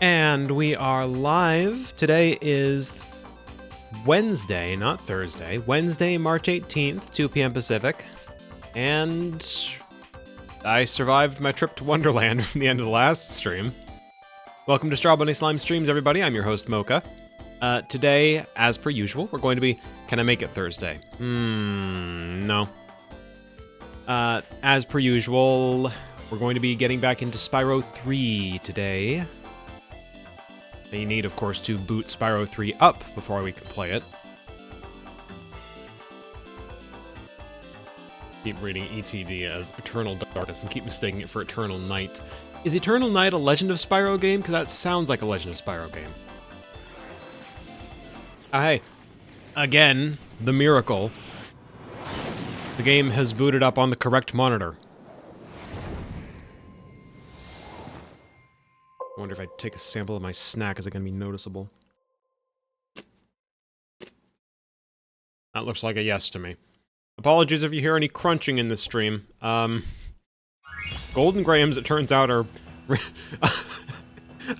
And we are live. Today is Wednesday, not Thursday. Wednesday, March 18th, 2 p.m. Pacific. And I survived my trip to Wonderland from the end of the last stream. Welcome to Strawbunny Slime Streams, everybody. I'm your host, Mocha. Today, as per usual, we're going to be... Can I make it Thursday? No. As per usual, we're going to be getting back into Spyro 3 today. And you need, of course, to boot Spyro 3 up before we can play it. Keep reading ETD as Eternal Darkness and keep mistaking it for Eternal Night. Is Eternal Night a Legend of Spyro game? Because that sounds like a Legend of Spyro game. Oh, hey. Again, the miracle. The game has booted up on the correct monitor. I wonder if I take a sample of my snack, is it going to be noticeable? That looks like a yes to me. Apologies if you hear any crunching in this stream. Golden Grahams, it turns out, are...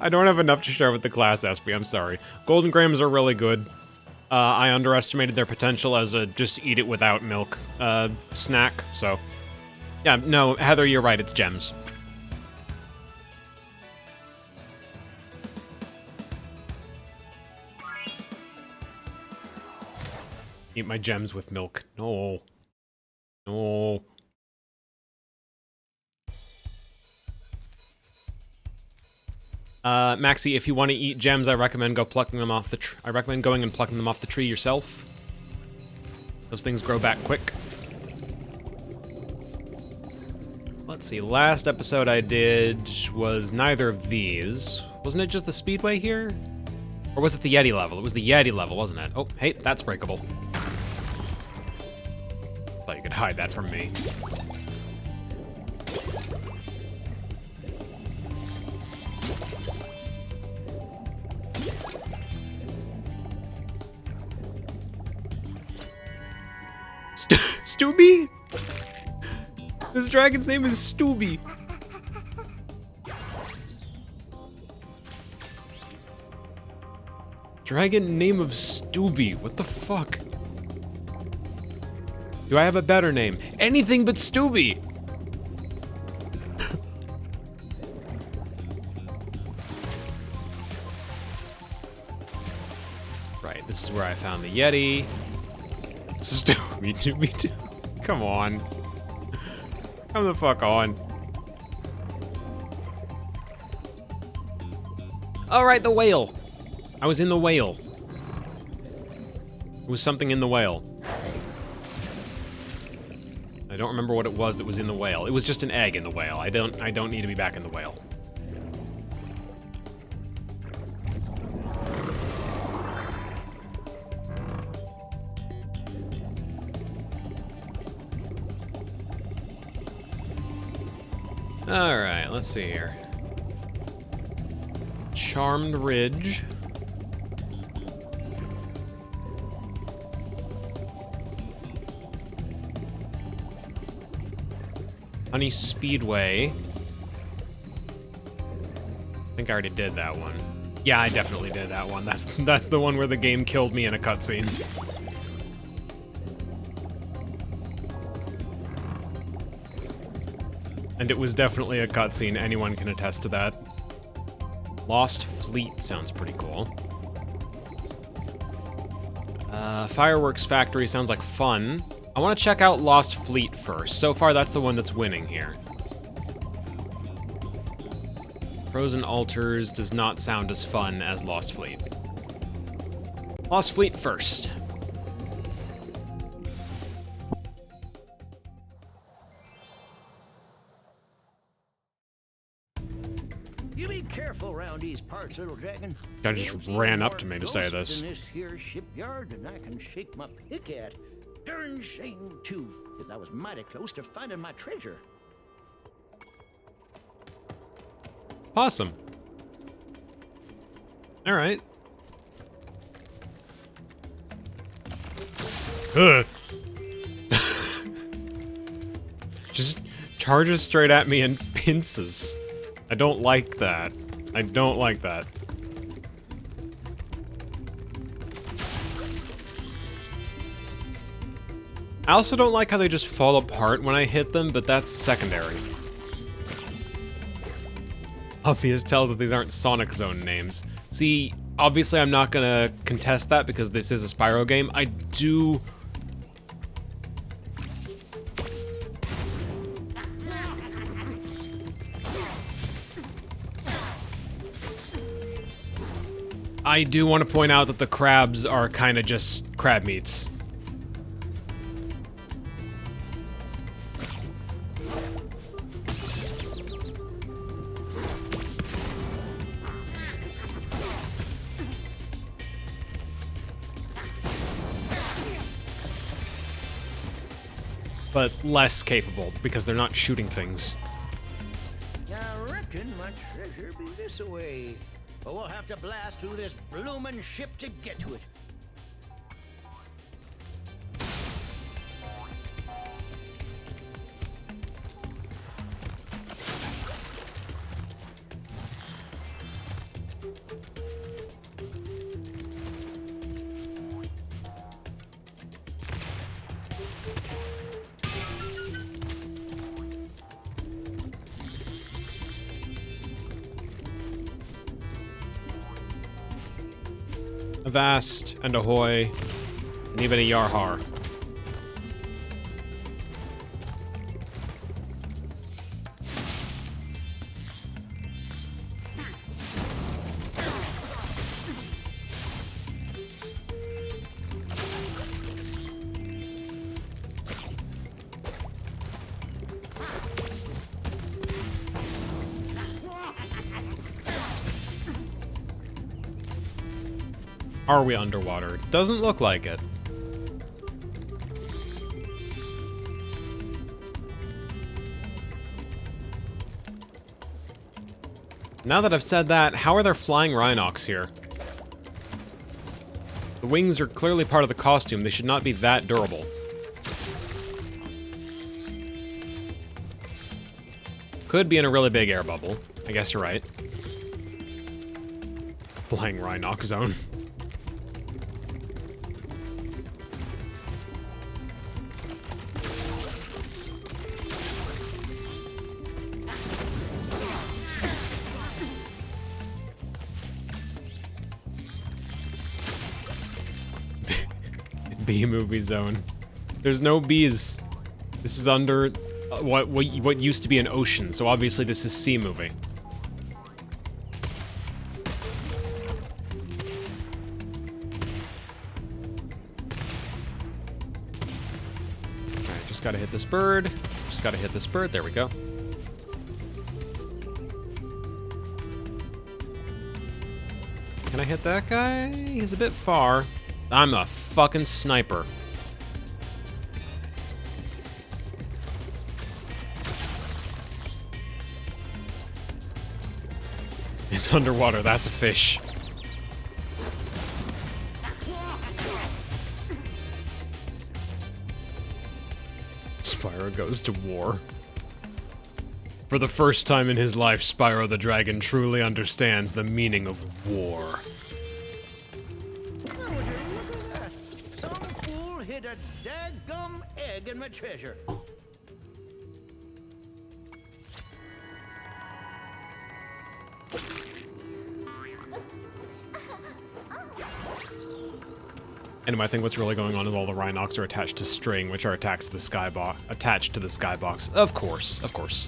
I don't have enough to share with the class, Espy, I'm sorry. Golden Grahams are really good. I underestimated their potential as a just eat it without milk snack, so... Yeah, no, Heather, you're right, it's gems. Eat my gems with milk. No. No. Maxie, if you want to eat gems, I recommend plucking them off the I recommend going and plucking them off the tree yourself. Those things grow back quick. Let's see, last episode I did was neither of these. Wasn't it just the speedway here? Or was it the Yeti level? It was the Yeti level, wasn't it? Oh, hey, that's breakable. Thought you could hide that from me. Stooby? This dragon's name is Stooby. Dragon name of Stooby. What the fuck? Do I have a better name? Anything but Stooby! Right, this is where I found the Yeti. Stooby Dooby Doo. Come on. Come the fuck on. Alright, the whale. I was in the whale. It was something in the whale. I don't remember what it was that was in the whale. It was just an egg in the whale. I don't need to be back in the whale. Alright, let's see here. Charmed Ridge. Honey Speedway. I think I already did that one. Yeah, I definitely did that one. That's the one where the game killed me in a cutscene. And it was definitely a cutscene. Anyone can attest to that. Lost Fleet sounds pretty cool. Fireworks Factory sounds like fun. I want to check out Lost Fleet first. So far, that's the one that's winning here. Frozen Altars does not sound as fun as Lost Fleet. Lost Fleet first. You be careful around these parts, little dragon. Guy just ran up to me to say this. In this here shipyard, and I can shake my pick at. Darn shame too, because I was mighty close to finding my treasure. Awesome. All right. Just charges straight at me and pinces. I don't like that. I don't like that. I also don't like how they just fall apart when I hit them, but that's secondary. Obvious tells that these aren't Sonic Zone names. See, obviously I'm not gonna contest that because this is a Spyro game. I do want to point out that the crabs are kind of just crab meats. But less capable, because they're not shooting things. I reckon my treasure be this way. But we'll have to blast through this bloomin' ship to get to it. Avast and ahoy, and even a yarhar. Are we underwater? Doesn't look like it. Now that I've said that, how are there flying Rhinox here? The wings are clearly part of the costume. They should not be that durable. Could be in a really big air bubble. I guess you're right. Flying Rhinox zone. B-movie zone. There's no bees. This is under what used to be an ocean, so obviously this is C-movie. Alright, just gotta hit this bird. Just gotta hit this bird. There we go. Can I hit that guy? He's a bit far. I'm a fucking sniper. It's underwater, that's a fish. Spyro goes to war. For the first time in his life, Spyro the Dragon truly understands the meaning of war. Hit a daggum egg in my treasure. And I think what's really going on is all the Rhinox are attached to string, which are attached to the skybox. Of course, of course.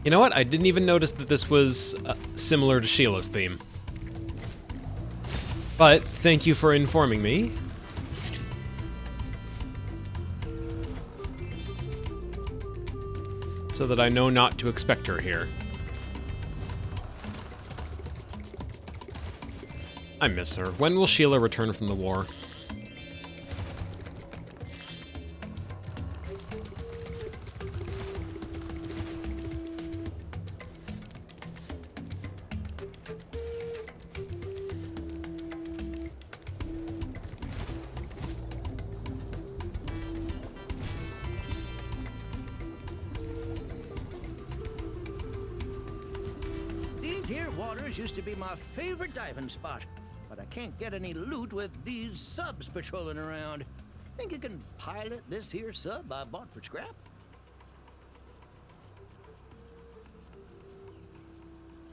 You know what? I didn't even notice that this was similar to Sheila's theme. But thank you for informing me. So that I know not to expect her here. I miss her. When will Sheila return from the war? waters used to be my favorite diving spot, but I can't get any loot with these subs patrolling around. Think you can pilot this here sub I bought for scrap?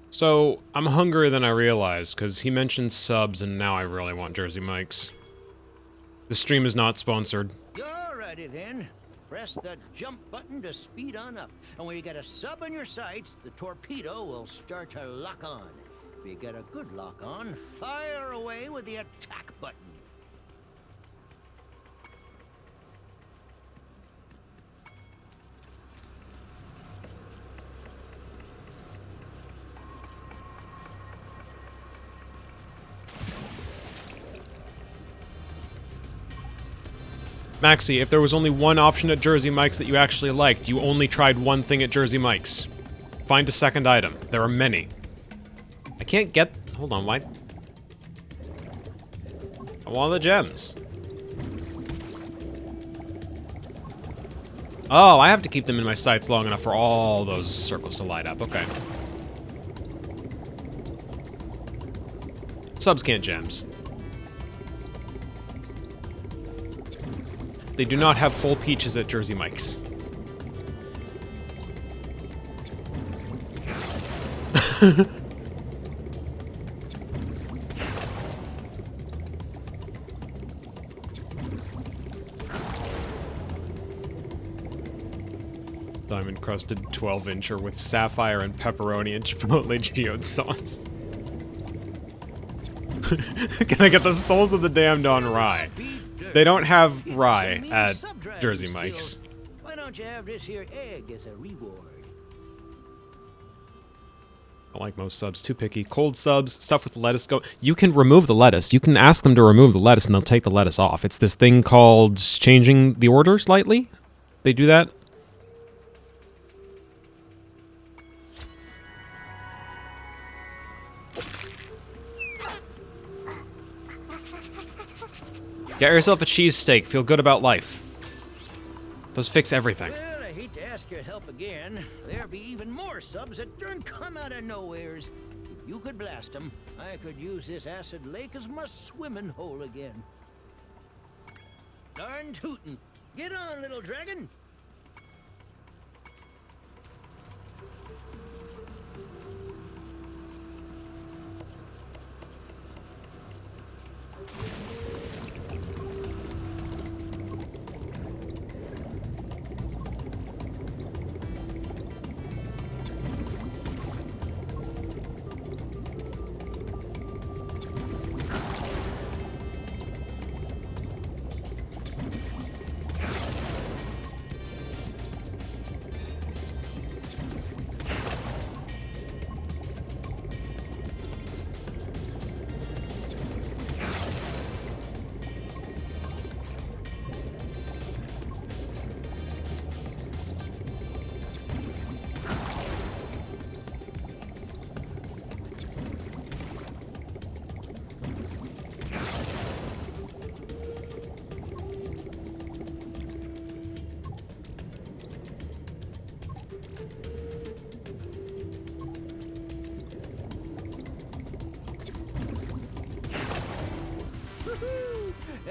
So, I'm hungrier than I realized, because he mentioned subs, and now I really want Jersey Mike's. The stream is not sponsored. Alrighty then. Press the jump button to speed on up. And when you get a sub on your sights, the torpedo will start to lock on. If you get a good lock on, fire away with the attack button. Maxie, if there was only one option at Jersey Mike's that you actually liked, you only tried one thing at Jersey Mike's. Find a second item. There are many. I can't get... Hold on, why? I want the gems. Oh, I have to keep them in my sights long enough for all those circles to light up. Okay. Subs can't gems. They do not have whole peaches at Jersey Mike's. Diamond crusted 12-incher with sapphire and pepperoni and chipotle geode sauce. Can I get the souls of the damned on rye? They don't have rye at Jersey Mike's. Why don't you have this here egg as a reward? I like most subs. Too picky. Cold subs, stuff with lettuce go. You can remove the lettuce. You can ask them to remove the lettuce and they'll take the lettuce off. It's this thing called changing the order slightly. They do that. Get yourself a cheesesteak. Feel good about life. Those fix everything. Well, I hate to ask your help again. There'll be even more subs that don't come out of nowheres. If you could blast them, I could use this acid lake as my swimming hole again. Darn tootin'. Get on, little dragon.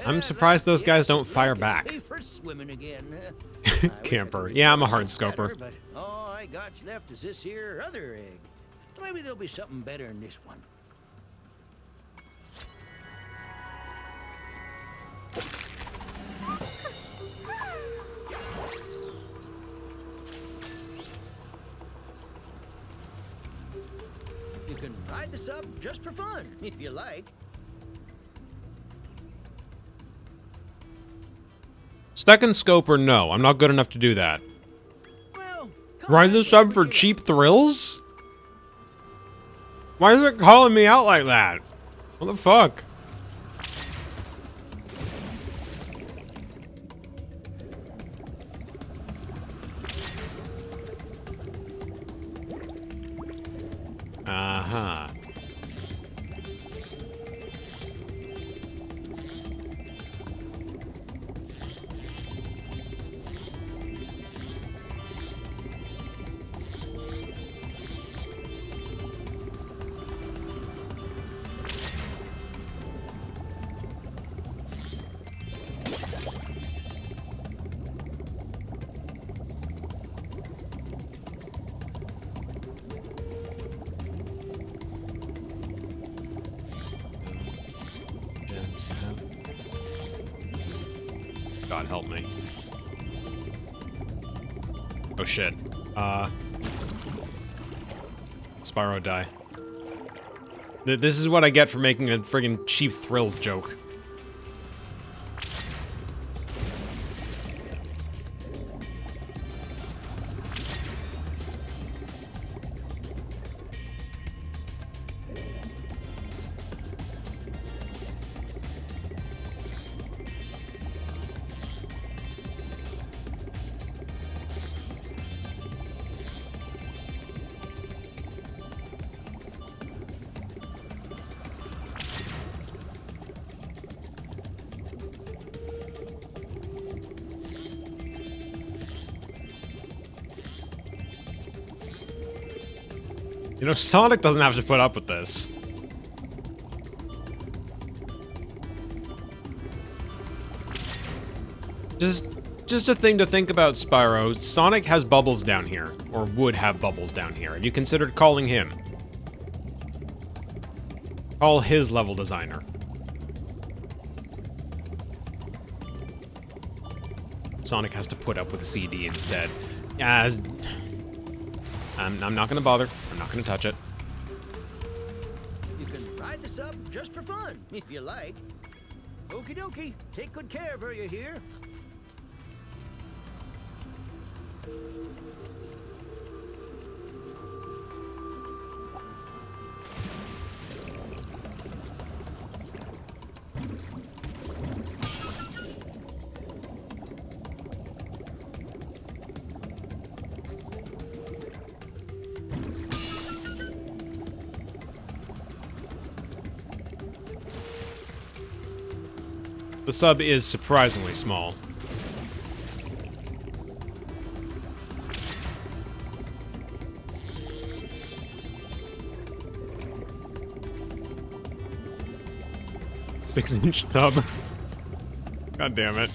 I'm surprised those guys don't fire back. Camper. Yeah, I'm a hard scoper. But all I got left is this here other egg. Maybe there'll be something better in this one. You can ride the sub just for fun, if you like. Second scoper, no. I'm not good enough to do that. Well, Ride the sub for cheap thrills? Why is it calling me out like that? What the fuck? Uh-huh. else have? God help me. Oh shit. Spyro, die. This is what I get for making a friggin' cheap thrills joke. You know, Sonic doesn't have to put up with this. Just a thing to think about, Spyro. Sonic has bubbles down here, or would have bubbles down here. Have you considered calling him? Call his level designer. Sonic has to put up with a CD instead. As I'm not gonna bother. I'm not gonna touch it. You can ride the sub just for fun, if you like. Okie dokie. Take good care, were you here? The sub is surprisingly small. Six-inch sub. God damn it.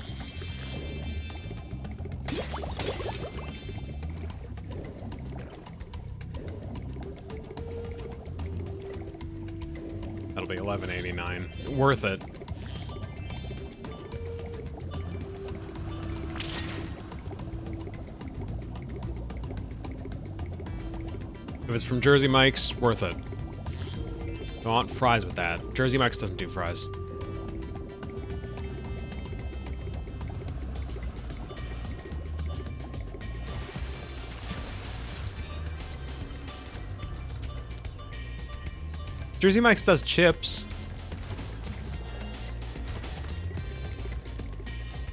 That'll be $11.89. Worth it. If it's from Jersey Mike's, worth it. I want fries with that. Jersey Mike's doesn't do fries. Jersey Mike's does chips.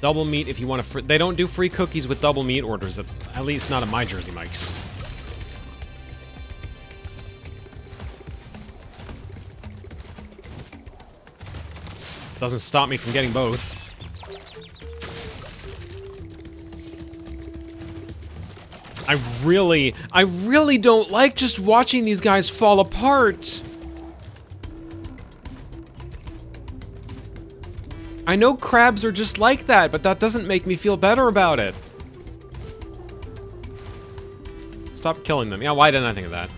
Double meat if you want to. They don't do free cookies with double meat orders, at least not at my Jersey Mike's. Doesn't stop me from getting both. I really don't like just watching these guys fall apart. I know crabs are just like that, but that doesn't make me feel better about it. Stop killing them. Yeah, why didn't I think of that?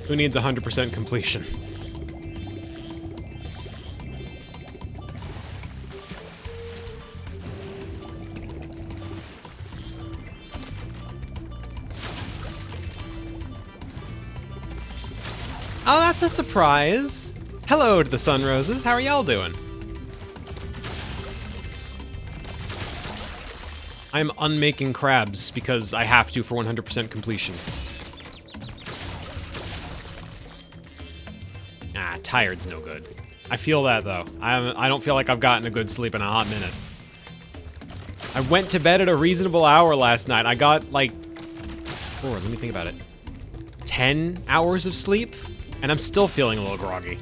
Who needs 100% completion? Oh, that's a surprise. Hello to the Sunroses. How are y'all doing? I'm unmaking crabs because I have to for 100% completion. Tired's no good. I feel that though. I don't feel like I've gotten a good sleep in a hot minute. I went to bed at a reasonable hour last night. I got like, let me think about it. 10 hours of sleep, and I'm still feeling a little groggy.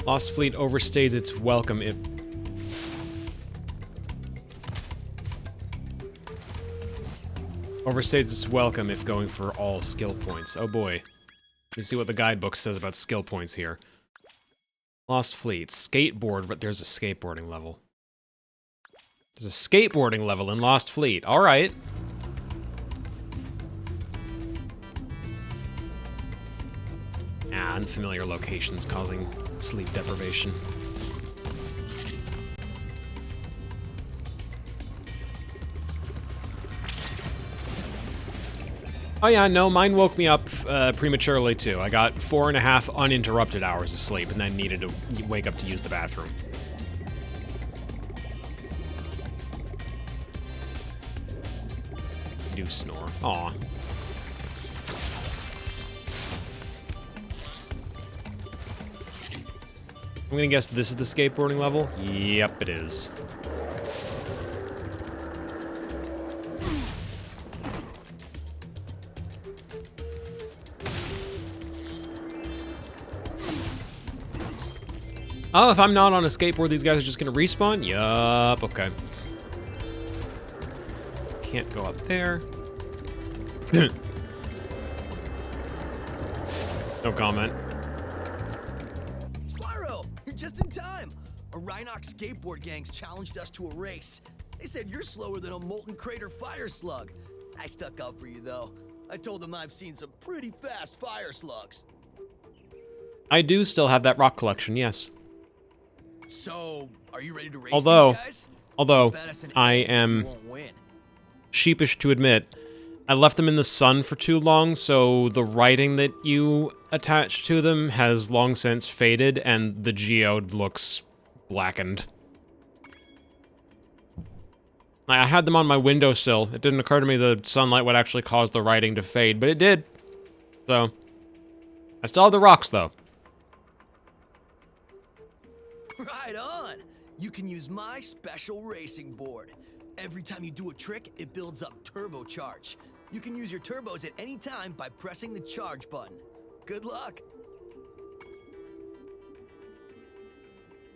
Lost Fleet overstays its welcome if... Overstates its welcome if going for all skill points. Oh boy. Let me see what the guidebook says about skill points here. Lost Fleet. Skateboard, but there's a skateboarding level. There's a skateboarding level in Lost Fleet. Alright. Ah, unfamiliar locations causing sleep deprivation. Oh yeah, no, mine woke me up prematurely too. I got 4.5 uninterrupted hours of sleep and then needed to wake up to use the bathroom. Do snore. Aw. I'm gonna guess this is the skateboarding level? Yep, it is. Oh, if I'm not on a skateboard, these guys are just gonna respawn? Yup, okay. Can't go up there. No comment. Spyro, you're just in time. A Rhinox skateboard gang's challenged us to a race. They said you're slower than a molten crater fire slug. I stuck up for you, though. I told them I've seen some pretty fast fire slugs. I do still have that rock collection, yes. So, are you ready to race Although, these guys? I am You won't win. sheepish to admit, I left them in the sun for too long, so the writing that you attach to them has long since faded, and the geode looks blackened. I had them on my windowsill. It didn't occur to me the sunlight would actually cause the writing to fade, but it did. So, I still have the rocks, though. Right on! You can use my special racing board. Every time you do a trick, it builds up turbocharge. You can use your turbos at any time by pressing the charge button. Good luck!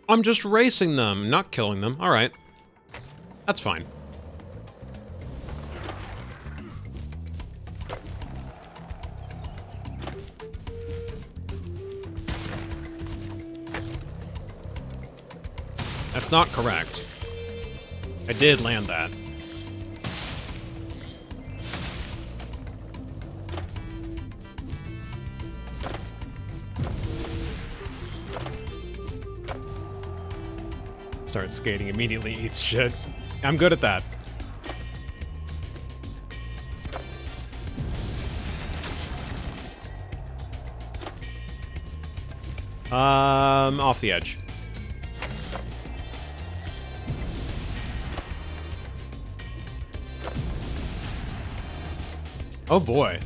I'm just racing them, not killing them. Alright. That's fine. That's not correct. I did land that. Start skating, immediately eats shit. I'm good at that. Off the edge. Oh boy.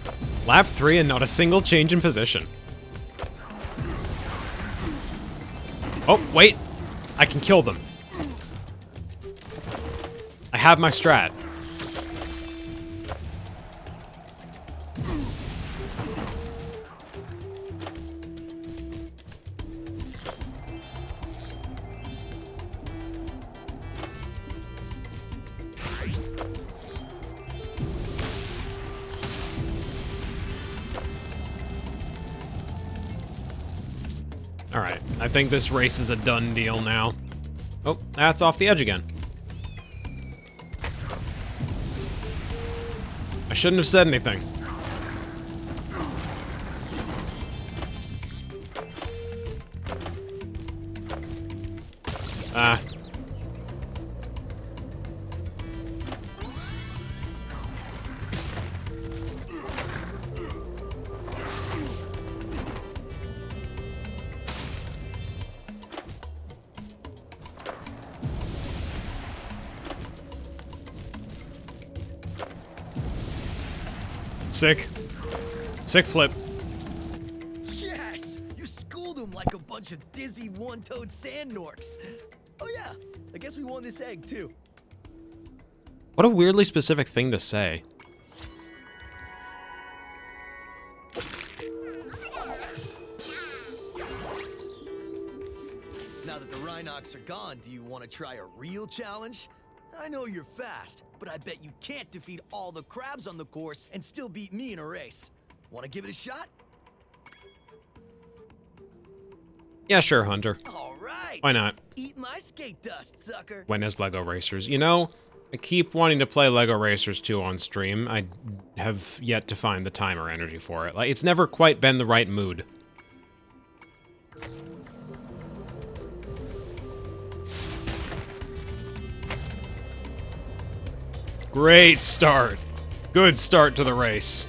Lap 3 and not a single change in position. Oh, wait. I can kill them. I have my strat. Alright, I think this race is a done deal now. Oh, that's off the edge again. I shouldn't have said anything. Ah. Sick. Sick flip. Yes! You schooled them like a bunch of dizzy one-toed sand norks. Oh yeah, I guess we won this egg too. What a weirdly specific thing to say. Now that the Rhinox are gone, do you want to try a real challenge? I know you're fast, but I bet you can't defeat all the crabs on the course and still beat me in a race. Want to give it a shot? Yeah, sure, Hunter. All right. Why not? Eat my skate dust, sucker. When is Lego Racers? You know, I keep wanting to play Lego Racers 2 on stream. I have yet to find the time or energy for it. Like, it's never quite been the right mood. Great start. Good start to the race.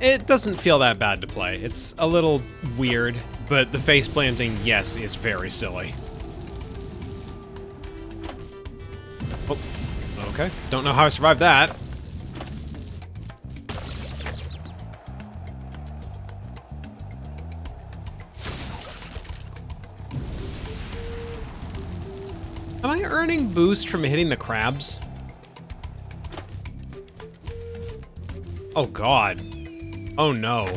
It doesn't feel that bad to play. It's a little weird, but the face planting, yes, is very silly. Oh, okay. Don't know how I survived that. Am I earning boost from hitting the crabs? Oh, God. Oh, no.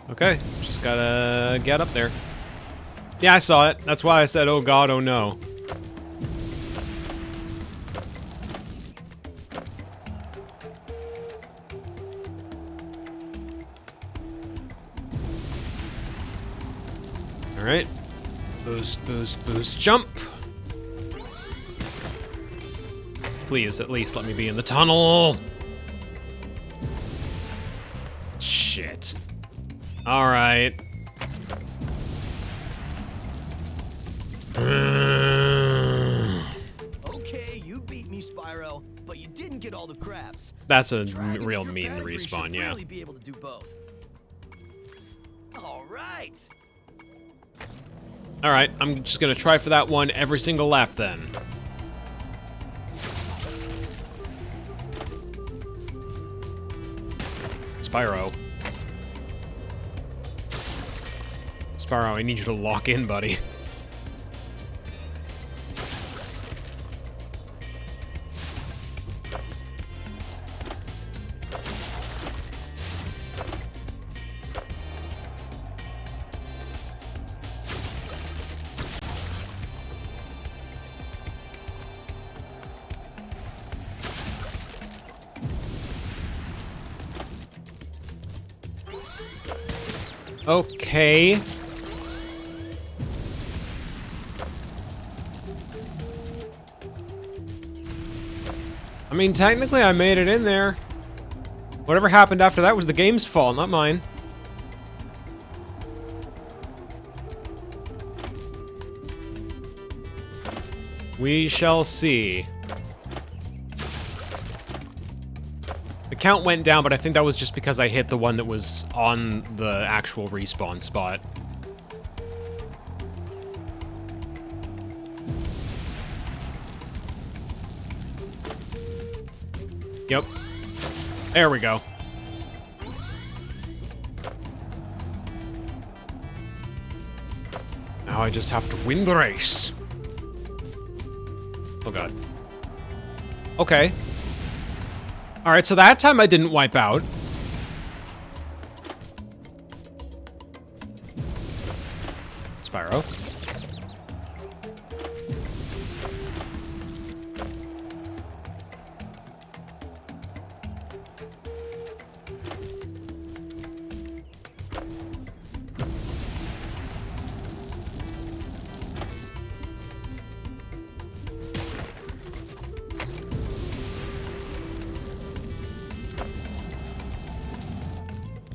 Okay, just gotta get up there. Yeah, I saw it. That's why I said, oh, God, oh, no. Alright. Boost, boost, boost, jump! Please, at least let me be in the tunnel! Shit. Alright. Okay, you beat me, Spyro, but you didn't get all the crabs. That's a Dragon real in your mean pedigree respawn, should yeah. Really be able to do both. All right. Alright, I'm just gonna try for that one every single lap then. Spyro. Spyro, I need you to lock in, buddy. Okay. I mean, technically I made it in there. Whatever happened after that was the game's fault, not mine. We shall see. The count went down, but I think that was just because I hit the one that was on the actual respawn spot. Yep. There we go. Now I just have to win the race. Oh god. Okay. Alright, so that time I didn't wipe out. Spyro.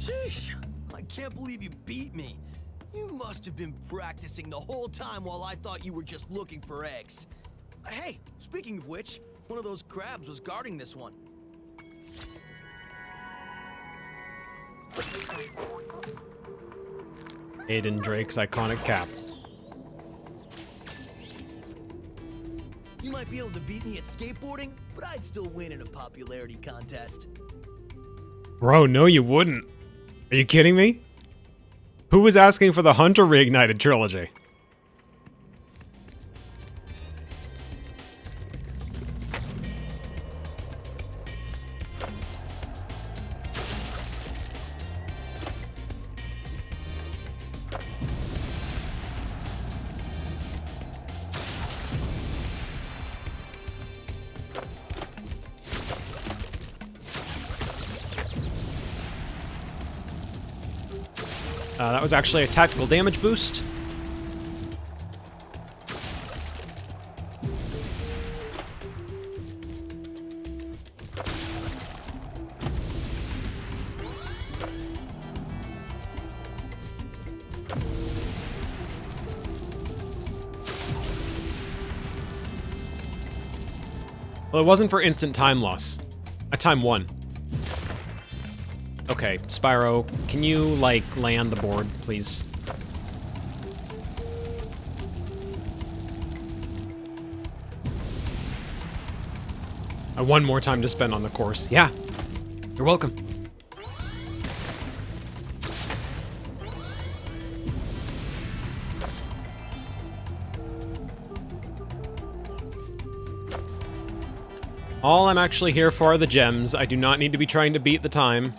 Sheesh, I can't believe you beat me. You must have been practicing the whole time while I thought you were just looking for eggs. Hey, speaking of which, one of those crabs was guarding this one. Aiden Drake's iconic cap. You might be able to beat me at skateboarding, but I'd still win in a popularity contest. Bro, no you wouldn't. Are you kidding me? Who was asking for the Hunter Reignited trilogy? That was actually a tactical damage boost. Well, it wasn't for instant time loss. I time one. Okay, Spyro, can you, like, land the board, please? One more time to spend on the course. Yeah, you're welcome. All I'm actually here for are the gems. I do not need to be trying to beat the time.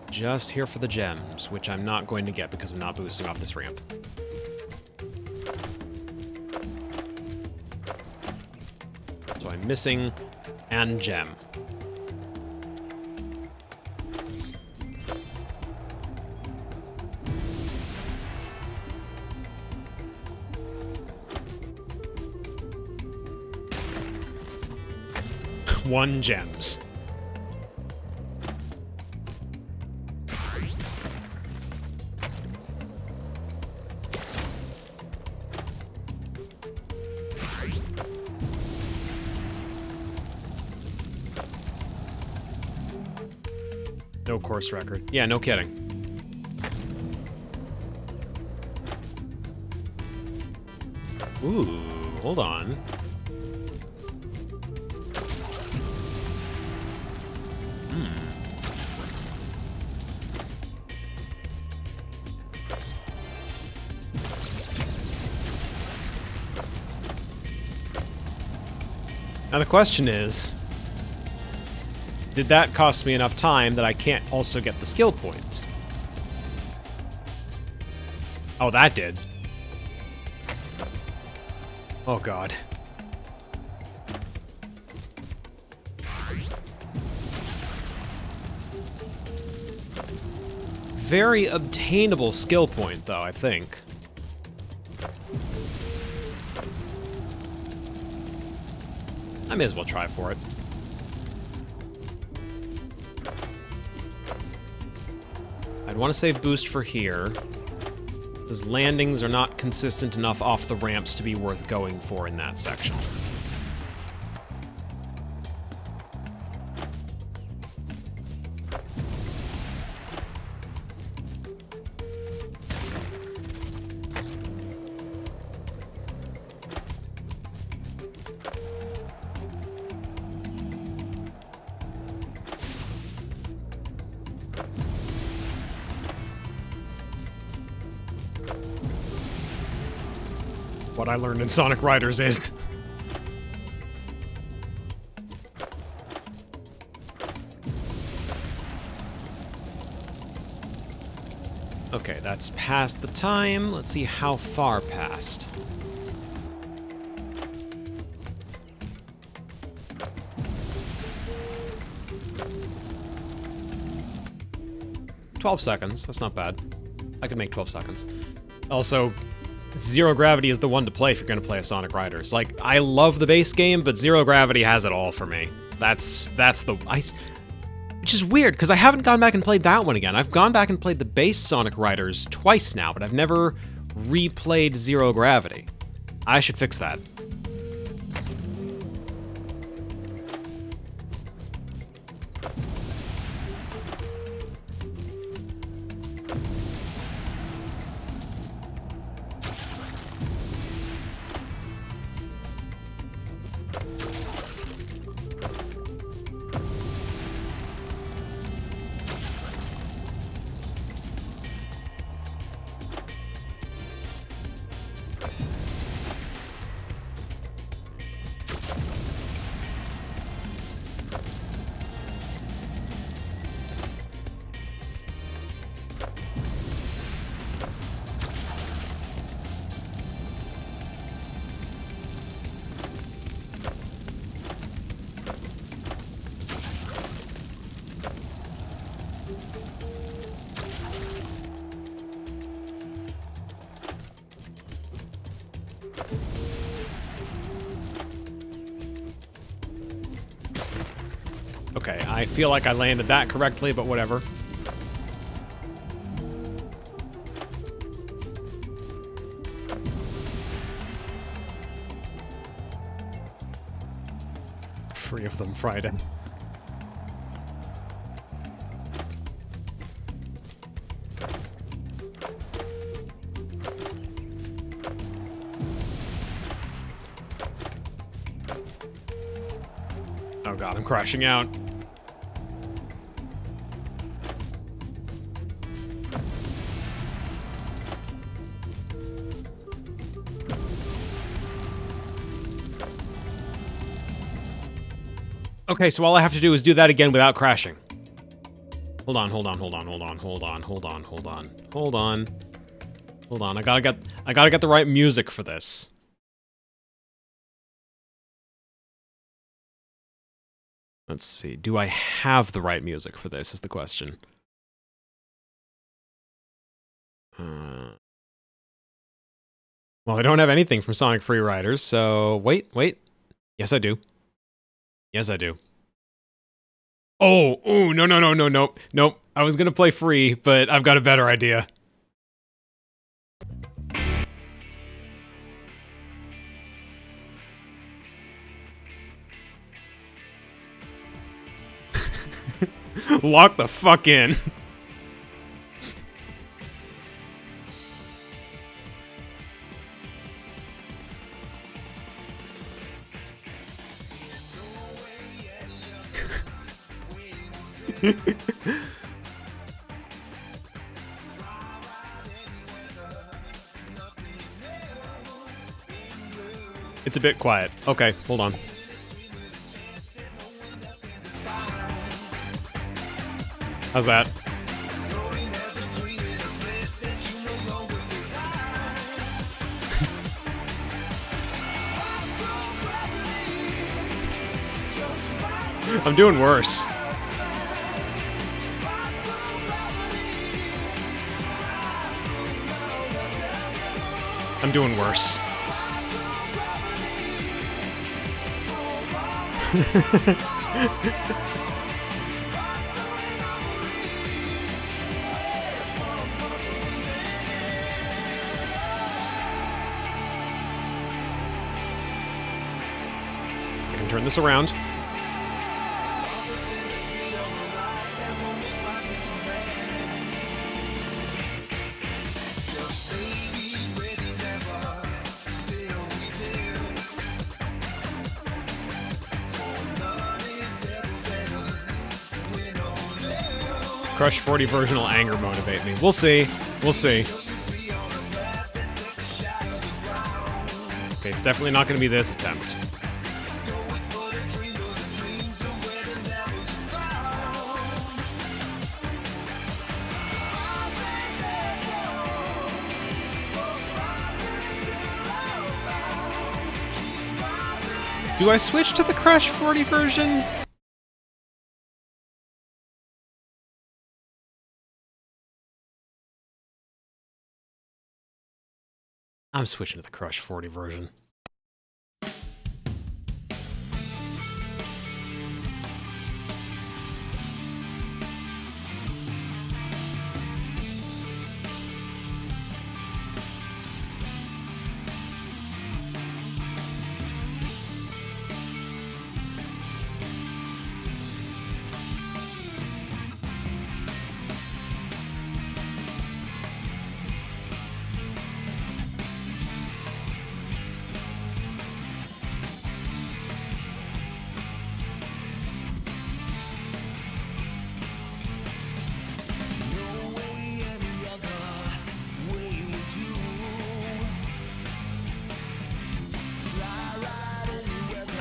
Just here for the gems, which I'm not going to get because I'm not boosting off this ramp. So I'm missing an gem. One gems. No course record. Yeah, no kidding. Ooh, hold on. Now the question is, did that cost me enough time that I can't also get the skill points? Oh, that did. Oh god. Very obtainable skill point, though, I think. I may as well try for it. I'd want to save boost for here, because landings are not consistent enough off the ramps to be worth going for in that section. What I learned in Sonic Riders is... Okay, that's past the time. Let's see how far past. $12 seconds. That's not bad. I could make 12 seconds. Also, Zero Gravity is the one to play if you're going to play a Sonic Riders. Like, I love the base game, but Zero Gravity has it all for me. That's the which is weird because I haven't gone back and played that one again. I've gone back and played the base Sonic Riders twice now, but I've never replayed Zero Gravity. I should fix that. Okay, I feel like I landed that correctly, but whatever. Three of them Friday. Oh god, I'm crashing out. Okay, so all I have to do is do that again without crashing. Hold on. I gotta get the right music for this. Let's see. Do I have the right music for this is the question. Well, I don't have anything from Sonic Free Riders, so wait. Yes, I do. Yes, I do. Oh, nope. I was gonna play free, but I've got a better idea. Lock the fuck in. It's a bit quiet. Okay, hold on. How's that? I'm doing worse. I'm doing worse. I can turn this around. Crush 40 version will anger motivate me. We'll see. We'll see. Okay, it's definitely not going to be this attempt. Do I switch to the Crush 40 version? I'm switching to the Crush 40 version.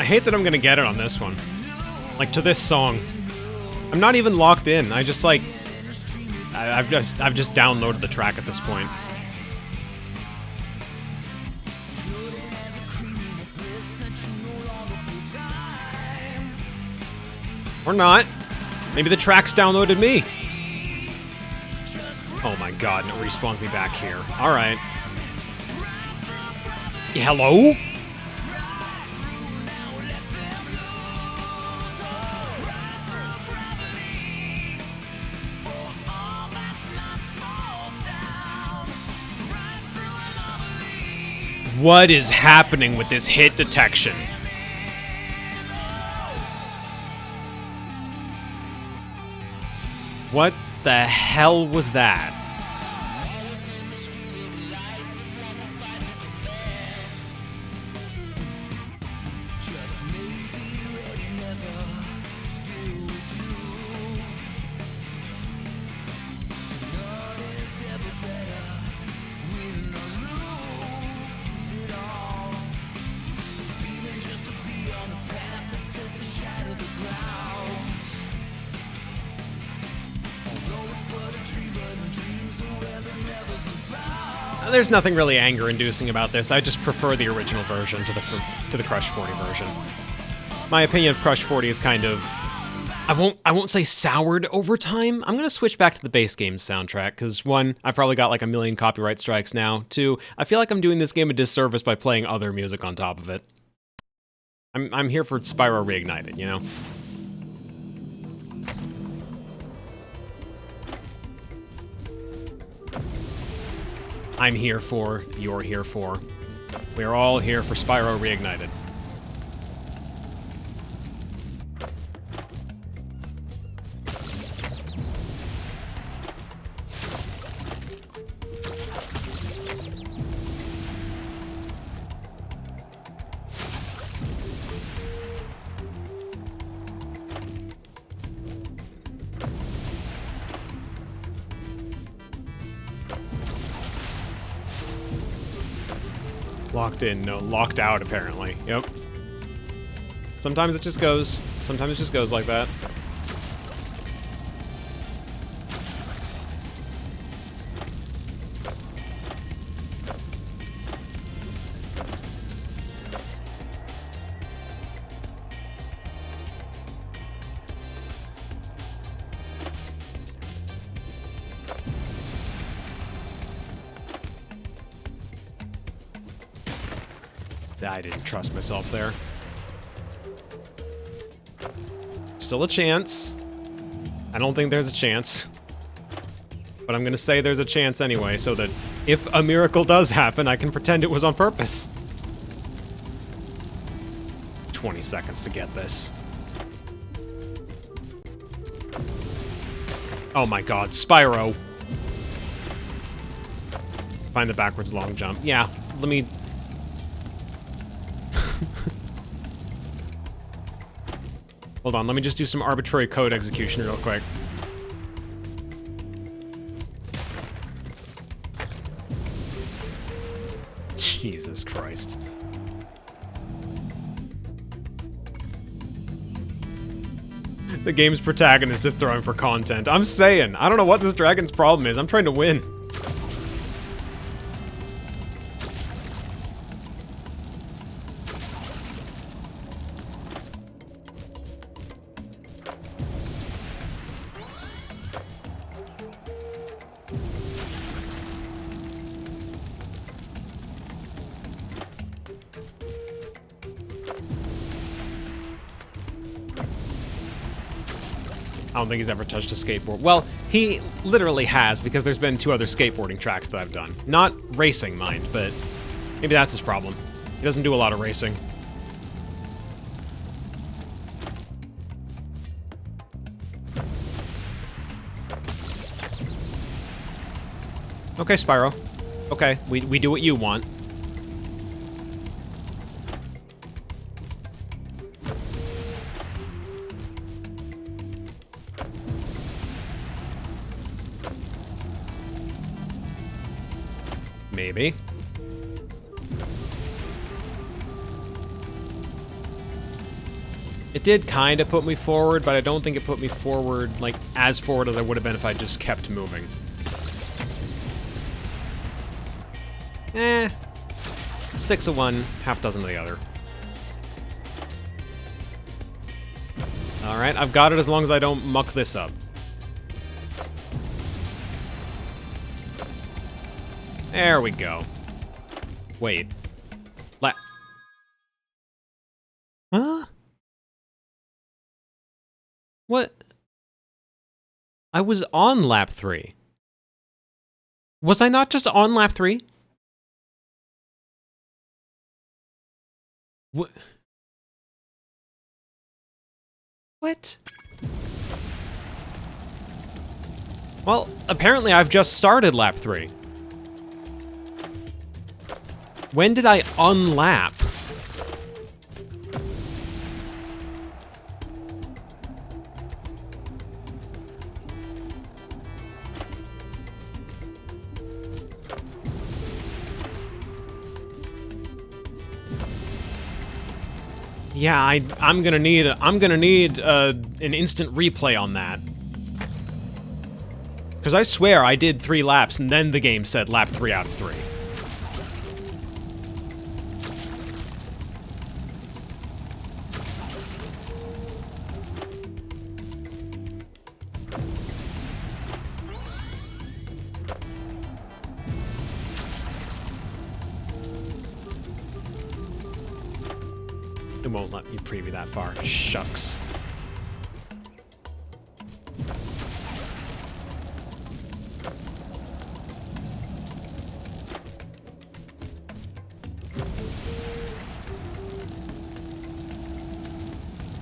I hate that I'm gonna get it on this one. Like, to this song. I'm not even locked in. I just, like... I've just downloaded the track at this point. Or not. Maybe the track's downloaded me. Oh my god, and it respawns me back here. Alright. Hello? What is happening with this hit detection? What the hell was that? There's nothing really anger-inducing about this. I just prefer the original version to the Crush 40 version. My opinion of Crush 40 is kind of... I won't say soured over time. I'm gonna switch back to the base game's soundtrack, because one, I've probably got like a million copyright strikes now. Two, I feel like I'm doing this game a disservice by playing other music on top of it. I'm here for Spyro Reignited, you know? I'm here for, you're here for. We're all here for Spyro Reignited. Locked in, no, locked out apparently. Yep. Sometimes it just goes. Sometimes it just goes like that. I didn't trust myself there. Still a chance. I don't think there's a chance. But I'm gonna say there's a chance anyway, so that if a miracle does happen, I can pretend it was on purpose. 20 seconds to get this. Oh my god, Spyro. Find the backwards long jump. Yeah, let me... Hold on, let me just do some arbitrary code execution real quick. Jesus Christ. The game's protagonist is throwing for content. I'm saying, I don't know what this dragon's problem is. I'm trying to win. I don't think he's ever touched a skateboard. Well, he literally has, because there's been 2 other skateboarding tracks that I've done. Not racing, mind, but maybe that's his problem. He doesn't do a lot of racing. Okay, Spyro. Okay, we do what you want. Maybe. It did kind of put me forward, but I don't think it put me forward, like, as forward as I would have been if I just kept moving. 6 of one, half dozen of the other. Alright, I've got it as long as I don't muck this up. There we go. Wait. Huh? What? I was on lap 3. Was I not just on lap 3? What? What? Well, apparently I've just started lap 3. When did I unlap? Yeah, I'm gonna need an instant replay on that. Because I swear I did 3 laps and then the game said lap 3 out of 3. It won't let me preview that far. Shucks.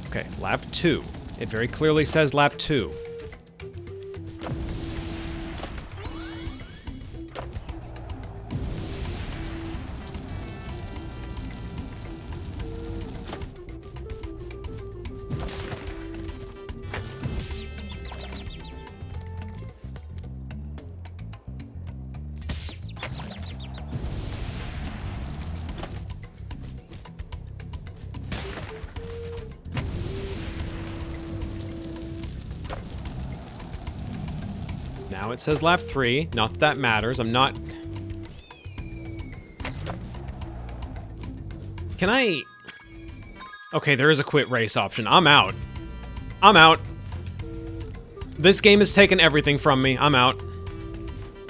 Okay, lap 2. It very clearly says lap 2. Now it says lap 3. Not that that matters. I'm not... Can I... Okay, there is a quit race option. I'm out. I'm out. This game has taken everything from me. I'm out.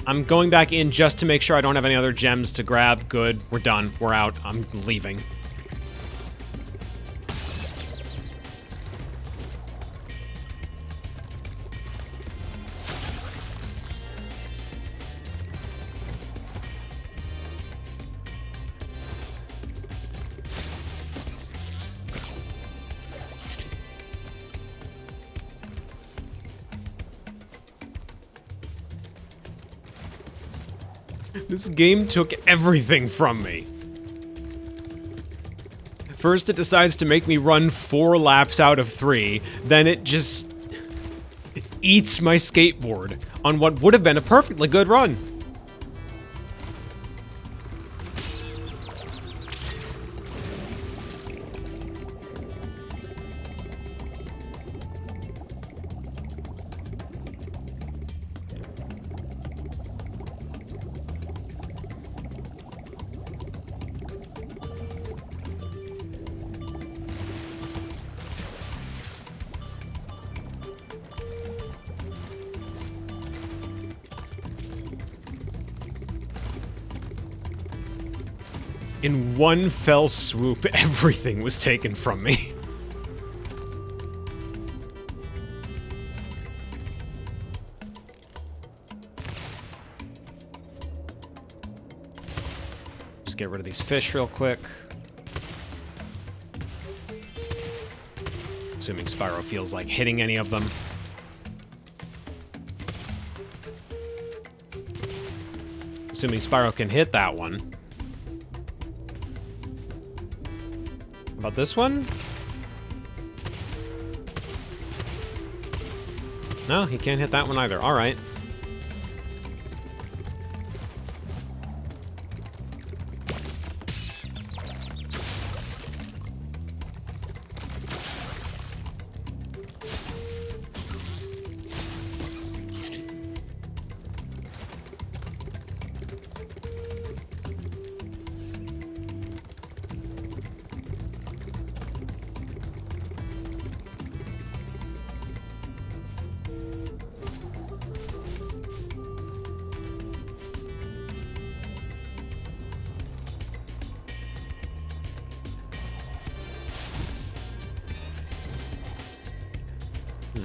I'm going back in just to make sure I don't have any other gems to grab. Good. We're done. We're out. I'm leaving. This game took everything from me. First it decides to make me run 4 laps out of 3, then it just eats my skateboard on what would have been a perfectly good run. In one fell swoop, everything was taken from me. Just get rid of these fish real quick. Assuming Spyro feels like hitting any of them. Assuming Spyro can hit that one. About this one? No, he can't hit that one either. All right. Wait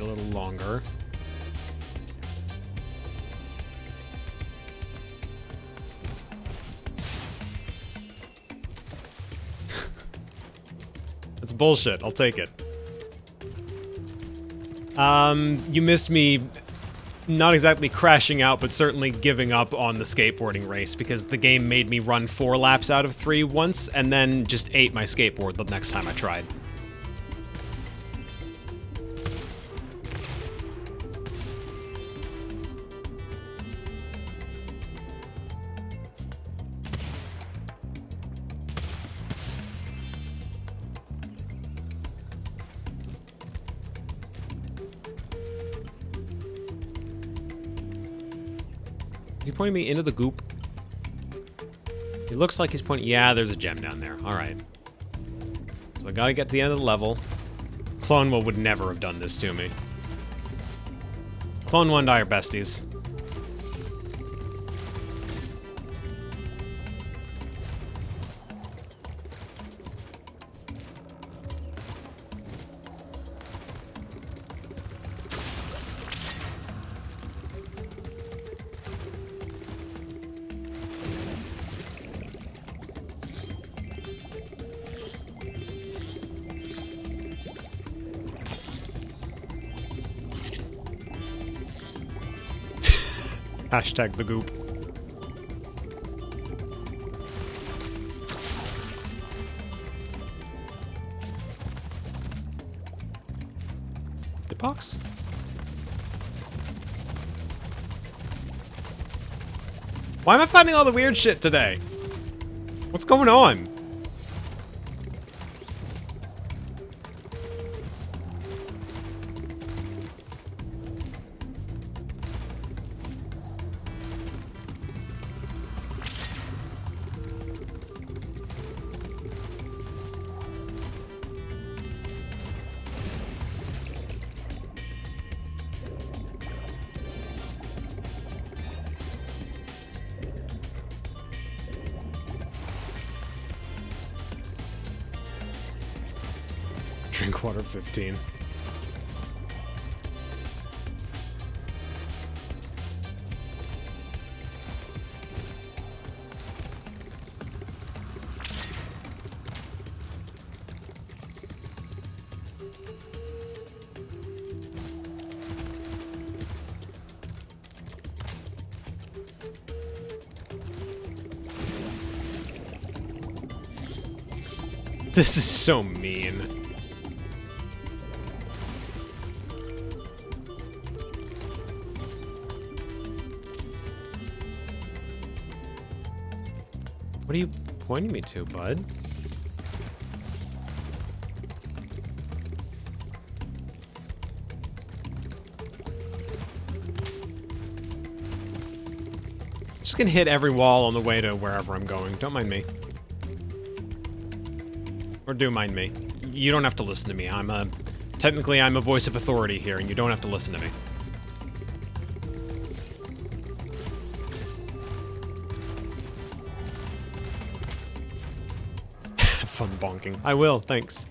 a little longer. That's bullshit. I'll take it. You missed me not exactly crashing out, but certainly giving up on the skateboarding race because the game made me run 4 laps out of 3 once and then just ate my skateboard the next time I tried. Is he pointing me into the goop? He looks like he's pointing... Yeah, there's a gem down there. Alright. So I gotta get to the end of the level. Clone would never have done this to me. Clone 1 and I are besties. Hashtag the goop. Hitbox? Why am I finding all the weird shit today? What's going on? Drink water 15. This is so mean. What are you pointing me to, bud? Just gonna hit every wall on the way to wherever I'm going. Don't mind me. Or do mind me. You don't have to listen to me. Technically, I'm a voice of authority here, and you don't have to listen to me. Fun bonking. I will, thanks.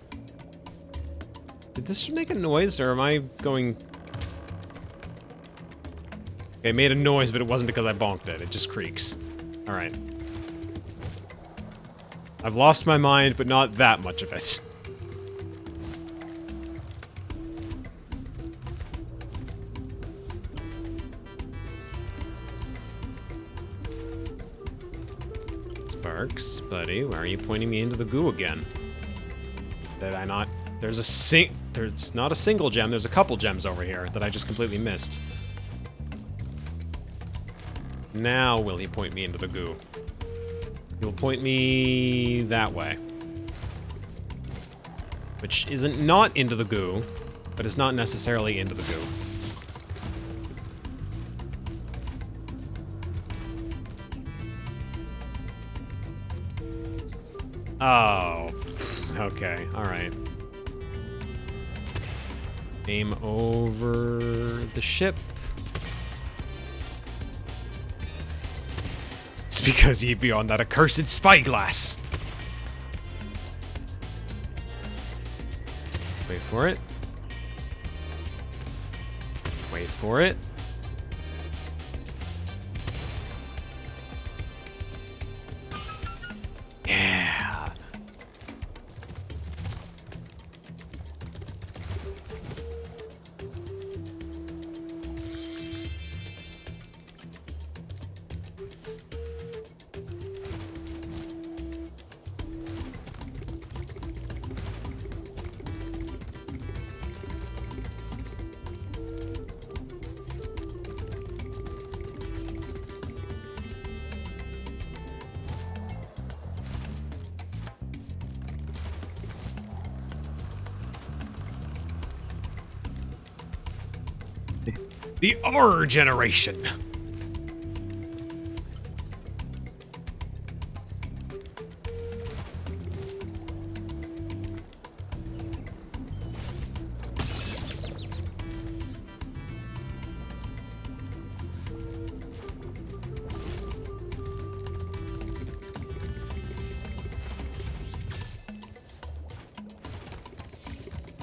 Did this make a noise, or am I going... Okay, it made a noise, but it wasn't because I bonked it. It just creaks. Alright. I've lost my mind, but not that much of it. Sparks, buddy, why are you pointing me into the goo again? Did I not? There's not a single gem, there's a couple gems over here that I just completely missed. Now will he point me into the goo? He'll point me that way. Which isn't not into the goo, but is not necessarily into the goo. Oh. Okay, alright. Aim over the ship. It's because ye be on that accursed spyglass. Wait for it. Wait for it. Yeah. The R generation.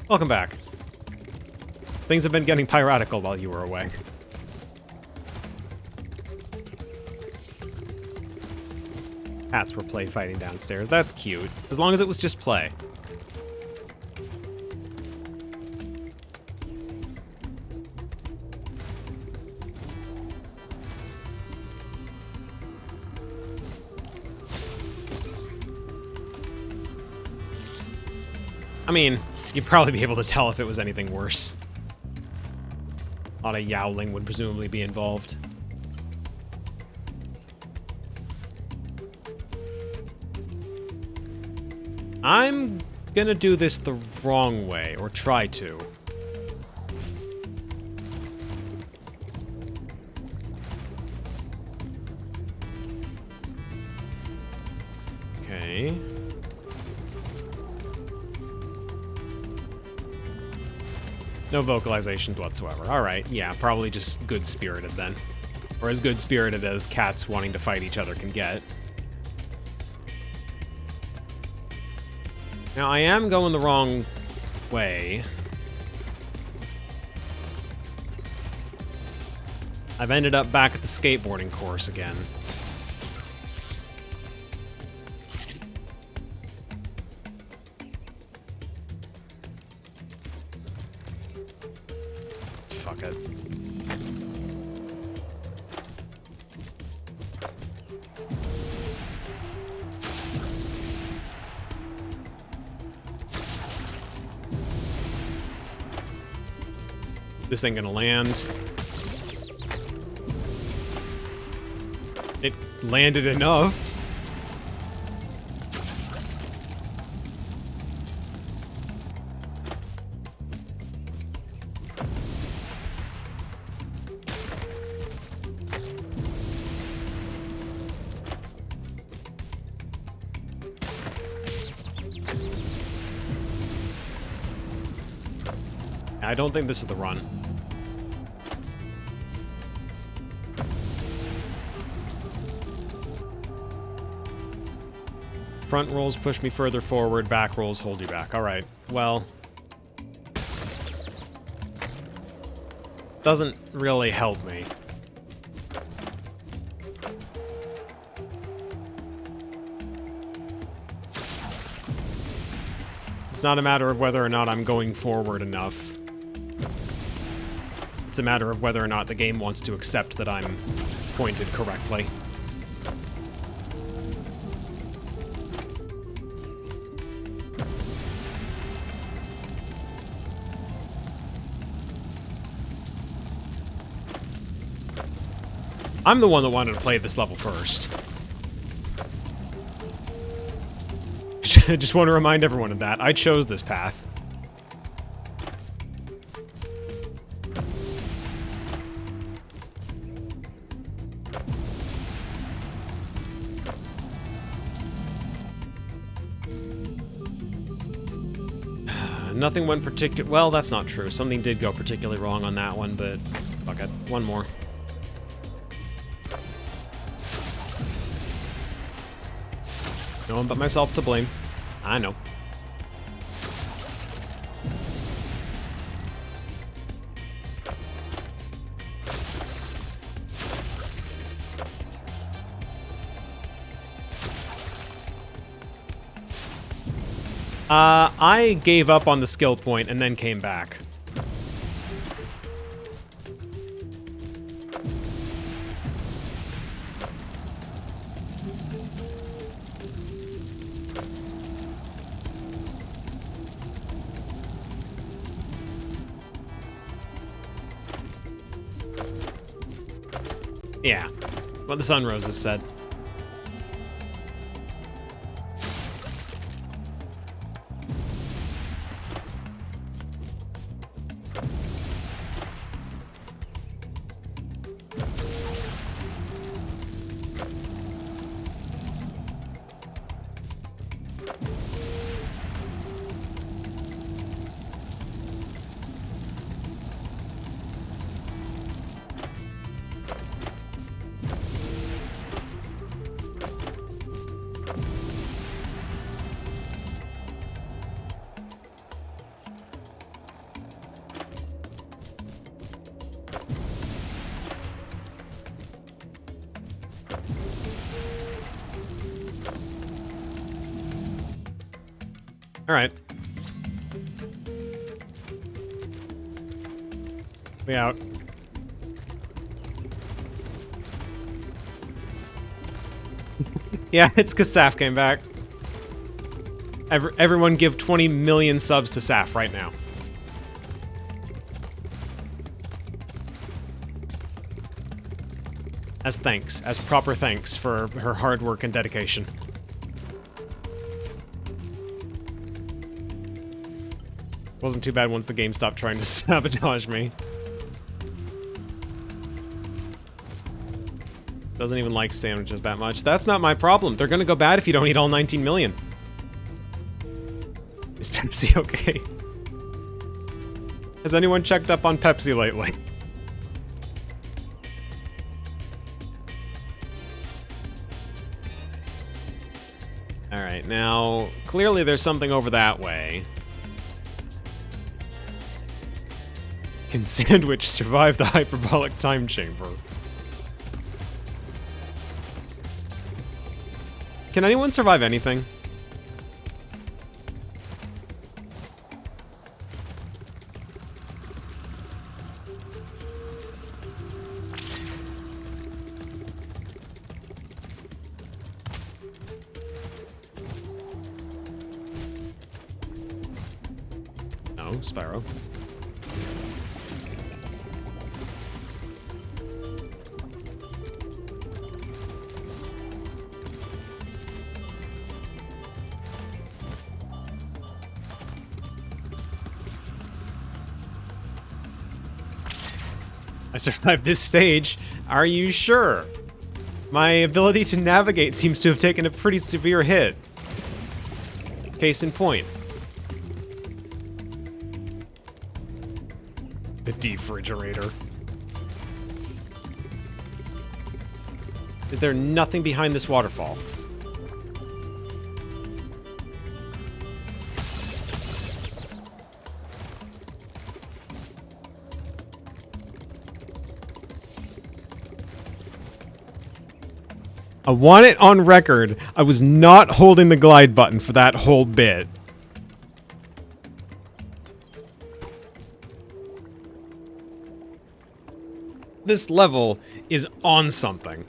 Welcome back. Things have been getting piratical while you were away. Cats were play fighting downstairs. That's cute. As long as it was just play. I mean, you'd probably be able to tell if it was anything worse. A lot of yowling would presumably be involved. I'm gonna do this the wrong way, or try to. Okay. No vocalizations whatsoever. Alright, yeah, probably just good-spirited then. Or as good-spirited as cats wanting to fight each other can get. Now, I am going the wrong way. I've ended up back at the skateboarding course again. Fuck it. This ain't gonna land. It landed enough. I don't think this is the run. Front rolls push me further forward, back rolls hold you back. Alright, well... doesn't really help me. It's not a matter of whether or not I'm going forward enough. It's a matter of whether or not the game wants to accept that I'm pointed correctly. I'm the one that wanted to play this level first. I just want to remind everyone of that. I chose this path. Nothing went well, that's not true. Something did go particularly wrong on that one, but fuck it. One more. No one but myself to blame. I know. I gave up on the skill point and then came back. Yeah, what the Sun Roses said. All right. We out. Yeah, it's because Saf came back. Everyone give 20 million subs to Saf right now. As thanks, as proper thanks for her hard work and dedication. Wasn't too bad once the game stopped trying to sabotage me. Doesn't even like sandwiches that much. That's not my problem. They're gonna go bad if you don't eat all 19 million. Is Pepsi okay? Has anyone checked up on Pepsi lately? Alright, now, clearly there's something over that way. Can Sandwich survive the hyperbolic time chamber? Can anyone survive anything? No, Spyro. I survived this stage. Are you sure? My ability to navigate seems to have taken a pretty severe hit. Case in point. The defrigerator. Is there nothing behind this waterfall? I want it on record. I was not holding the glide button for that whole bit. This level is on something.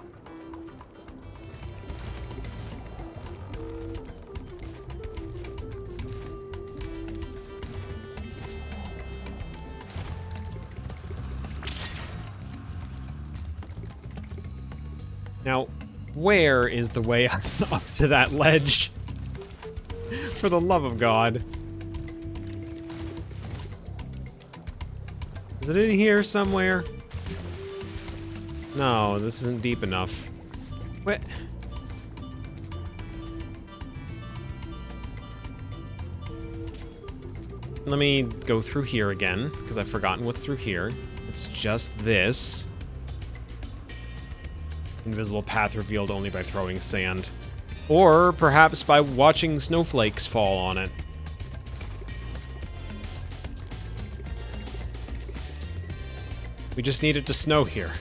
Now, where is the way up to that ledge? For the love of God. Is it in here somewhere? No, this isn't deep enough. What? Let me go through here again, because I've forgotten what's through here. It's just this. Invisible path revealed only by throwing sand. Or perhaps by watching snowflakes fall on it. We just need it to snow here.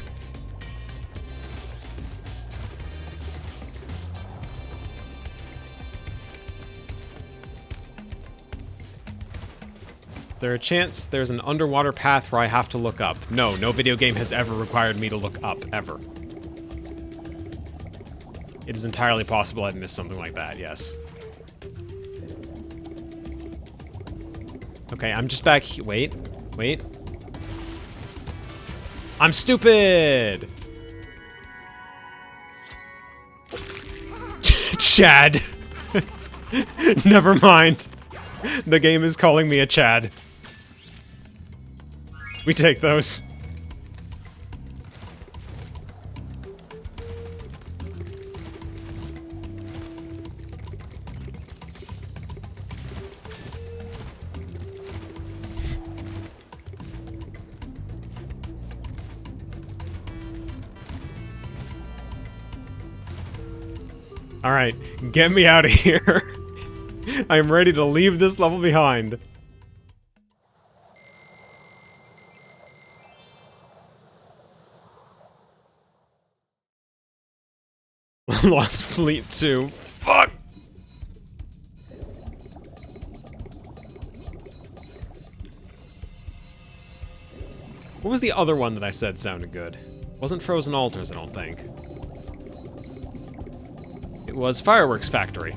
Is there a chance there's an underwater path where I have to look up? No, no video game has ever required me to look up, ever. It is entirely possible I've missed something like that, yes. Okay, I'm just back wait. I'm stupid! Chad. Never mind. The game is calling me a Chad. We take those. Alright, get me out of here. I am ready to leave this level behind. Lost Fleet 2. Fuck! What was the other one that I said sounded good? Wasn't Frozen Altars, I don't think. It was Fireworks Factory.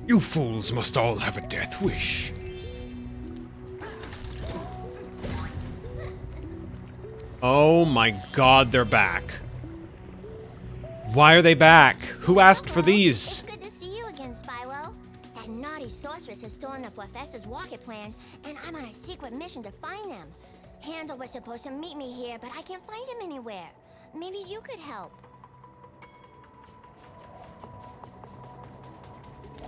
You fools must all have a death wish. Oh my god, they're back. Why are they back? Who asked for these? Good to see you again, Spyro. That naughty sorceress has stolen the professor's rocket plans, and I'm on a secret mission to find them. Handel was supposed to meet me here, but I can't find him anywhere. Maybe you could help.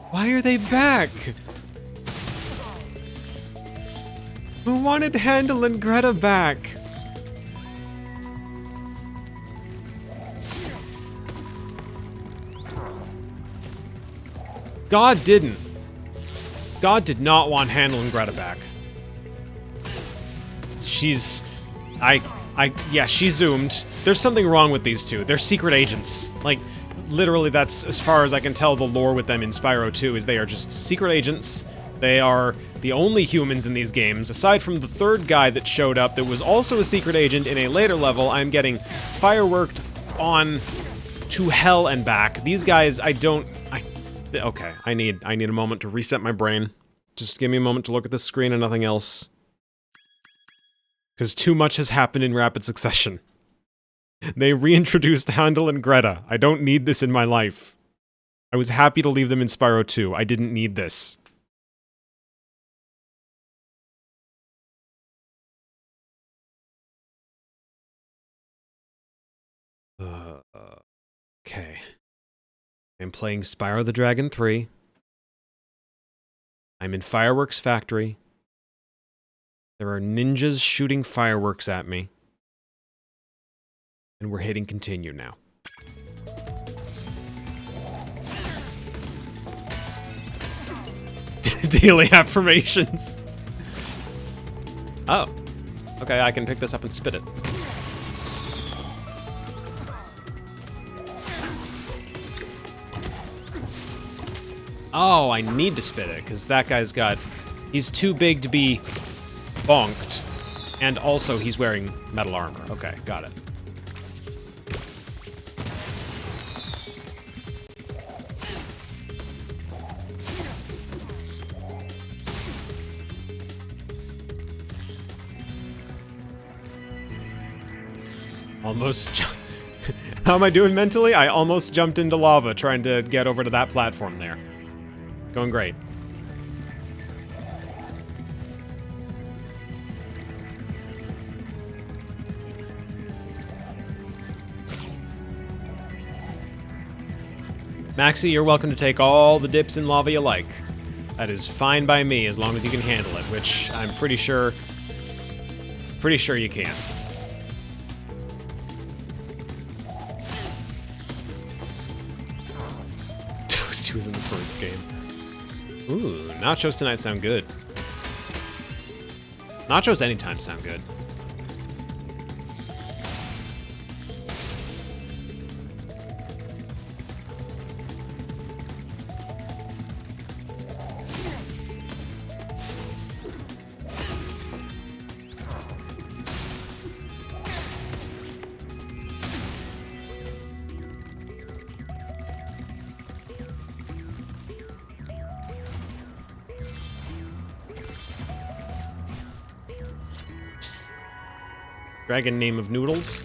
Why are they back? Who wanted Handel and Greta back? God didn't. God did not want Handel and Greta back. Yeah, she zoomed. There's something wrong with these two. They're secret agents. Like, literally, that's as far as I can tell the lore with them in Spyro 2, is they are just secret agents. They are the only humans in these games, aside from the third guy that showed up that was also a secret agent in a later level. I'm getting fireworked on to hell and back. These guys, okay, I need a moment to reset my brain. Just give me a moment to look at the screen and nothing else. Because too much has happened in rapid succession. They reintroduced Handel and Greta. I don't need this in my life. I was happy to leave them in Spyro 2. I didn't need this. Okay. I'm playing Spyro the Dragon 3. I'm in Fireworks Factory. There are ninjas shooting fireworks at me. And we're hitting continue now. Daily affirmations. Oh. Okay, I can pick this up and spit it. Oh, I need to spit it, because that guy's got... He's too big to be bonked. And also, he's wearing metal armor. Okay, got it. Almost... How am I doing mentally? I almost jumped into lava trying to get over to that platform there. Going great. Maxie, you're welcome to take all the dips in lava you like. That is fine by me as long as you can handle it, which I'm pretty sure you can. Toasty was in the first game. Ooh, nachos tonight sound good. Nachos anytime sound good. Dragon name of noodles.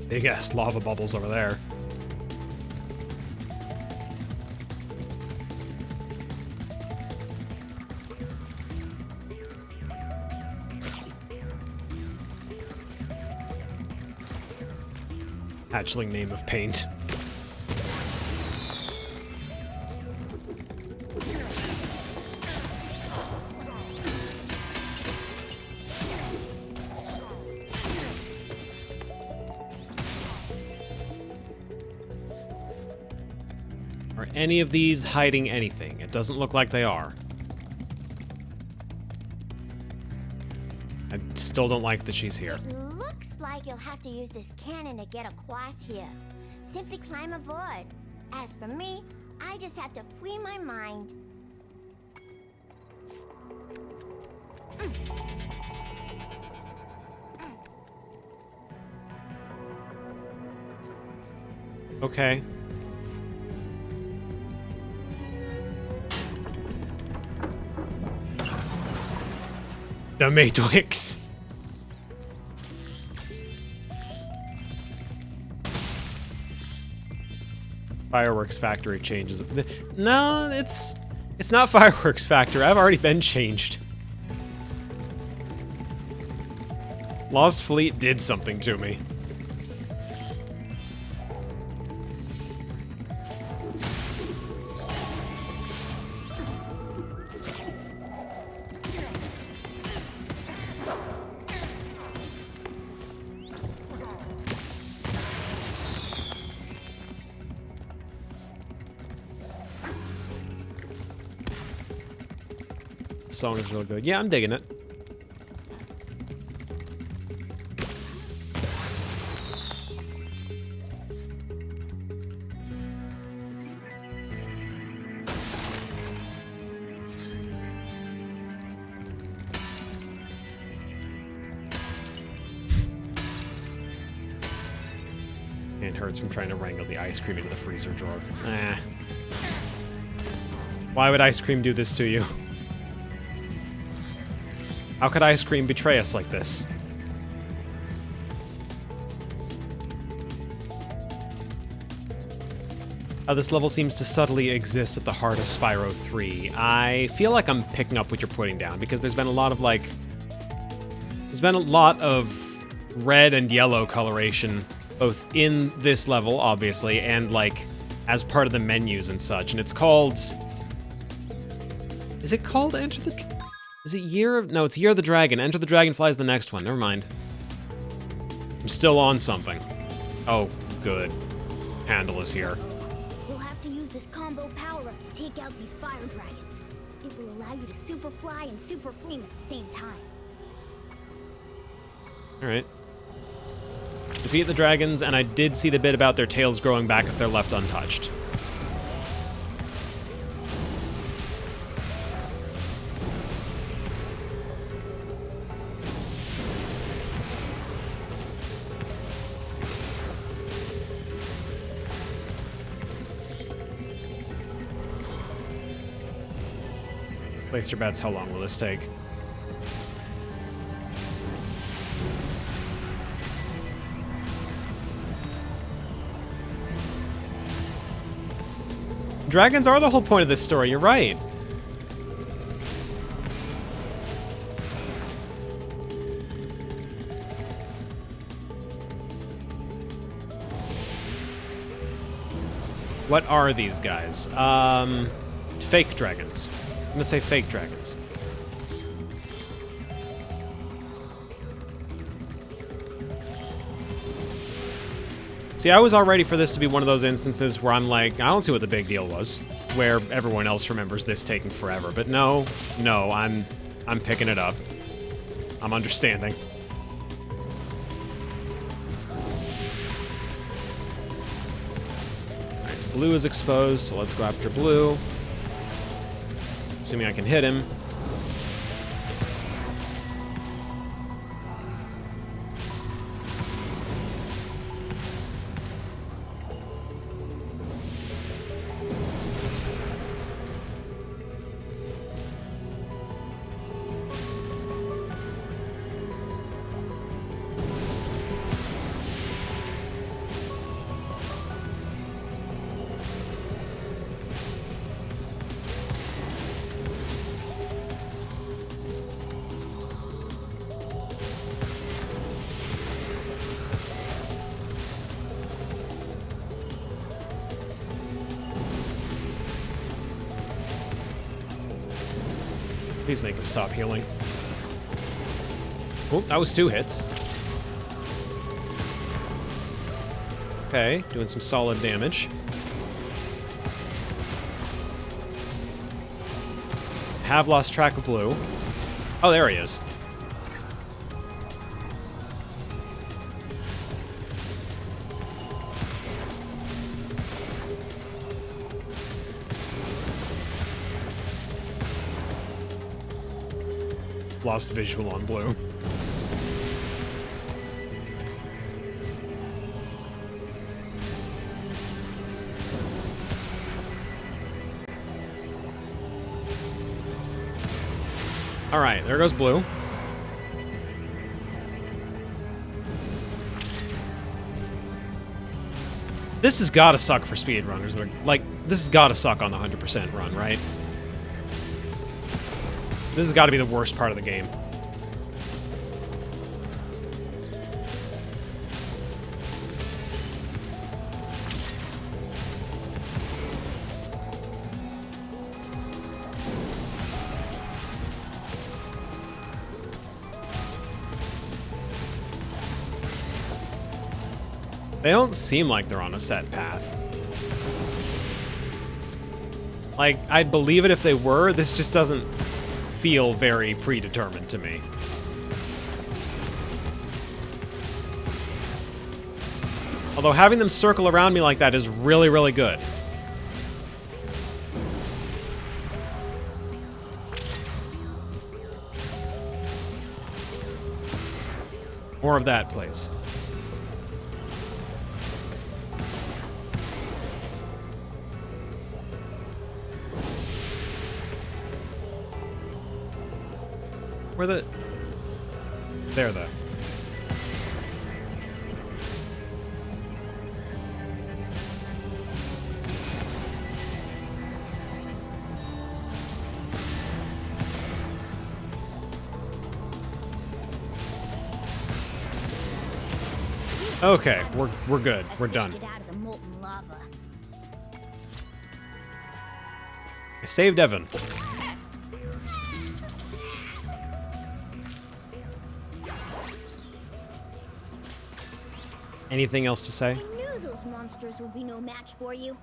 Big ass lava bubbles over there. Hatchling name of paint. Are any of these hiding anything? It doesn't look like they are. I still don't like that she's here. It looks like you'll have to use this cannon to get across here. Simply climb aboard. As for me, I just have to free my mind. Okay. The Matrix. Fireworks Factory changes. No, it's not Fireworks Factory. I've already been changed. Lost Fleet did something to me. Song is real good. Yeah, I'm digging it. And hurts from trying to wrangle the ice cream into the freezer drawer. Why would ice cream do this to you? How could ice cream betray us like this? This level seems to subtly exist at the heart of Spyro 3. I feel like I'm picking up what you're putting down, because there's been a lot of, red and yellow coloration, both in this level, obviously, and, as part of the menus and such. And it's called... Is it called Enter the... Is it Year of... No, it's Year of the Dragon. Enter the Dragonfly is the next one. Never mind. I'm still on something. Oh, good. Handle is here. We'll have to use this combo power-up to take out these fire dragons. It will allow you to super fly and super flame at the same time. Alright. Defeat the dragons, and I did see the bit about their tails growing back if they're left untouched. Place your bets. How long will this take? Dragons are the whole point of this story, you're right. What are these guys? Fake dragons. I'm gonna say fake dragons. See, I was all ready for this to be one of those instances where I'm like, I don't see what the big deal was, where everyone else remembers this taking forever. But no, I'm picking it up. I'm understanding. Alright, blue is exposed, so let's go after blue. Assuming I can hit him. Please make him stop healing. Oh, that was 2 hits. Okay, doing some solid damage. Have lost track of blue. Oh, there he is. Lost visual on blue. All right, there goes blue. This has got to suck for speedrunners. Like, this has got to suck on the 100% run, right? This has got to be the worst part of the game. They don't seem like they're on a set path. Like, I'd believe it if they were. This just doesn't feel very predetermined to me. Although having them circle around me like that is really, really good. More of that, please. Where the... There, though. Okay, we're good. We're done. I saved Evan. Anything else to say? I knew those monsters would be no match for you.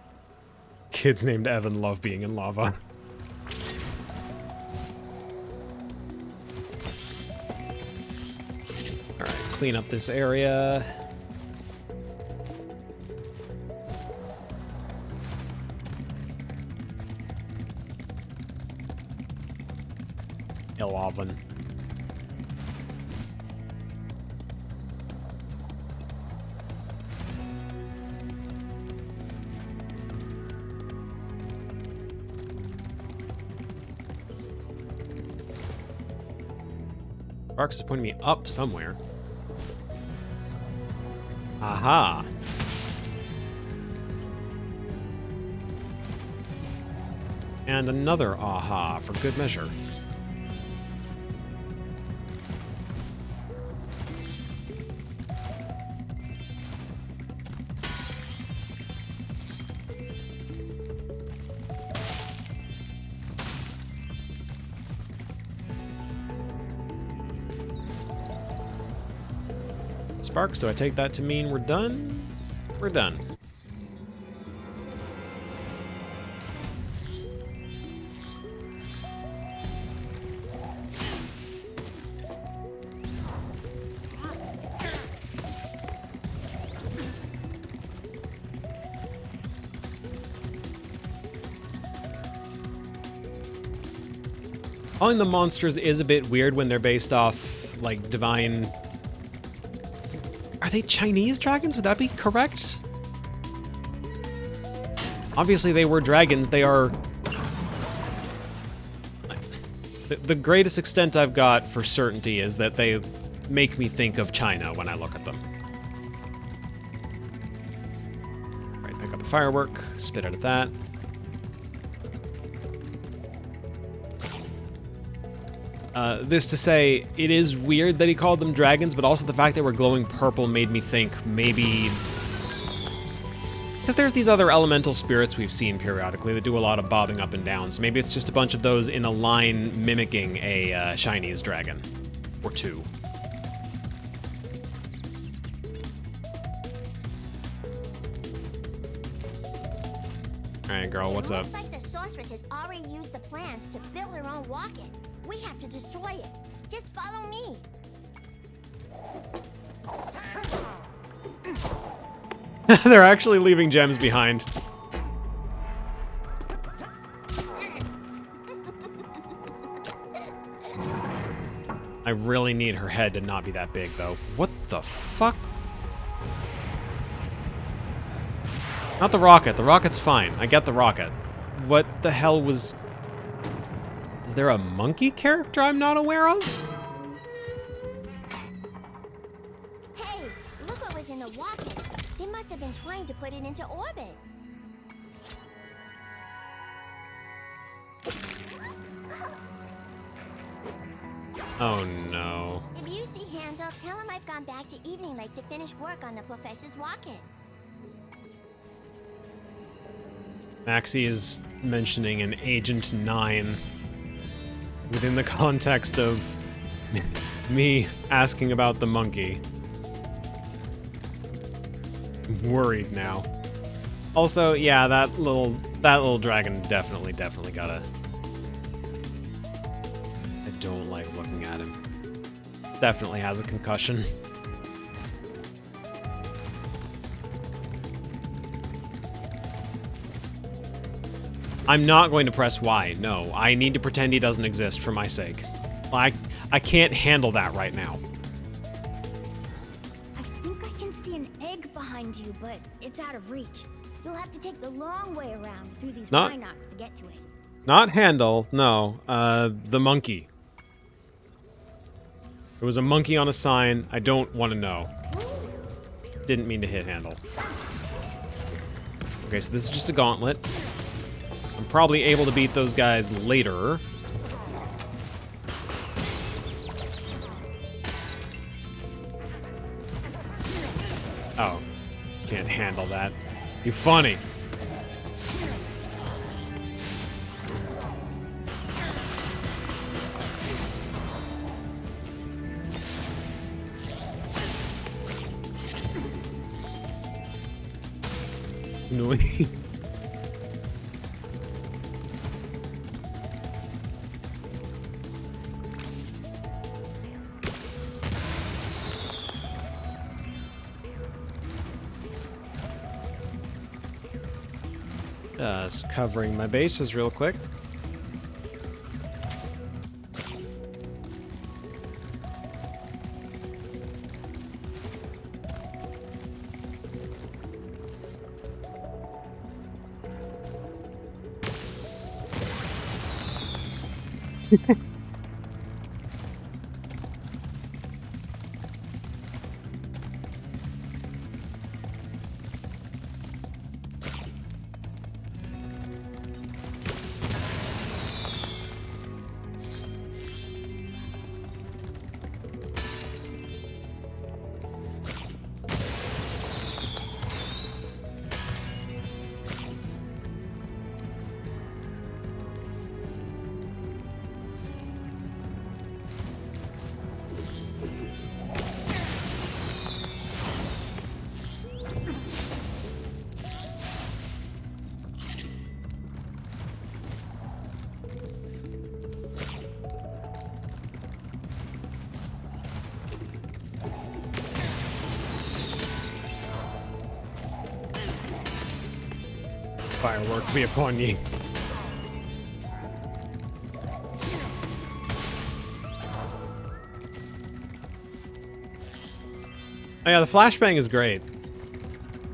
Kids named Evan love being in lava. Alright, clean up this area. Oven. Sparks is pointing me up somewhere. Aha. And another aha for good measure. Sparks, do I take that to mean we're done? We're done. Calling them monsters is a bit weird when they're based off, like, divine... Are they Chinese dragons? Would that be correct? Obviously they were dragons. They are... The greatest extent I've got for certainty is that they make me think of China when I look at them. Alright, pick up a firework, spit out of that. This to say, it is weird that he called them dragons, but also the fact they were glowing purple made me think maybe... Because there's these other elemental spirits we've seen periodically that do a lot of bobbing up and down, so maybe it's just a bunch of those in a line mimicking a Chinese dragon. Or two. Alright, girl, what's up? Looks like the sorceress has already used the plans to build her own rocket. We have to destroy it. Just follow me. They're actually leaving gems behind. I really need her head to not be that big, though. What the fuck? Not the rocket. The rocket's fine. I get the rocket. What the hell was... Is there a monkey character I'm not aware of? Hey, look what was in the rocket. They must have been trying to put it into orbit. Oh no. If you see Handel, tell him I've gone back to Evening Lake to finish work on the professor's rocket. Maxie is mentioning an Agent 9 within the context of me asking about the monkey. I'm worried now. Also, yeah, that little dragon definitely gotta... I don't like looking at him. Definitely has a concussion. I'm not going to press Y. No, I need to pretend he doesn't exist for my sake. I can't handle that right now. I think I can see an egg behind you, but it's out of reach. You'll have to take the long way around through these rhinocs to get to it. Not Handel, no. The monkey. There was a monkey on a sign. I don't want to know. Didn't mean to hit Handel. Okay, so this is just a gauntlet. I'm probably able to beat those guys later. Oh. Can't handle that. You funny. Annoying. Just covering my bases real quick. Firework be upon ye. Oh yeah, the flashbang is great.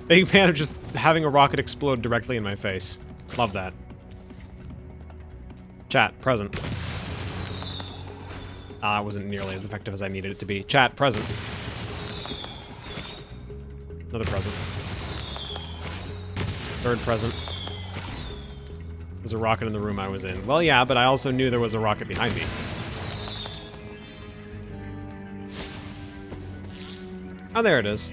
Big fan of just having a rocket explode directly in my face. Love that. Chat, present. Ah, it wasn't nearly as effective as I needed it to be. Chat, present. Another present. Third present. There's a rocket in the room I was in. Well, yeah, but I also knew there was a rocket behind me. Oh, there it is.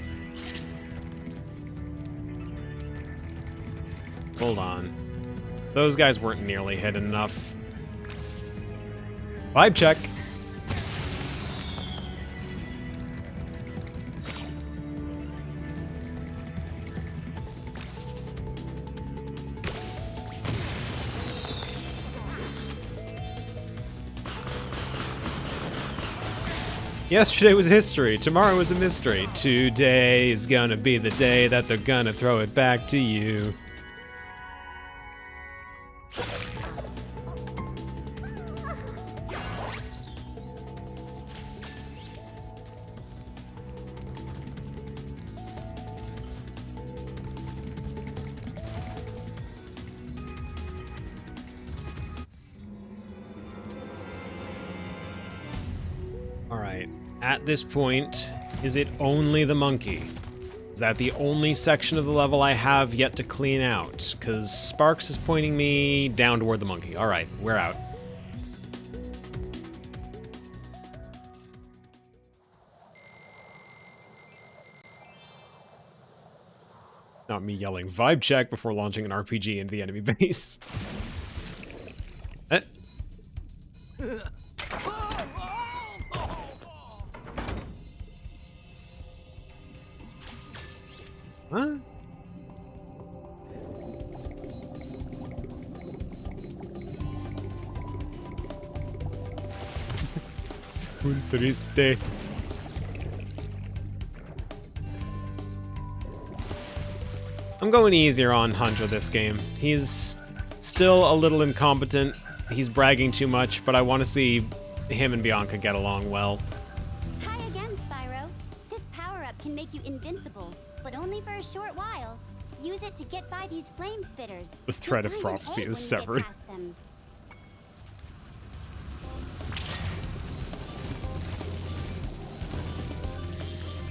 Hold on. Those guys weren't nearly hidden enough. Vibe check. Yesterday was history, tomorrow is a mystery. Today is gonna be the day that they're gonna throw it back to you. Alright, at this point, is it only the monkey? Is that the only section of the level I have yet to clean out? Because Sparks is pointing me down toward the monkey. Alright, we're out. Not me yelling vibe check before launching an RPG into the enemy base. Eh. Huh? Un triste. I'm going easier on Hunter this game. He's still a little incompetent. He's bragging too much, but I want to see him and Bianca get along well. Hi again, Spyro. This power-up can make you invincible, but only for a short while. Use it to get by these flame spitters. The thread of You'll find an prophecy egg is when you get severed. past them.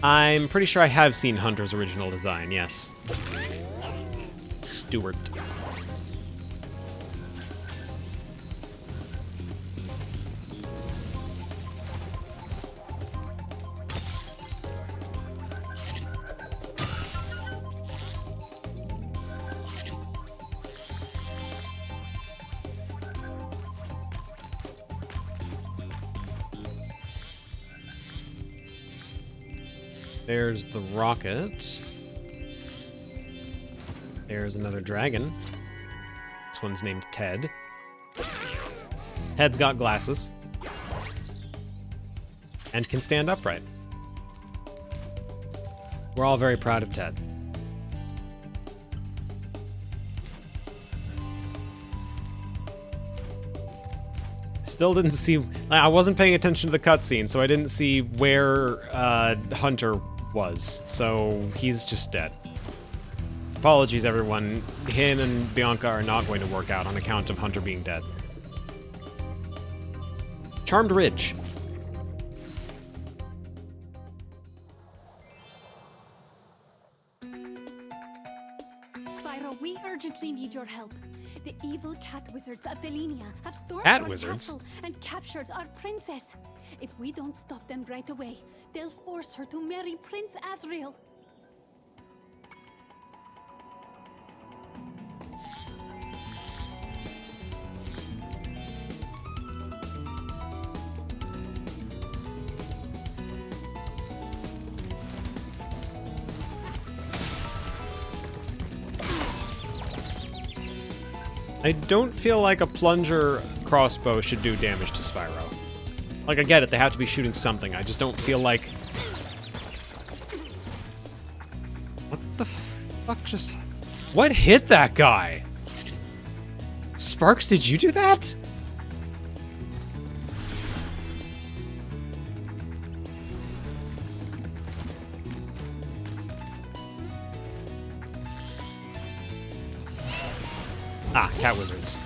I'm pretty sure I have seen Hunter's original design, yes. Stuart. There's the rocket. There's another dragon. This one's named Ted. Ted's got glasses. And can stand upright. We're all very proud of Ted. Still didn't see... I wasn't paying attention to the cutscene, so I didn't see where Hunter was. So he's just dead. Apologies, everyone. Him and Bianca are not going to work out on account of Hunter being dead. Charmed Ridge. Spyro, we urgently need your help. The evil cat wizards of Velinia have stormed Cat our wizards? castle and captured our princess. If we don't stop them right away, they'll force her to marry Prince Azrael. I don't feel like a plunger crossbow should do damage to Spyro. Like, I get it, they have to be shooting something. I just don't feel like... What the fuck just... What hit that guy? Sparks, did you do that? Ah, cat wizards.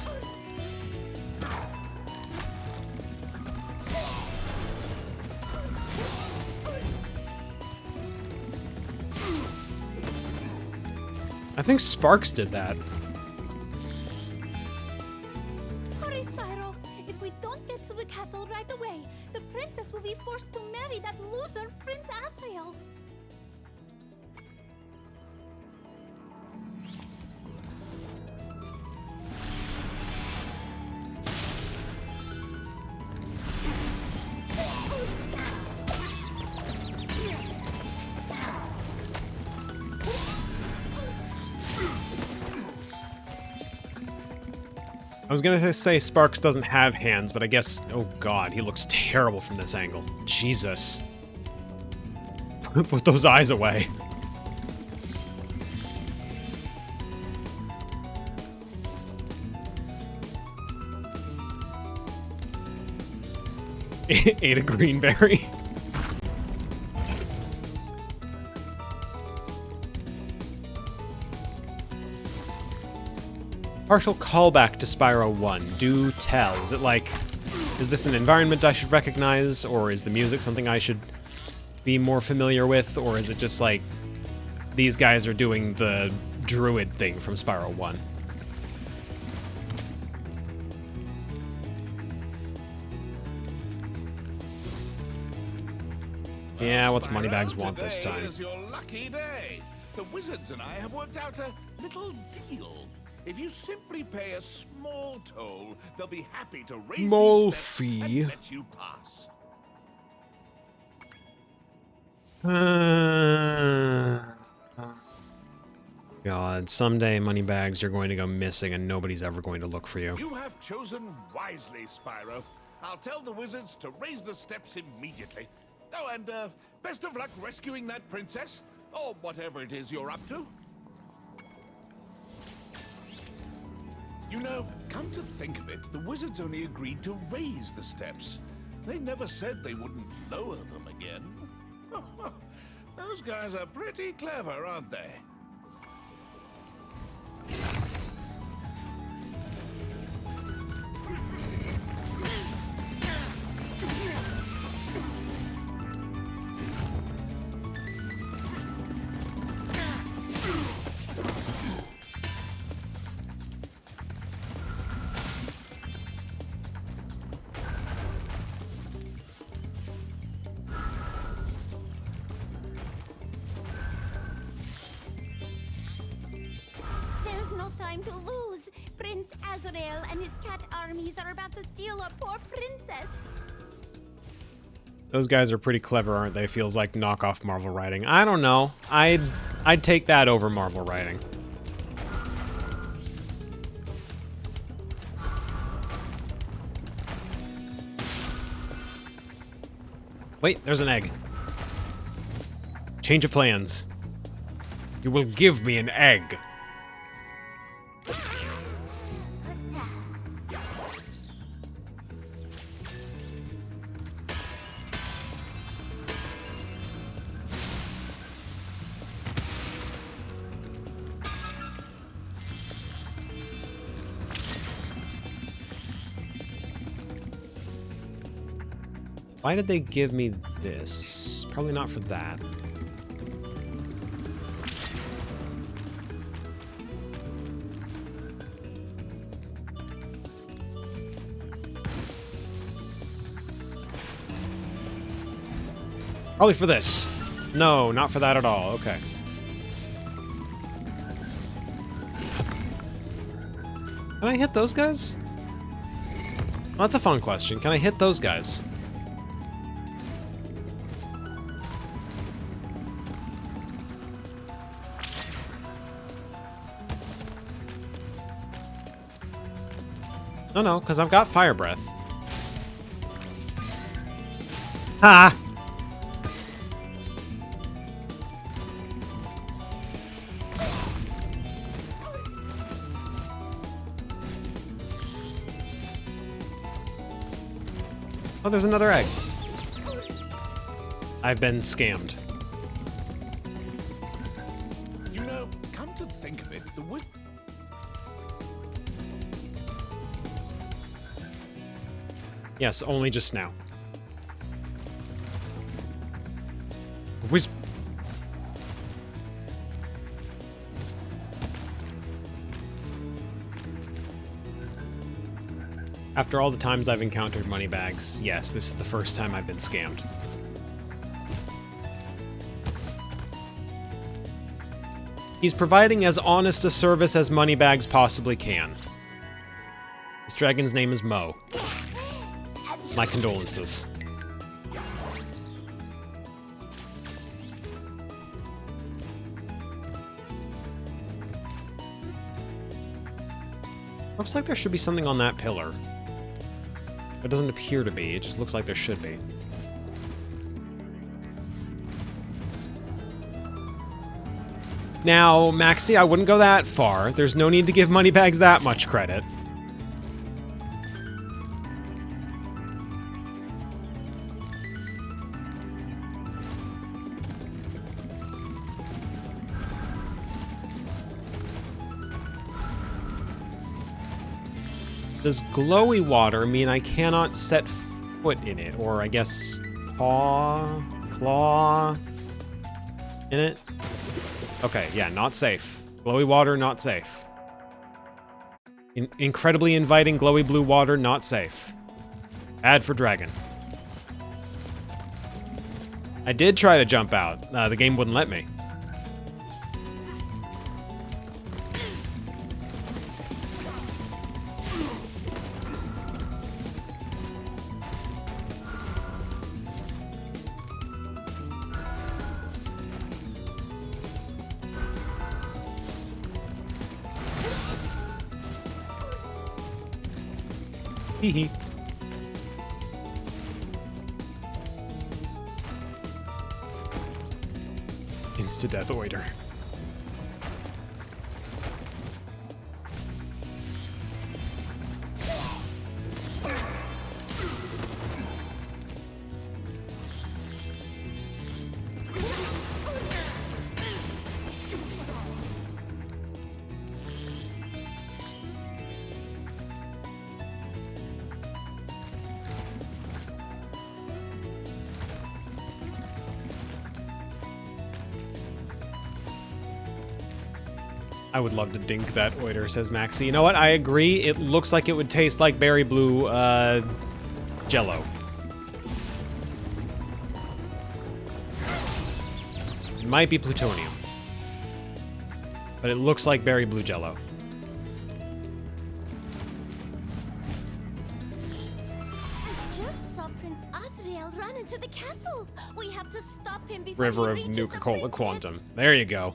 I think Sparks did that. Hurry, Spyro! If we don't get to the castle right away, the princess will be forced to marry that loser, Prince Asriel. I was gonna say Sparks doesn't have hands, but I guess... Oh god, he looks terrible from this angle. Jesus. Put those eyes away. Ate a greenberry. Partial callback to Spyro 1. Do tell. Is it like... Is this an environment I should recognize? Or is the music something I should be more familiar with? Or is it just like... These guys are doing the druid thing from Spyro 1? Yeah, what's Moneybags want this time? Today is your lucky day. The wizards and I have worked out a little deal. If you simply pay a small toll, they'll be happy to raise Small these steps fee. and let you pass. God, someday Moneybags are going to go missing and nobody's ever going to look for you. You have chosen wisely, Spyro. I'll tell the wizards to raise the steps immediately. Oh, and best of luck rescuing that princess, or whatever it is you're up to. You know, come to think of it, the wizards only agreed to raise the steps. They never said they wouldn't lower them again. Those guys are pretty clever, aren't they? There's no time to lose. Prince Azrael and his cat armies are about to steal our poor princess. Those guys are pretty clever, aren't they? Feels like knockoff Marvel writing. I don't know. I'd take that over Marvel writing. Wait, there's an egg. Change of plans. You will give me an egg. Why did they give me this? Probably not for that. Probably for this. No, not for that at all. Okay. Can I hit those guys? Well, that's a fun question. Can I hit those guys? No, because I've got fire breath. Ha! Oh, there's another egg. I've been scammed. You know, come to think of it, the wizard... Yes, only just now. After all the times I've encountered money bags, yes, this is the first time I've been scammed. He's providing as honest a service as moneybags possibly can. This dragon's name is Mo. My condolences. Looks like there should be something on that pillar. It doesn't appear to be, it just looks like there should be. Now, Maxie, I wouldn't go that far. There's no need to give moneybags that much credit. Does glowy water mean I cannot set foot in it? Or I guess claw in it? Okay, yeah, not safe. Glowy water, not safe. Incredibly inviting glowy blue water, not safe. Bad for dragon. I did try to jump out. The game wouldn't let me. Hee. Insta-death oiter. I would love to dink that oiter, says Maxie. You know what? I agree. It looks like it would taste like berry blue, Jello. It might be plutonium. But it looks like berry blue Jello. Just saw Prince Asriel run into the castle. We have to stop him before River of he reaches the Nuka-Cola princess. Quantum. There you go.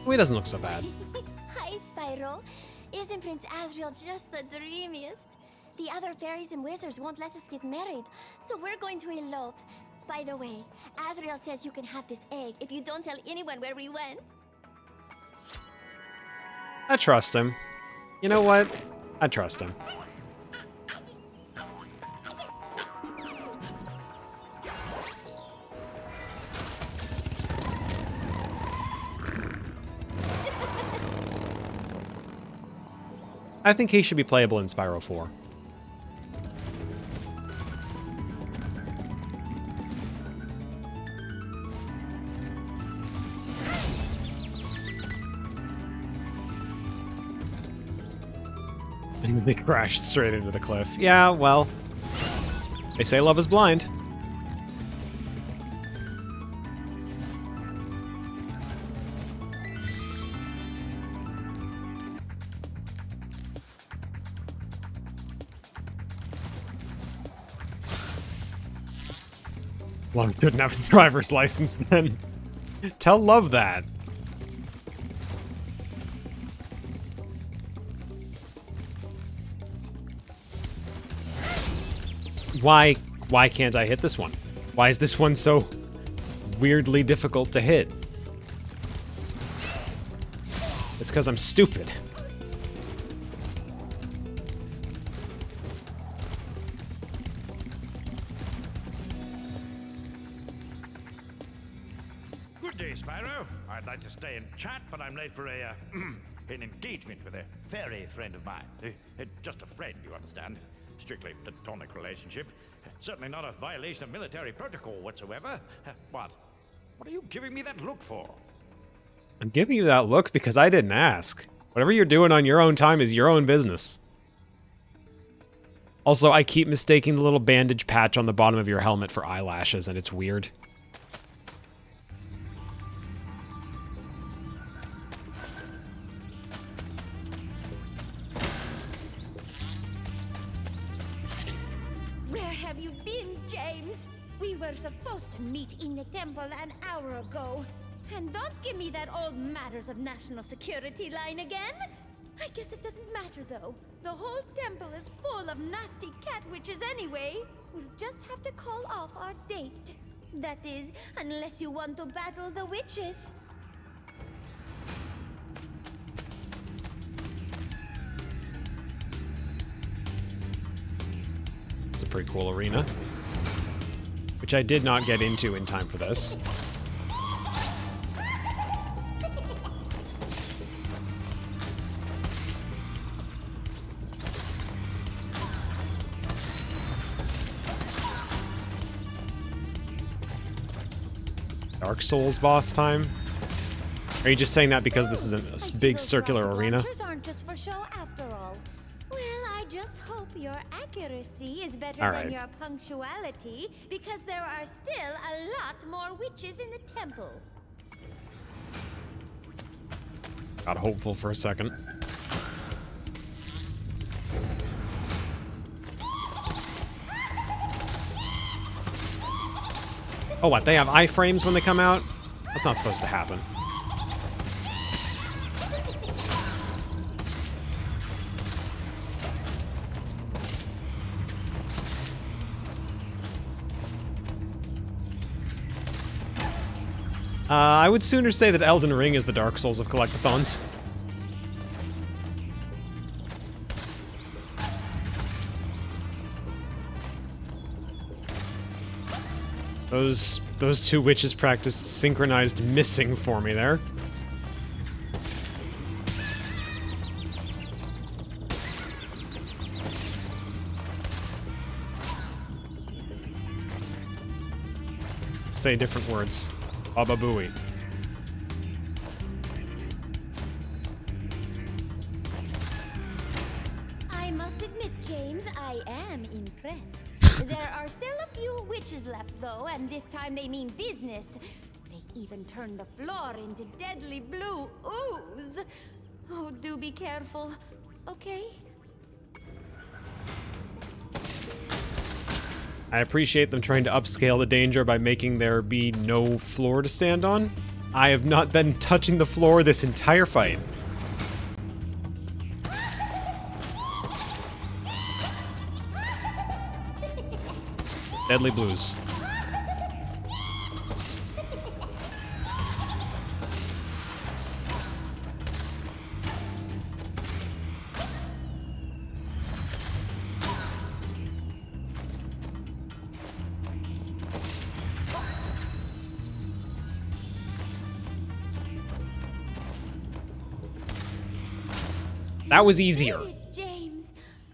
Oh, he doesn't look so bad. Hi, Spyro. Isn't Prince Asriel just the dreamiest? The other fairies and wizards won't let us get married, so we're going to elope. By the way, Asriel says you can have this egg if you don't tell anyone where we went. I trust him. You know what? I trust him. I think he should be playable in Spyro 4. They crashed straight into the cliff. Yeah, well, they say love is blind. Well, I couldn't have a driver's license then. Tell Love that. Why can't I hit this one? Why is this one so weirdly difficult to hit? It's because I'm stupid. Good day, Spyro. I'd like to stay and chat, but I'm late for an engagement with a fairy friend of mine. Just a friend, you understand. Strictly platonic relationship. Certainly not a violation of military protocol whatsoever. What? What are you giving me that look for? I'm giving you that look because I didn't ask. Whatever you're doing on your own time is your own business. Also, I keep mistaking the little bandage patch on the bottom of your helmet for eyelashes, and it's weird. Where have you been, James? We were supposed to meet in the temple an hour ago. And don't give me that old matters of national security line again. I guess it doesn't matter, though. The whole temple is full of nasty cat witches anyway. We'll just have to call off our date. That is, unless you want to battle the witches. It's a pretty cool arena, which I did not get into in time for this. Dark Souls boss time? Are you just saying that because this is a big circular arena? Launchers aren't just for show after all. Well, I just hope your accuracy is better All than right. your punctuality, because there are still a lot more witches in the temple. Got hopeful for a second. Oh, what? They have iframes when they come out? That's not supposed to happen. I would sooner say that Elden Ring is the Dark Souls of collectathons. Those two witches practiced synchronized missing for me there. Say different words. Baba Booey. I must admit, James, I am impressed. There are still a few witches left, though, and this time they mean business. They even turn the floor into deadly blue ooze. Oh, do be careful, okay? I appreciate them trying to upscale the danger by making there be no floor to stand on. I have not been touching the floor this entire fight. Deadly Blues. That was easier. Did it, James.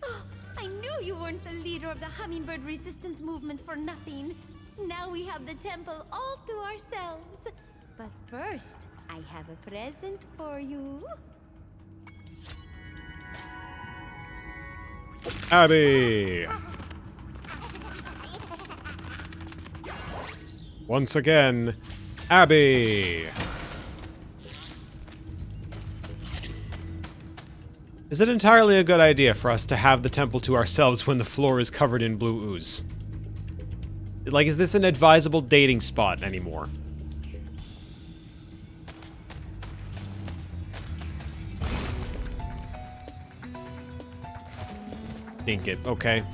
Oh, I knew you weren't the leader of the hummingbird resistance movement for nothing. Now we have the temple all to ourselves. But first, I have a present for you. Abby! Once again, Abby! Is it entirely a good idea for us to have the temple to ourselves when the floor is covered in blue ooze? Like, is this an advisable dating spot anymore? Dink it, okay.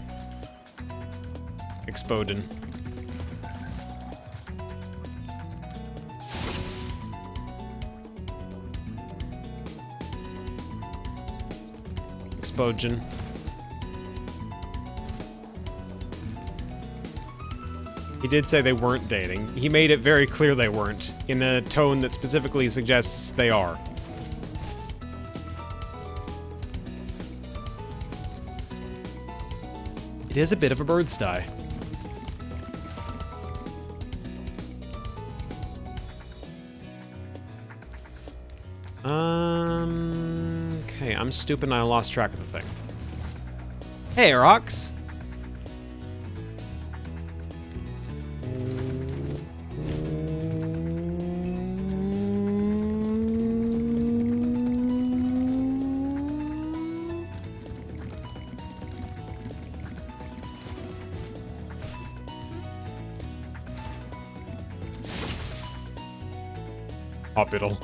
Exploding. Explosion. He did say they weren't dating. He made it very clear they weren't, in a tone that specifically suggests they are. It is a bit of a bird's stye. Okay, I'm stupid and I lost track of the thing. Hey, Rocks! Hospital.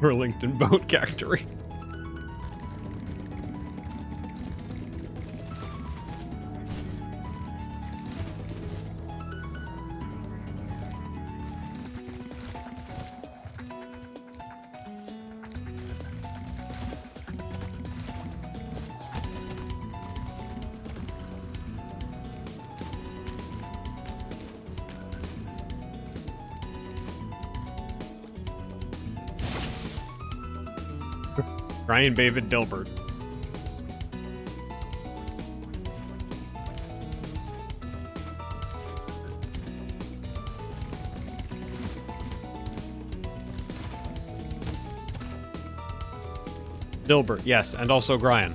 Burlington Boat Factory. Ryan David Dilbert. Dilbert, yes, and also Brian.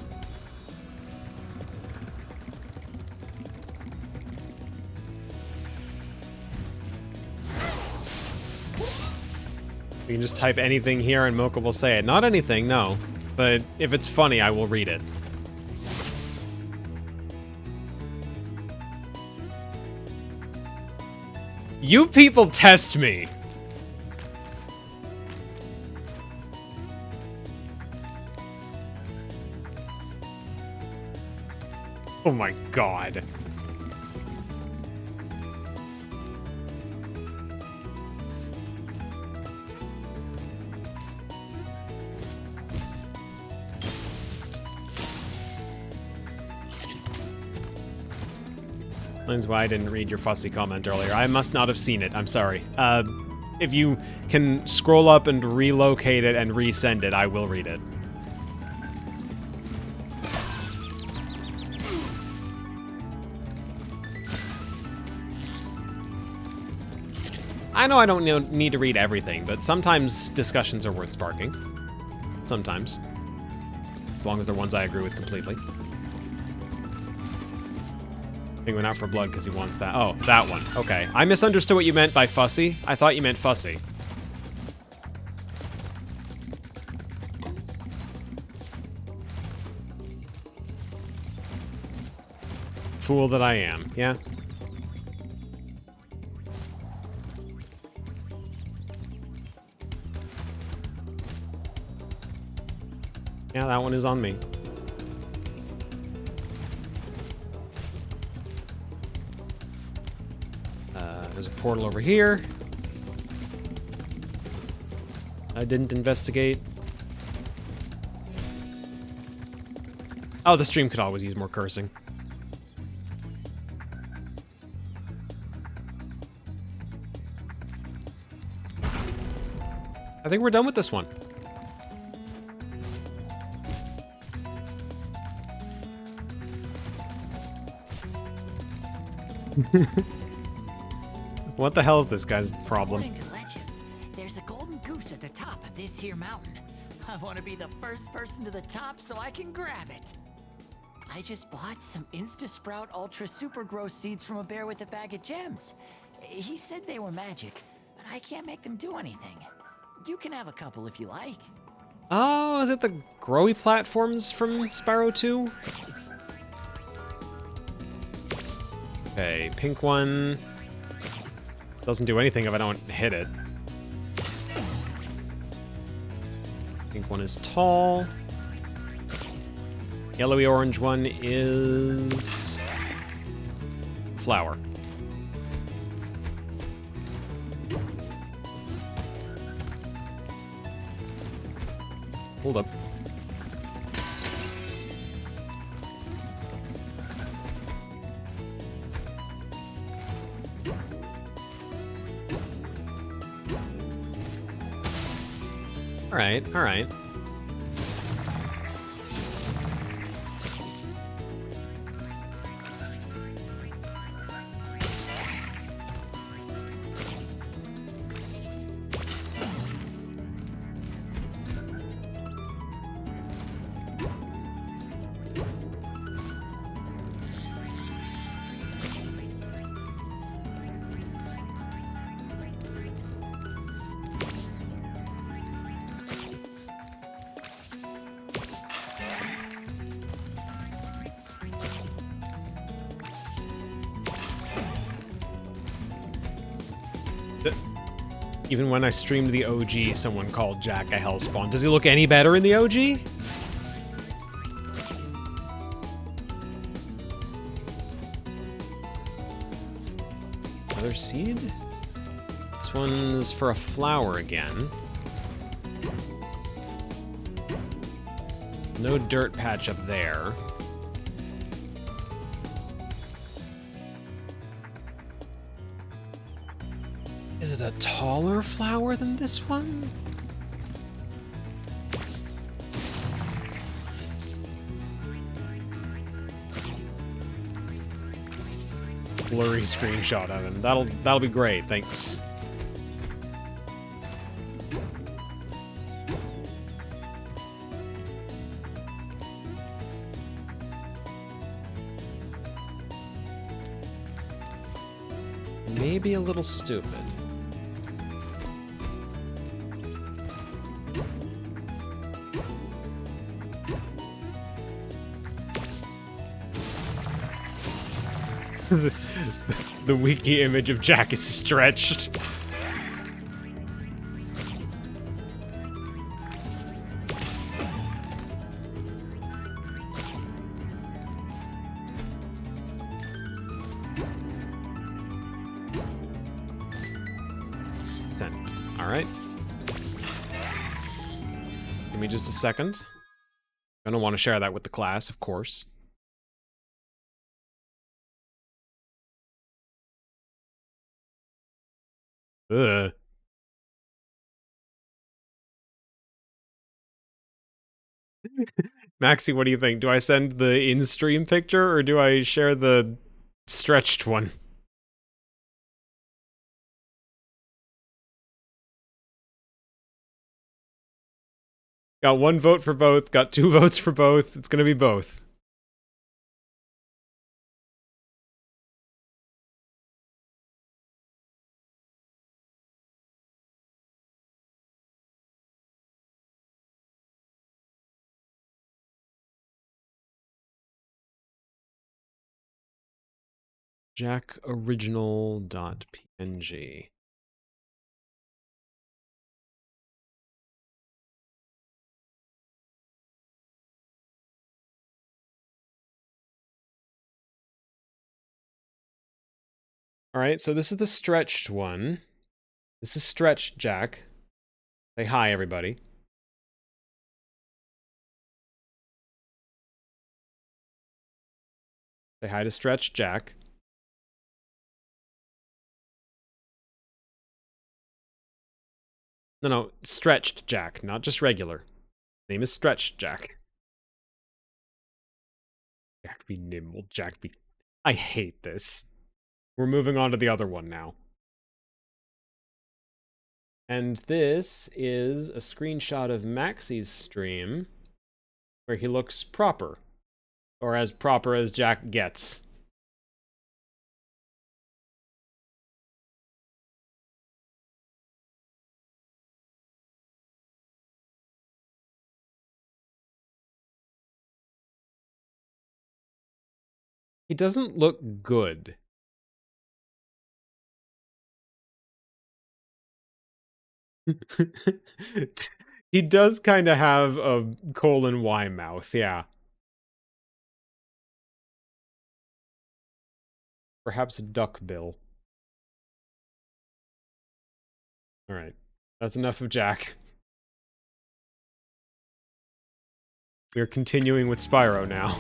You can just type anything here and Mocha will say it. Not anything, no. But if it's funny, I will read it. You people test me! Oh my god. That's why I didn't read your fussy comment earlier. I must not have seen it. I'm sorry. If you can scroll up and relocate it and resend it, I will read it. I know I don't need to read everything, but sometimes discussions are worth sparking. Sometimes. As long as they're ones I agree with completely. He went out for blood because he wants that. Oh, that one. Okay. I misunderstood what you meant by fussy. I thought you meant fussy. Fool that I am, yeah? Yeah, that one is on me. There's a portal over here. I didn't investigate. Oh, the stream could always use more cursing. I think we're done with this one. What the hell is this guy's problem? According to legends, there's a golden goose at the top of this here mountain. I want to be the first person to the top so I can grab it. I just bought some Insta-Sprout Ultra Super Grow seeds from a bear with a bag of gems. He said they were magic, but I can't make them do anything. You can have a couple if you like. Oh, is it the growy platforms from Spyro 2? Okay, pink one. Doesn't do anything if I don't hit it. Pink one is tall. Yellowy orange one is flower. Hold up. All right, all right. Even when I streamed the OG, someone called Jack a hellspawn. Does he look any better in the OG? Another seed? This one's for a flower again. No dirt patch up there. Is it a taller flower than this one? Blurry screenshot of him. That'll be great, thanks. Maybe a little stupid. The wiki image of Jack is stretched. Sent. All right. Give me just a second. I don't want to share that with the class, of course. Ugh. Maxie, what do you think? Do I send the in-stream picture or do I share the stretched one? Got one vote for both, got 2 votes for both. It's gonna be both. jackoriginal.png. All right, so this is the stretched one. This is stretched Jack. Say hi, everybody. Say hi to stretched Jack. No, stretched Jack, not just regular. Name is Stretched Jack. Jack be nimble, Jack be... I hate this. We're moving on to the other one now. And this is a screenshot of Maxie's stream, where he looks proper. Or as proper as Jack gets. He doesn't look good. He does kind of have a colon Y mouth, yeah. Perhaps a duck bill. Alright, that's enough of Jack. We're continuing with Spyro now.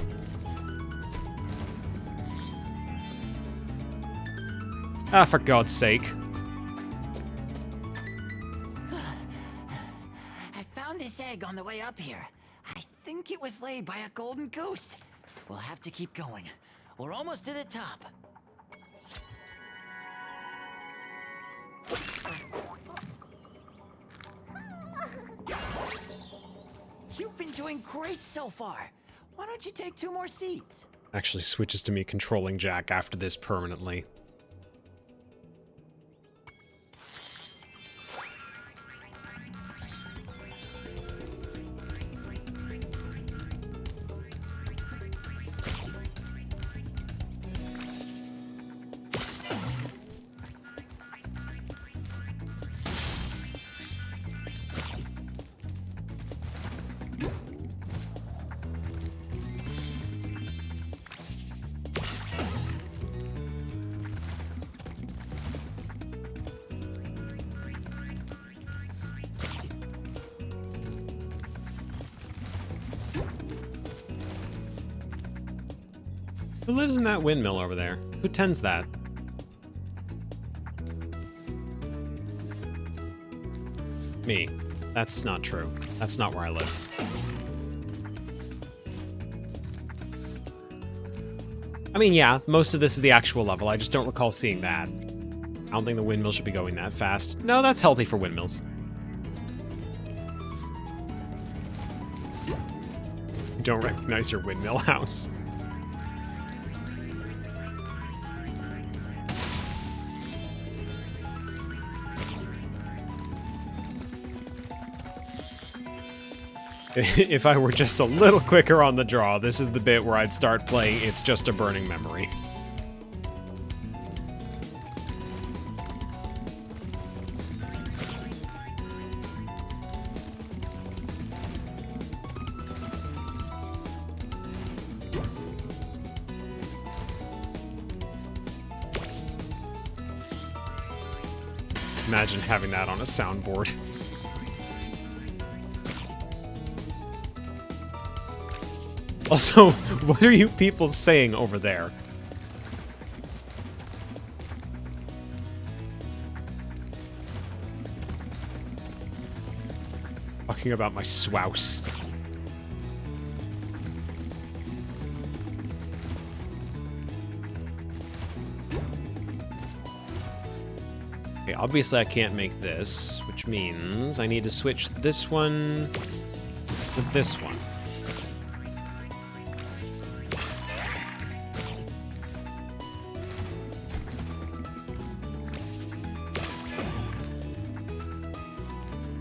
Ah, for God's sake. I found this egg on the way up here. I think it was laid by a golden goose. We'll have to keep going. We're almost to the top. You've been doing great so far. Why don't you take 2 more seats? Actually switches to me controlling Jack after this permanently. Who lives in that windmill over there? Who tends that? Me. That's not true. That's not where I live. I mean, yeah, most of this is the actual level. I just don't recall seeing that. I don't think the windmill should be going that fast. No, that's healthy for windmills. You don't recognize your windmill house. If I were just a little quicker on the draw, this is the bit where I'd start playing It's Just a Burning Memory. Imagine having that on a soundboard. Also, what are you people saying over there? Talking about my swouse. Okay, obviously I can't make this, which means I need to switch this one with this one.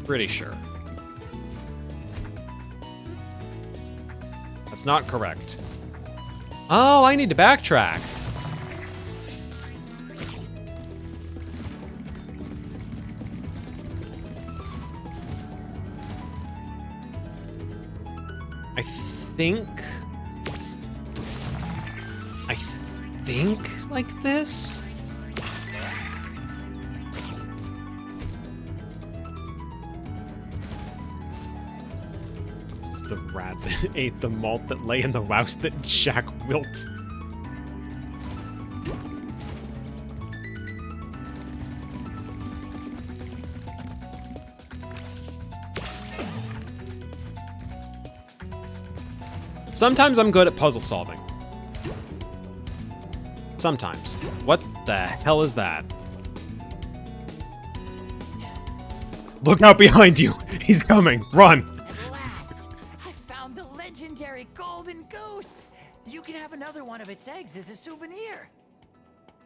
Pretty sure. That's not correct. Oh, I need to backtrack. I think like this? The rat that ate the malt that lay in the louse that Jack wilt. Sometimes I'm good at puzzle solving. Sometimes. What the hell is that? Look out behind you! He's coming! Run! At last, I found the legendary golden goose. You can have another one of its eggs as a souvenir.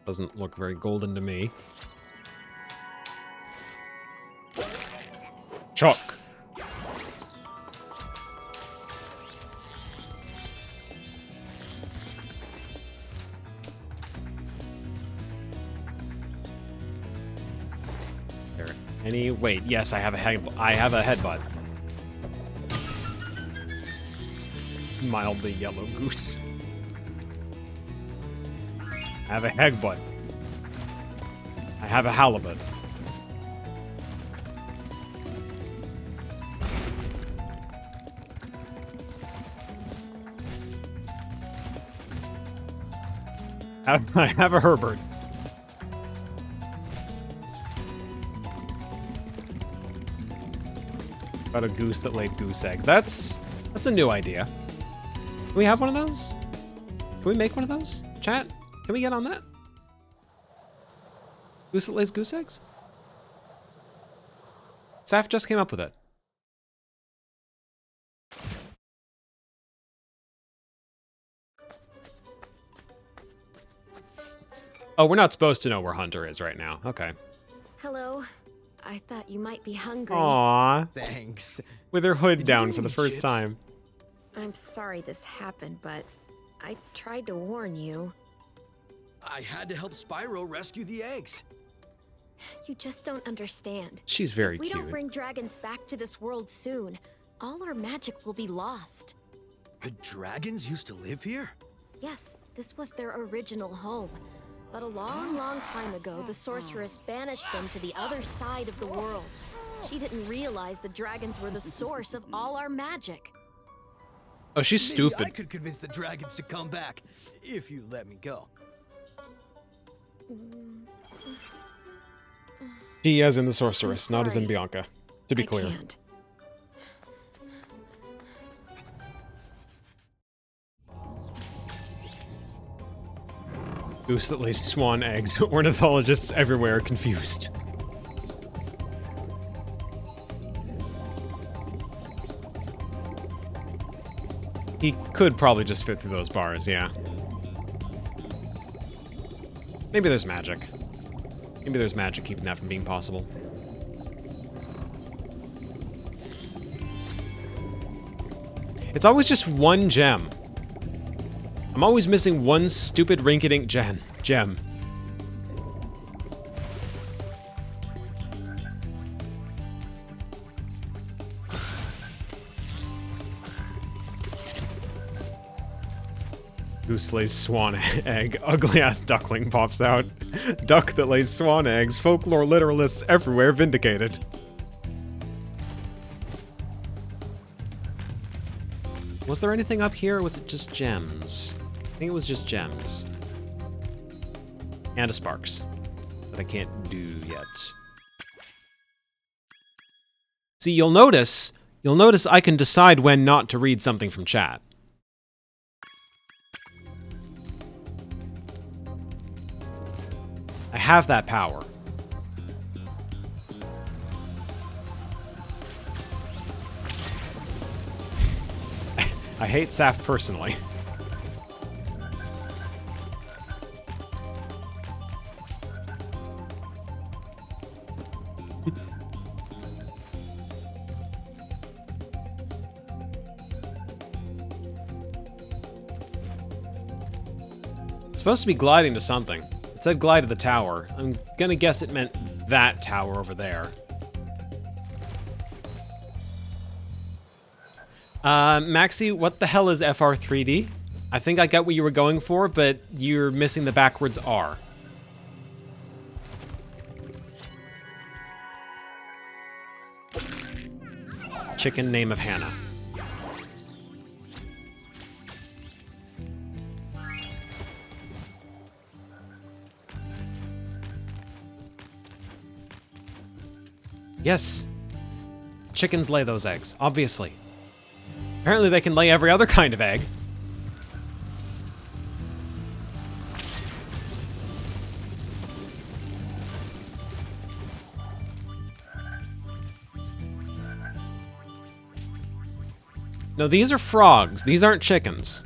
Doesn't look very golden to me. Chuck. Wait, yes, I have a headbutt. Mildly yellow goose. I have a headbutt. I have a halibut. I have a Herbert. About a goose that laid goose eggs. That's a new idea. Can we have one of those? Can we make one of those? Chat, can we get on that? Goose that lays goose eggs? Saf just came up with it. Oh, we're not supposed to know where Hunter is right now. Okay. Hello. I thought you might be hungry. Aww. Thanks. With her hood Did you down bring for the any first chips? time. I'm sorry this happened, but I tried to warn you. I had to help Spyro rescue the eggs. You just don't understand. She's very If we cute. don't bring dragons back to this world soon, all our magic will be lost. The dragons used to live here? Yes, this was their original home. But a long, long time ago, the sorceress banished them to the other side of the world. She didn't realize the dragons were the source of all our magic. Oh, she's Maybe stupid. I could convince the dragons to come back, if you let me go. He as in the sorceress, not as in sorry. Bianca. To be I clear. can't. Goose that lays swan eggs. Ornithologists everywhere are confused. He could probably just fit through those bars, yeah. Maybe there's magic. Maybe there's magic keeping that from being possible. It's always just one gem. I'm always missing one stupid rinky-dink gem. Goose lays swan egg. Ugly-ass duckling pops out. Duck that lays swan eggs. Folklore literalists everywhere vindicated. Was there anything up here, or was it just gems? I think it was just gems. And a sparks. That I can't do yet. See, you'll notice I can decide when not to read something from chat. I have that power. I hate Saf personally. It's supposed to be gliding to something. It said glide to the tower. I'm gonna guess it meant that tower over there. Maxi, what the hell is FR3D? I think I got what you were going for, but you're missing the backwards R. Chicken name of Hannah. Yes. Chickens lay those eggs, obviously. Apparently they can lay every other kind of egg. No, these are frogs. These aren't chickens.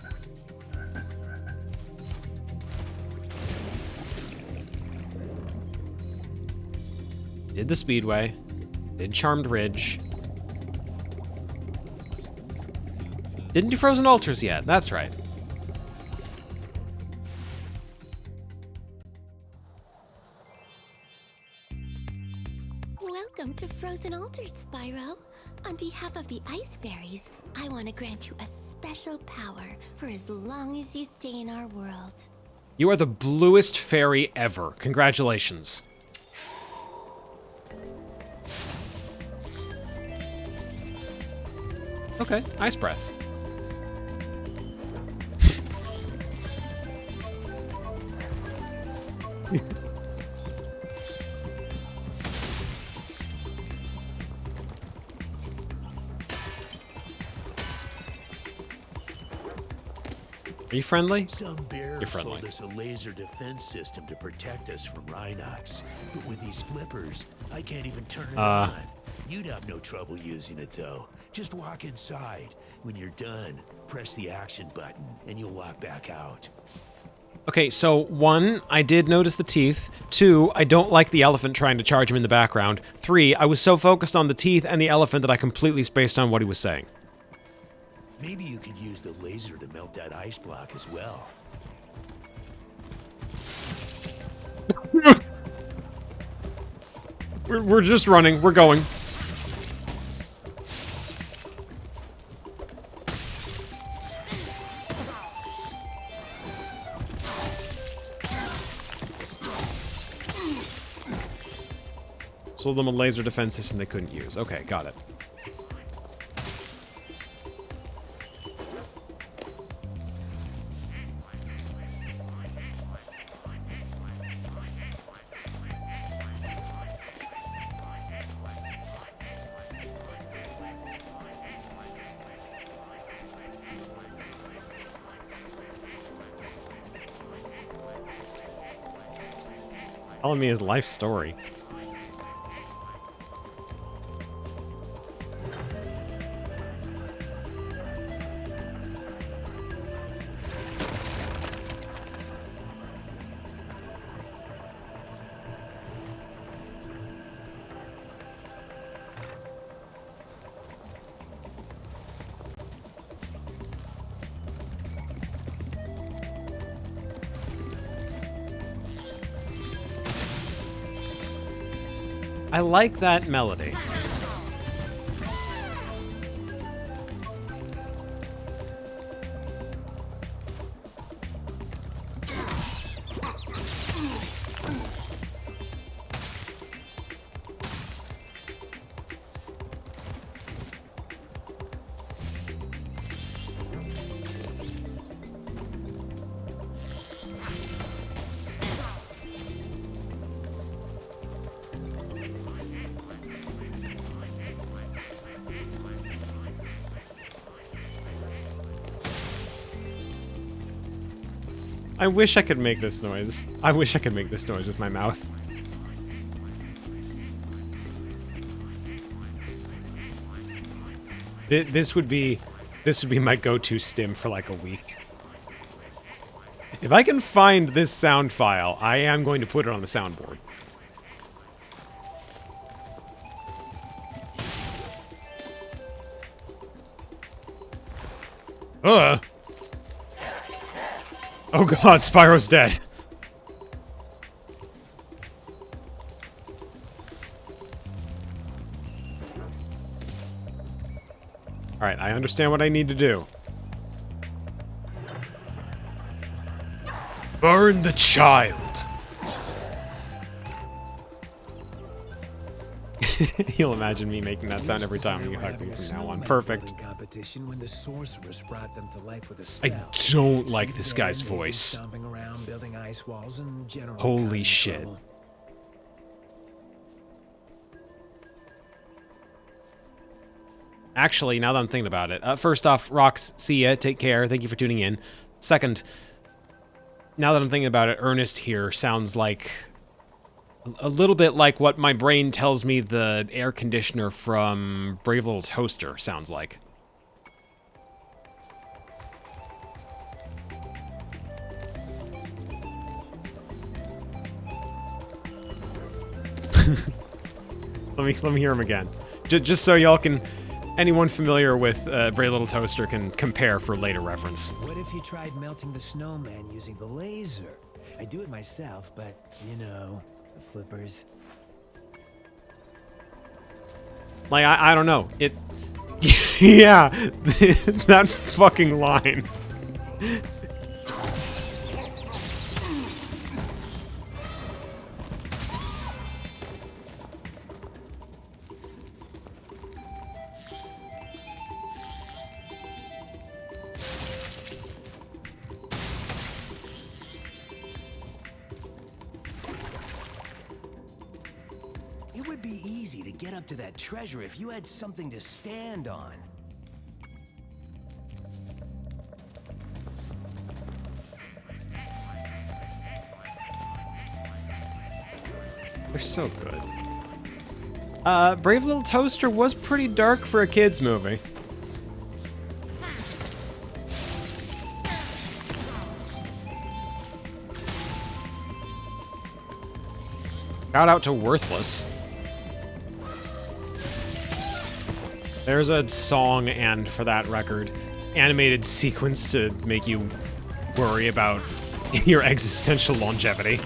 Did the Speedway. Did Charmed Ridge. Didn't do Frozen Altars yet. That's right. Welcome to Frozen Altars, Spyro. On behalf of the Ice Fairies, I want to grant you a special power for as long as you stay in our world. You are the bluest fairy ever. Congratulations. Okay, ice breath. Are you friendly? Some bear You're friendly. sold us a laser defense system to protect us from Rhinox. But with these flippers, I can't even turn it on. You'd have no trouble using it, though. Just walk inside. When you're done, press the action button, and you'll walk back out. Okay, so 1, I did notice the teeth. 2, I don't like the elephant trying to charge him in the background. 3, I was so focused on the teeth and the elephant that I completely spaced on what he was saying. Maybe you could use the laser to melt that ice block as well. We're just running. We're going. Sold them a laser defense system they couldn't use. Okay, got it. Telling me his life story. I like that melody. I wish I could make this noise. I wish I could make this noise with my mouth. This would be my go-to stim for like a week. If I can find this sound file, I am going to put it on the soundboard. Ugh. Oh god, Spyro's dead. Alright, I understand what I need to do. Burn the child! You'll imagine me making that sound every time you hug me from now on. Perfect. Competition when the sorceress brought them to life with a I spell. don't like this guy's voice. Stomping around, building ice walls, and general Holy causing shit. trouble. Actually, now that I'm thinking about it, first off, Rox, see ya, take care, thank you for tuning in. Second, now that I'm thinking about it, Ernest here sounds like a little bit like what my brain tells me the air conditioner from Brave Little Toaster sounds like. Let me hear him again. Just so y'all can, anyone familiar with Brave Little Toaster can compare for later reference. What if you tried melting the snowman using the laser? I do it myself, but you know, the flippers. Like, I don't know. It... yeah, that fucking line. It would be easy to get up to that treasure if you had something to stand on. They're so good. Brave Little Toaster was pretty dark for a kid's movie. Shout out to Worthless. There's a song and, for that record, animated sequence to make you worry about your existential longevity.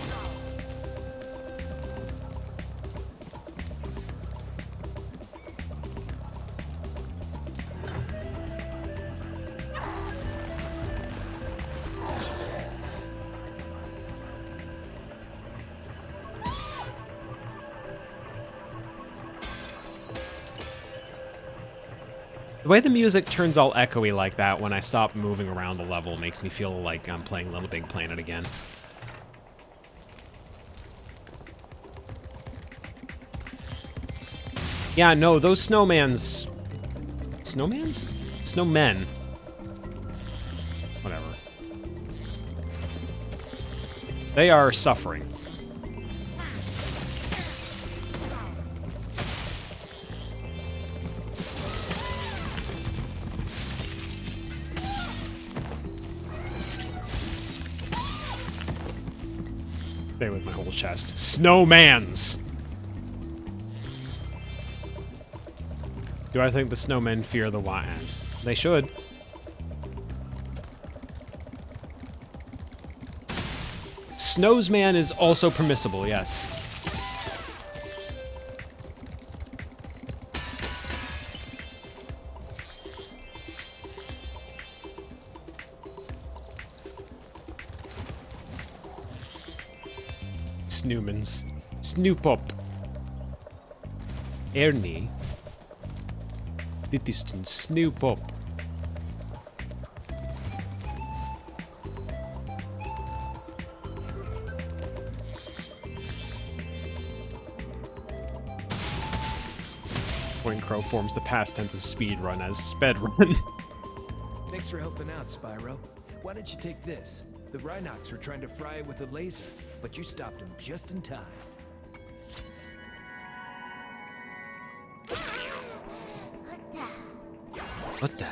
The way the music turns all echoey like that when I stop moving around the level makes me feel like I'm playing Little Big Planet again. Yeah, no, those snowmans... Snowmans? Snowmen. Whatever. They are suffering. Stay with my whole chest. Snowmans! Do I think the snowmen fear the wise? They should. Snowsman is also permissible, yes. Snoomans. Snoopop. Ernie. Dit is een Snoopop. Point Crow forms the past tense of speedrun as spedrun. Thanks for helping out, Spyro. Why don't you take this? The Rhinox were trying to fry it with a laser, but you stopped them just in time. What the?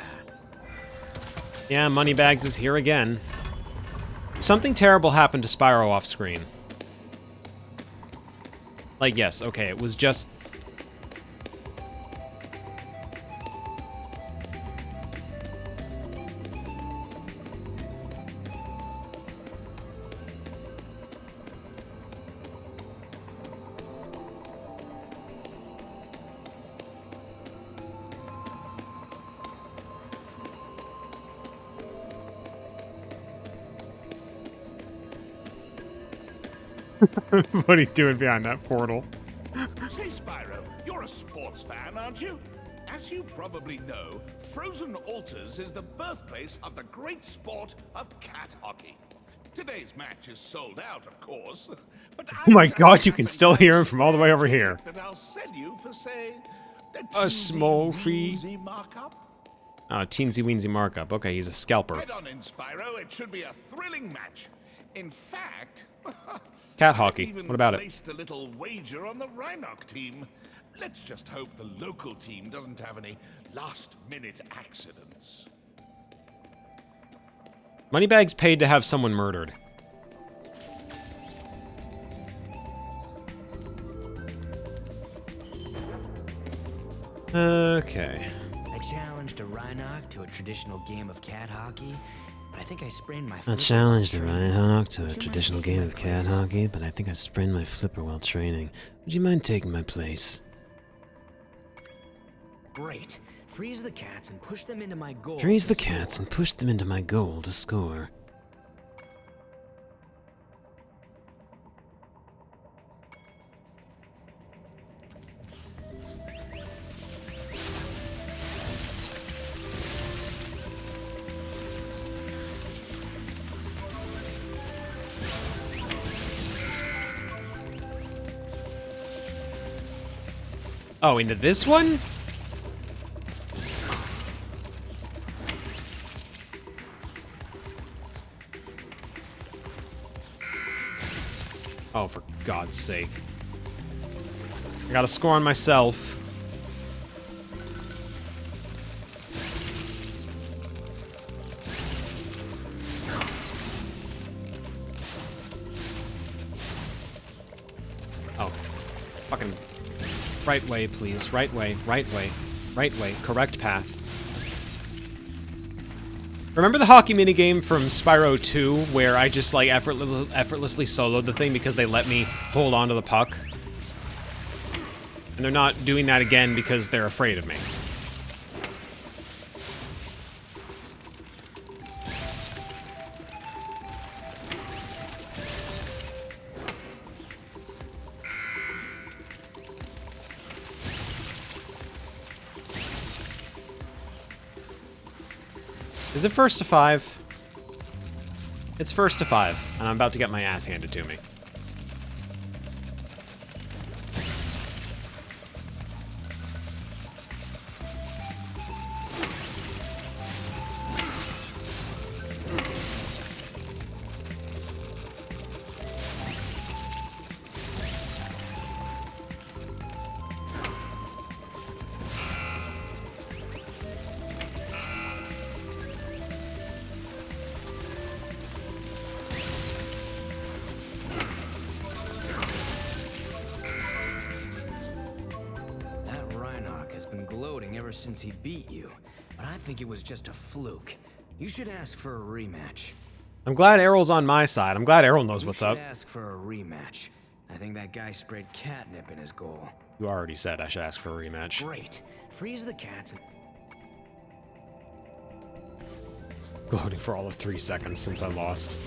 Yeah, Moneybags is here again. Something terrible happened to Spyro off screen. Like, yes, okay, it was just... What are you doing behind that portal? Say, Spyro, you're a sports fan, aren't you? As you probably know, Frozen Altars is the birthplace of the great sport of cat hockey. Today's match is sold out, of course, but Oh my god, you can still hear him from all the way over here. that I'll sell you for, say, A small fee. teensy markup. Oh, teensy weensy markup. Okay, he's a scalper. Head on in, Spyro. It should be a thrilling match. In fact, Cat hockey. I've even What about it? placed a little wager on the Rhinoc team. Let's just hope the local team doesn't have any last-minute accidents. Moneybags paid to have someone murdered. Okay. I challenged a Rhinoc to a traditional game of cat hockey, but I think I sprained my I flipper challenged the while training. Rhinoc to a Would you mind traditional taking game my of cat place? hockey, but I think I sprained my flipper while training. Would you mind taking my place? Great. Freeze the cats and push them into my goal. Freeze to the cats score. and push them into my goal to score. Oh, into this one? Oh, for God's sake. I got a score on myself. Oh. Fucking... Right way, please. Right way, right way, right way. Correct path. Remember the hockey minigame from Spyro 2, where I just, like, effortlessly soloed the thing because they let me hold onto the puck? And they're not doing that again because they're afraid of me. Is it first to 5? It's first to 5, and I'm about to get my ass handed to me. Since he beat you, but I think it was just a fluke. You should ask for a rematch. I'm glad Errol's on my side. I'm glad Errol knows what's up. You should ask for a rematch. I think that guy sprayed catnip in his goal. You already said I should ask for a rematch. Great. Freeze the cats and... Gloating for all of 3 seconds since I lost.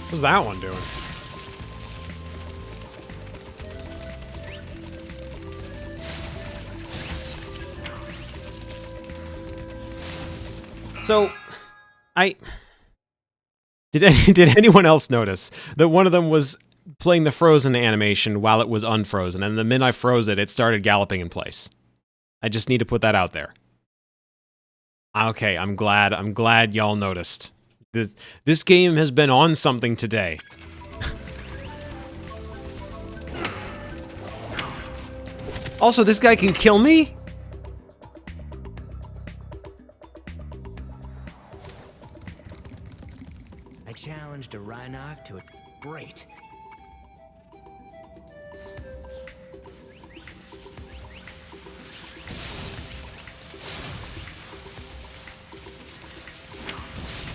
What's that one doing? So, did anyone else notice that one of them was playing the frozen animation while it was unfrozen, and the minute I froze it, it started galloping in place? I just need to put that out there. Okay, I'm glad y'all noticed. This game has been on something today. Also, this guy can kill me? Challenged a Rhinoc to a... Great.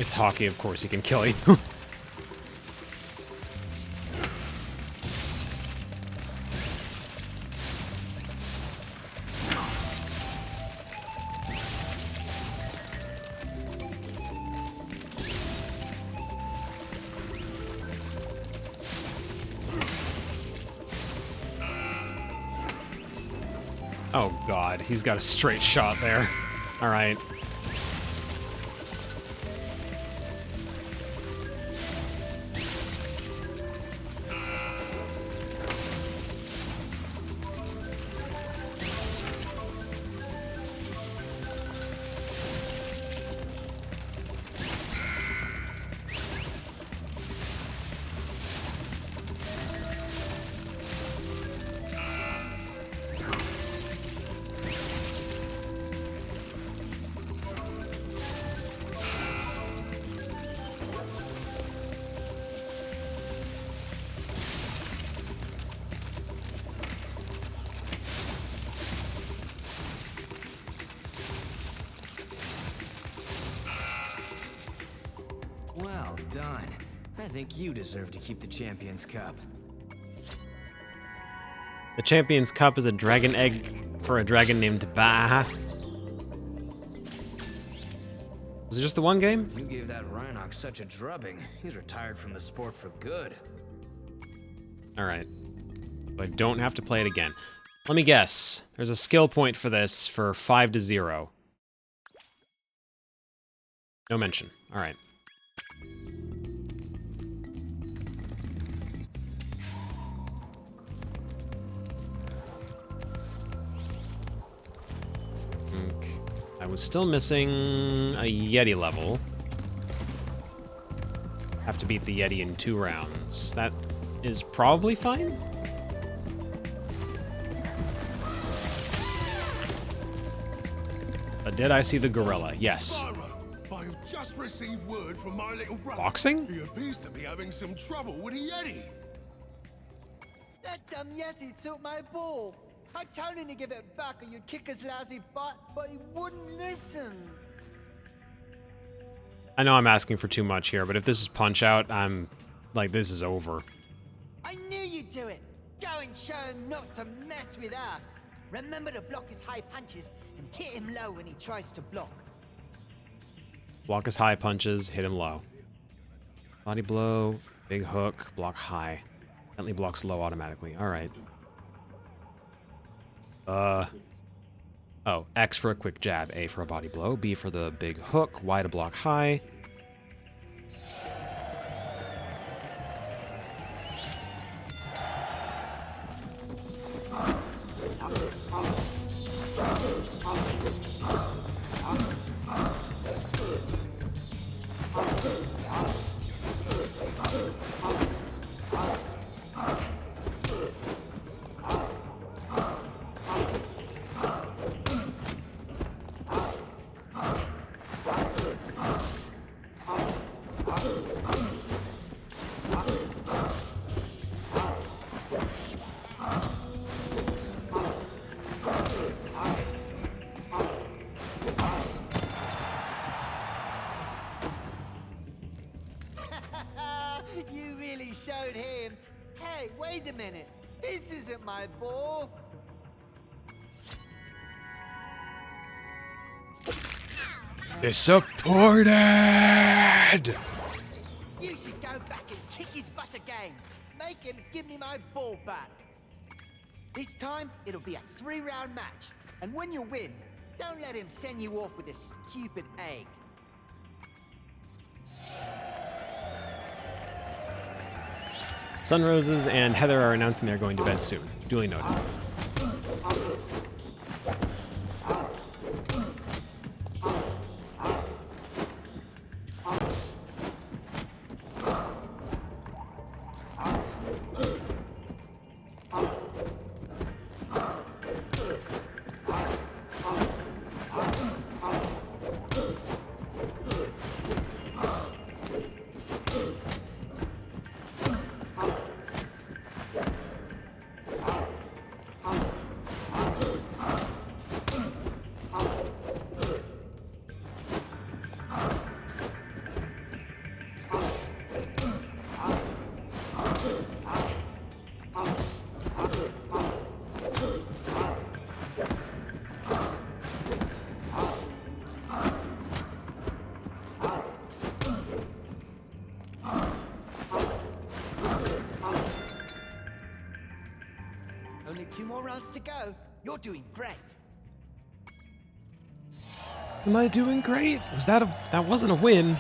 It's hockey, of course he can kill you. Oh god, he's got a straight shot there. Alright. done. I think you deserve to keep the Champions Cup. The Champions Cup is a dragon egg for a dragon named Bah. Was it just the one game? You gave that Rhinox such a drubbing. He's retired from the sport for good. Alright. I don't have to play it again. Let me guess. There's a skill point for this for 5 to 0. No mention. Alright. I was still missing a Yeti level. Have to beat the Yeti in 2 rounds. That is probably fine. But did I see the gorilla? Yes. Spyro, I have just received word from my little brother. Boxing? He appears to be having some trouble with a Yeti. That damn Yeti took my ball. I told him to give it back or you'd kick his lousy butt, but he wouldn't listen. I know I'm asking for too much here, but if this is Punch-Out, I'm like, this is over. I knew you'd do it. Go and show him not to mess with us. Remember to block his high punches and hit him low when he tries to block. Block his high punches, hit him low. Body blow, big hook, block high. Gently blocks low automatically. Alright. Oh, X for a quick jab, A for a body blow, B for the big hook, Y to block high. You really showed him. Hey, wait a minute. This isn't my ball. Disappointed! You should go back and kick his butt again. Make him give me my ball back. This time, it'll be a 3-round match. And when you win, don't let him send you off with a stupid egg. Sunroses and Heather are announcing they're going to bed soon. Duly noted. Only 2 more rounds to go. You're doing great. Am I doing great? Was that that wasn't a win.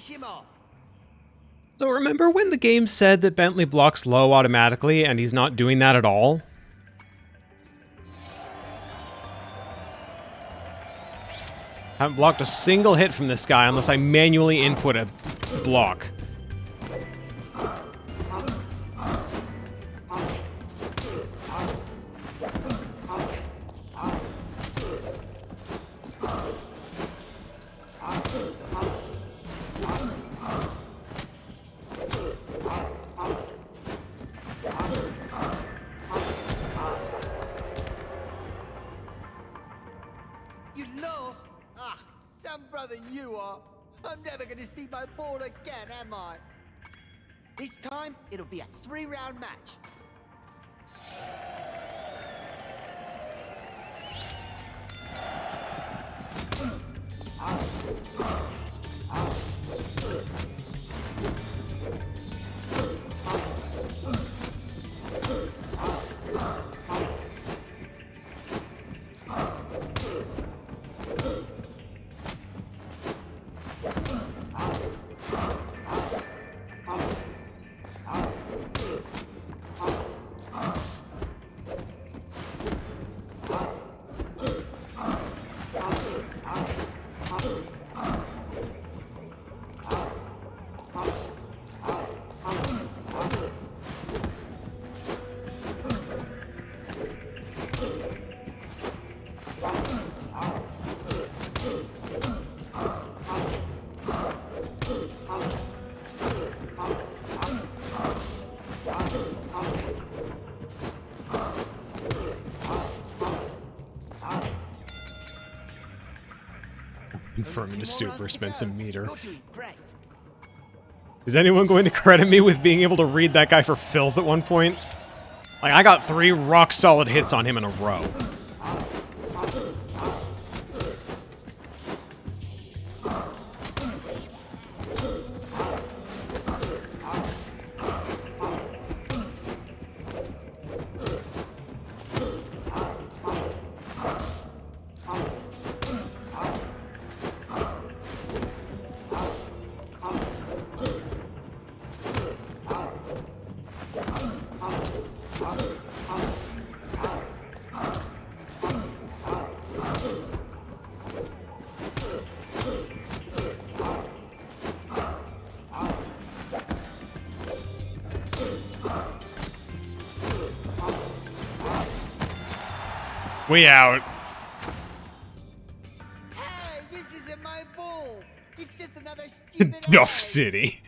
finish him off. So remember when the game said that Bentley blocks low automatically, and he's not doing that at all? Haven't blocked a single hit from this guy unless I manually input a block. You lost? Ah, some brother you are. I'm never gonna see my ball again, am I? This time, it'll be a 3-round match. Confirmed to super, spent some meter. You're doing great. Is anyone going to credit me with being able to read that guy for filth at one point? Like, I got 3 rock-solid hits on him in a row. We out. Hey, this isn't my ball. It's just another stupid Duff egg. City.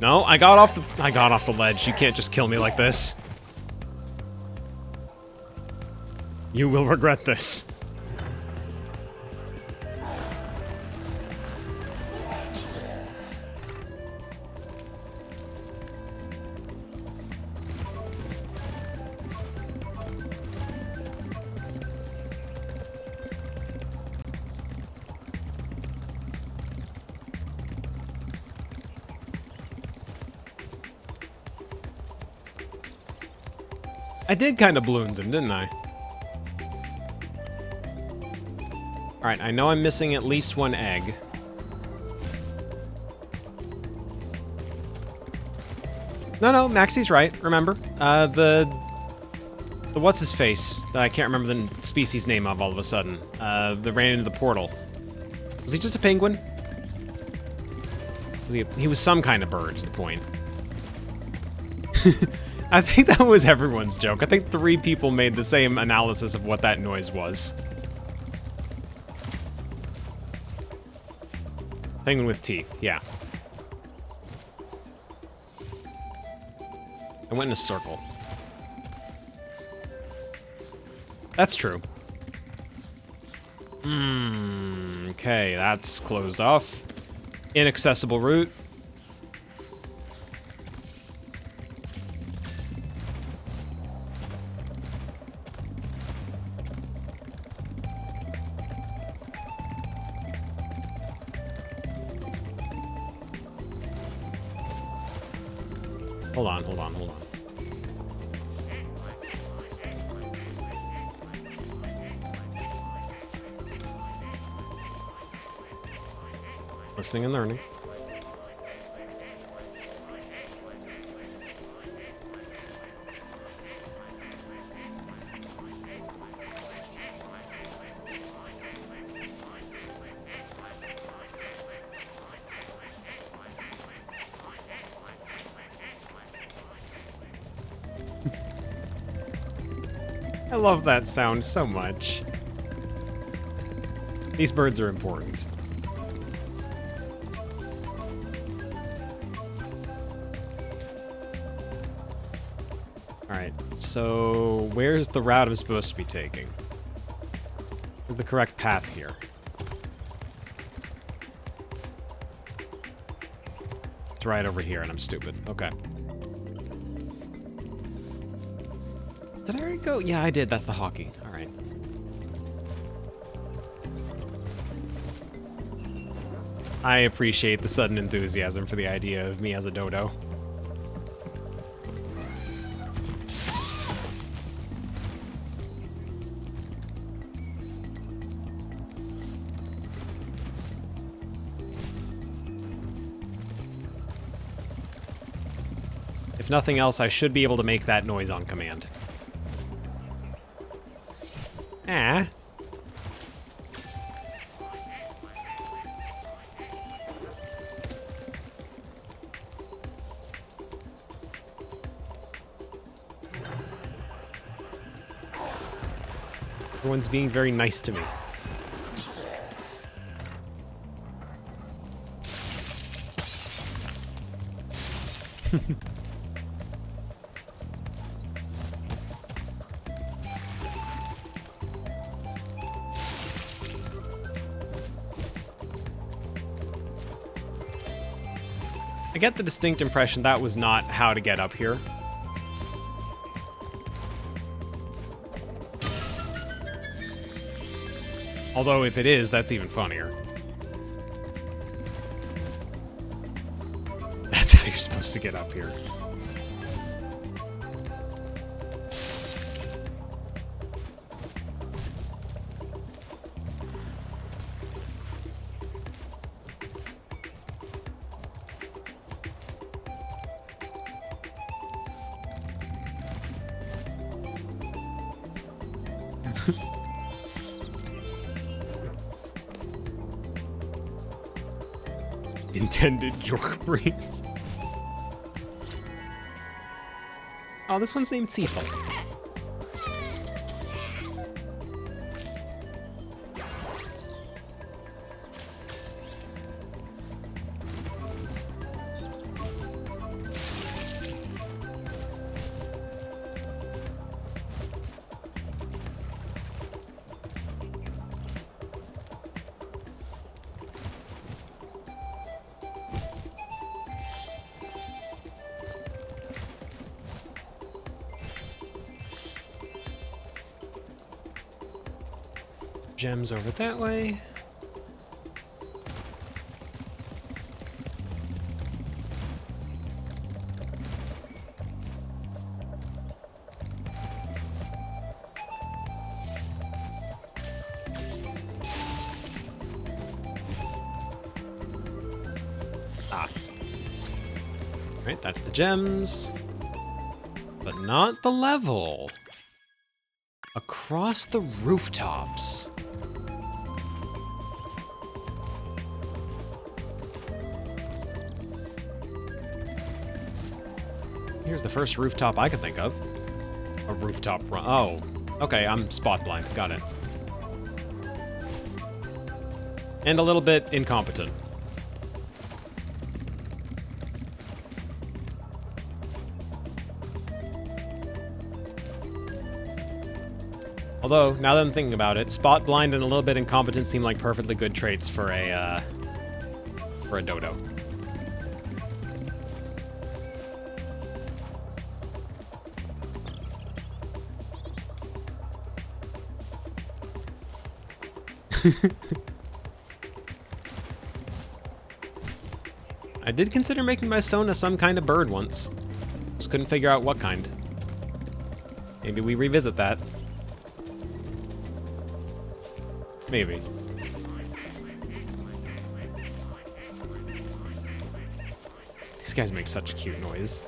No, I got off the ledge. You can't just kill me like this. You will regret this. I did kind of balloons him, didn't I? Alright, I know I'm missing at least 1 egg. No, Maxie's right, remember. The what's-his-face, that I can't remember the species name of all of a sudden, that ran into the portal. Was he just a penguin? He was some kind of bird, is the point. I think that was everyone's joke. I think 3 people made the same analysis of what that noise was. Penguin with teeth, yeah. I went in a circle. That's true. Okay, that's closed off. Inaccessible route. Hold on. Listening and learning. I love that sound so much. These birds are important. Alright, so where's the route I'm supposed to be taking? Where's the correct path here? It's right over here and I'm stupid. Okay. Did I already go? Yeah, I did. That's the hockey. All right. I appreciate the sudden enthusiasm for the idea of me as a dodo. If nothing else, I should be able to make that noise on command. Ah. Everyone's being very nice to me. I get the distinct impression that was not how to get up here. Although if it is, that's even funnier. That's how you're supposed to get up here. Intended York breeze. Oh, this one's named Cecil. Gems over that way. Right, that's the gems. But not the level. Across the rooftops. Here's the first rooftop I can think of. A rooftop run. Oh, okay, I'm spot blind. Got it. And a little bit incompetent. Although, now that I'm thinking about it, spot blind and a little bit incompetent seem like perfectly good traits for a dodo. I did consider making my Sona some kind of bird once. Just couldn't figure out what kind. Maybe we revisit that. Maybe. These guys make such a cute noise.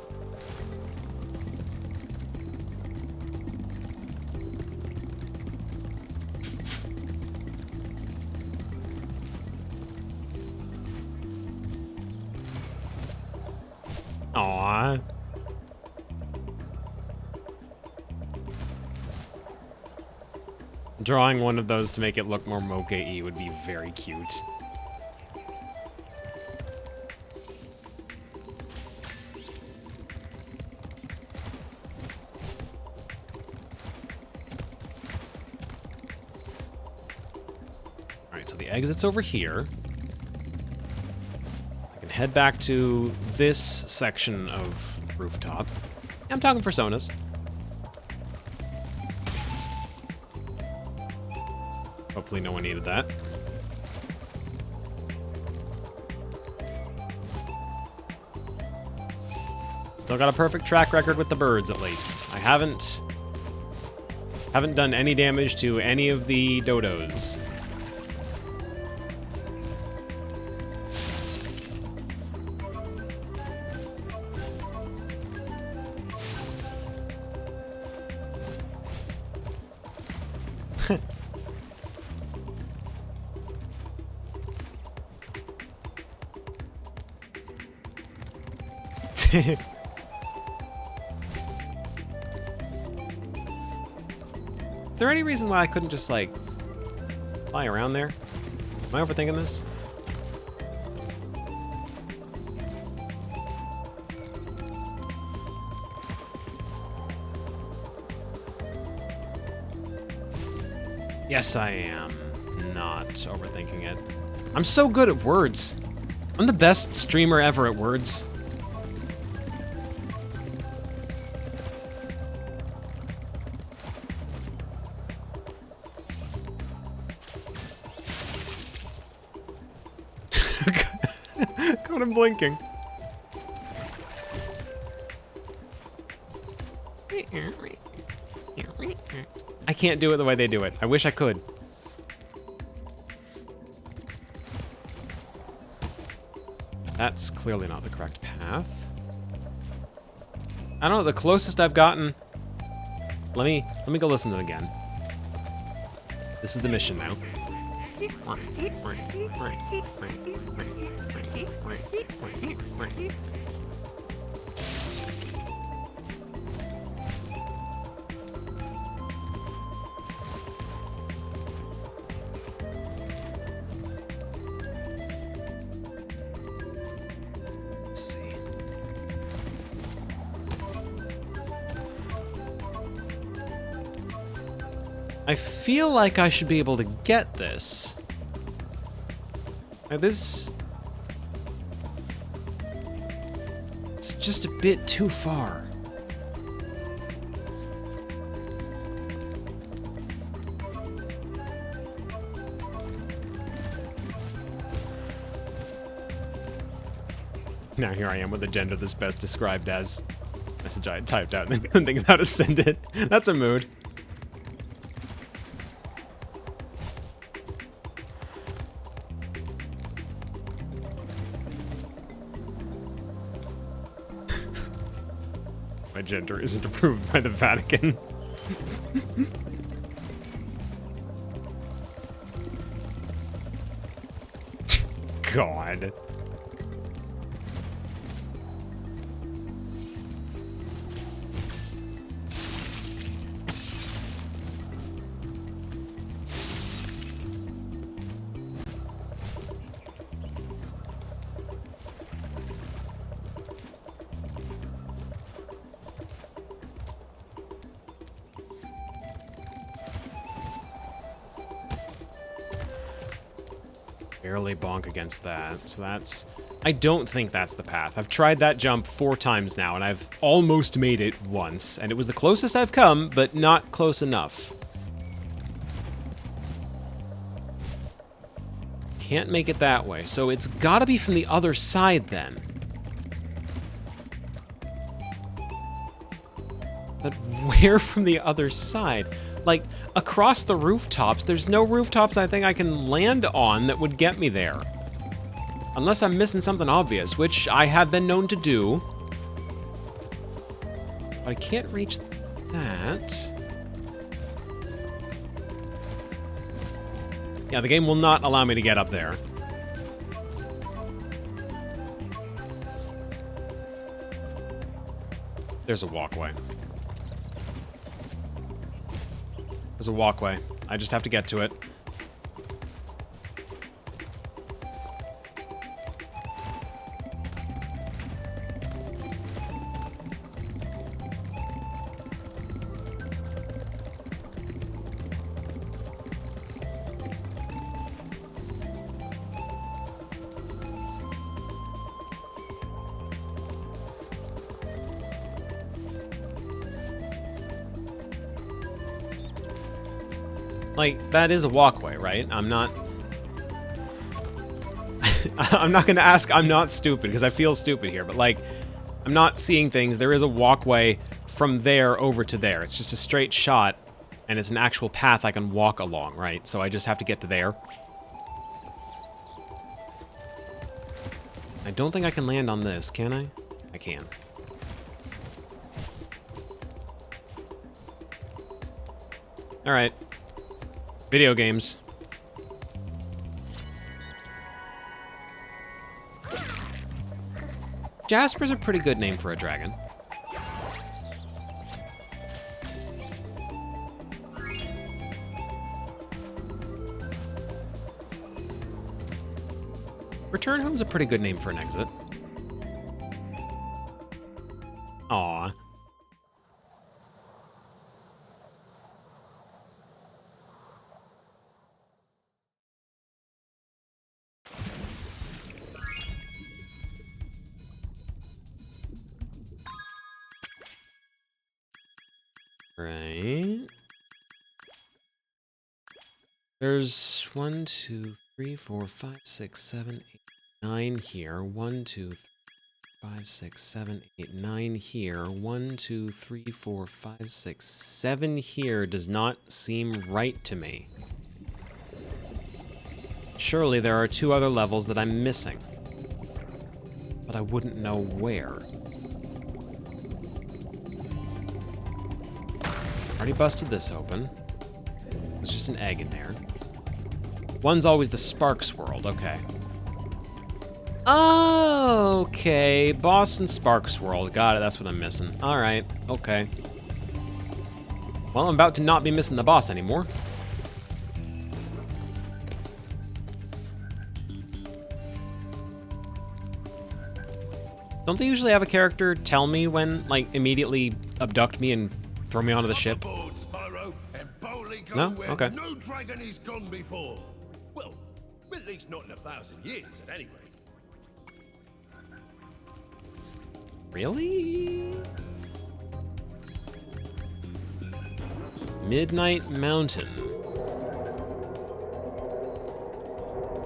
Aww. Drawing one of those to make it look more mocha-y would be very cute. Alright, so the exit's over here. I can head back to this section of rooftop. I'm talking personas. Hopefully no one needed that. Still got a perfect track record with the birds, at least. I haven't done any damage to any of the dodos. Is there any reason why I couldn't just, like, fly around there? Am I overthinking this? Yes, I am not overthinking it. I'm so good at words. I'm the best streamer ever at words. God, I'm blinking. I can't do it the way they do it. I wish I could. That's clearly not the correct path. I don't know, the closest I've gotten. Let me go listen to it again. This is the mission now. Let's see. I feel like I should be able to get this. Now this... It's just a bit too far. Now here I am with a gender that's best described as... Message I had typed out and couldn't think of how to send it. That's a mood. My gender isn't approved by the Vatican. God. Barely bonk against that. So that's... I don't think that's the path. I've tried that jump 4 times now, and I've almost made it once. And it was the closest I've come, but not close enough. Can't make it that way. So it's gotta be from the other side, then. where from the other side? Like, across the rooftops, there's no rooftops I think I can land on that would get me there. Unless I'm missing something obvious, which I have been known to do. But I can't reach that. Yeah, the game will not allow me to get up there. There's a walkway. There's a walkway. I just have to get to it. Like, that is a walkway, right? I'm not... I'm not gonna ask, I'm not stupid, because I feel stupid here, but like, I'm not seeing things. There is a walkway from there over to there. It's just a straight shot, and it's an actual path I can walk along, right? So I just have to get to there. I don't think I can land on this, can I? I can. Alright. Video games. Jasper's a pretty good name for a dragon. Return Home's a pretty good name for an exit. Aww. Right. There's 1, 2, 3, 4, 5, 6, 7, 8, 9 here. 1, 2, 3, 5, 6, 7, 8, 9 here. 1, 2, 3, 4, 5, 6, 7 here does not seem right to me. Surely there are 2 other levels that I'm missing. But I wouldn't know where. Already busted this open. There's just an egg in there. One's always the Sparks world, okay. Okay, boss and Sparks world. Got it, that's what I'm missing. Alright, okay. Well, I'm about to not be missing the boss anymore. Don't they usually have a character tell me when, like, immediately abduct me and throw me onto the ship? Aboard, Spyro, and boldly go No? where Okay. no dragon has gone before. Well, at least not in 1,000 years, at any rate. Really? Midnight Mountain.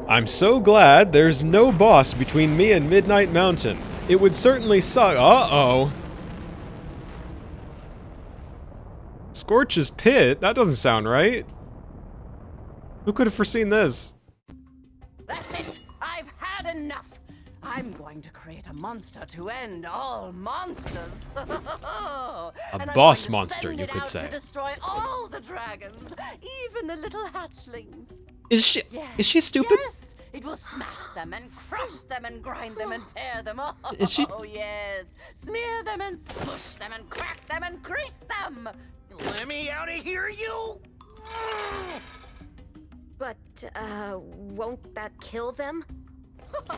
I'm so glad there's no boss between me and Midnight Mountain. It would certainly suck. Uh-oh. Scorch's Pit? That doesn't sound right. Who could have foreseen this? That's it! I've had enough! I'm going to create a monster to end all monsters! A boss monster, you could say. To destroy all the dragons, even the little hatchlings. Is she stupid? Yes! It will smash them and crush them and grind them and tear them. Oh, Is she... yes! Smear them and smush them and crack them and grease them! Let me out of here, you! But, won't that kill them?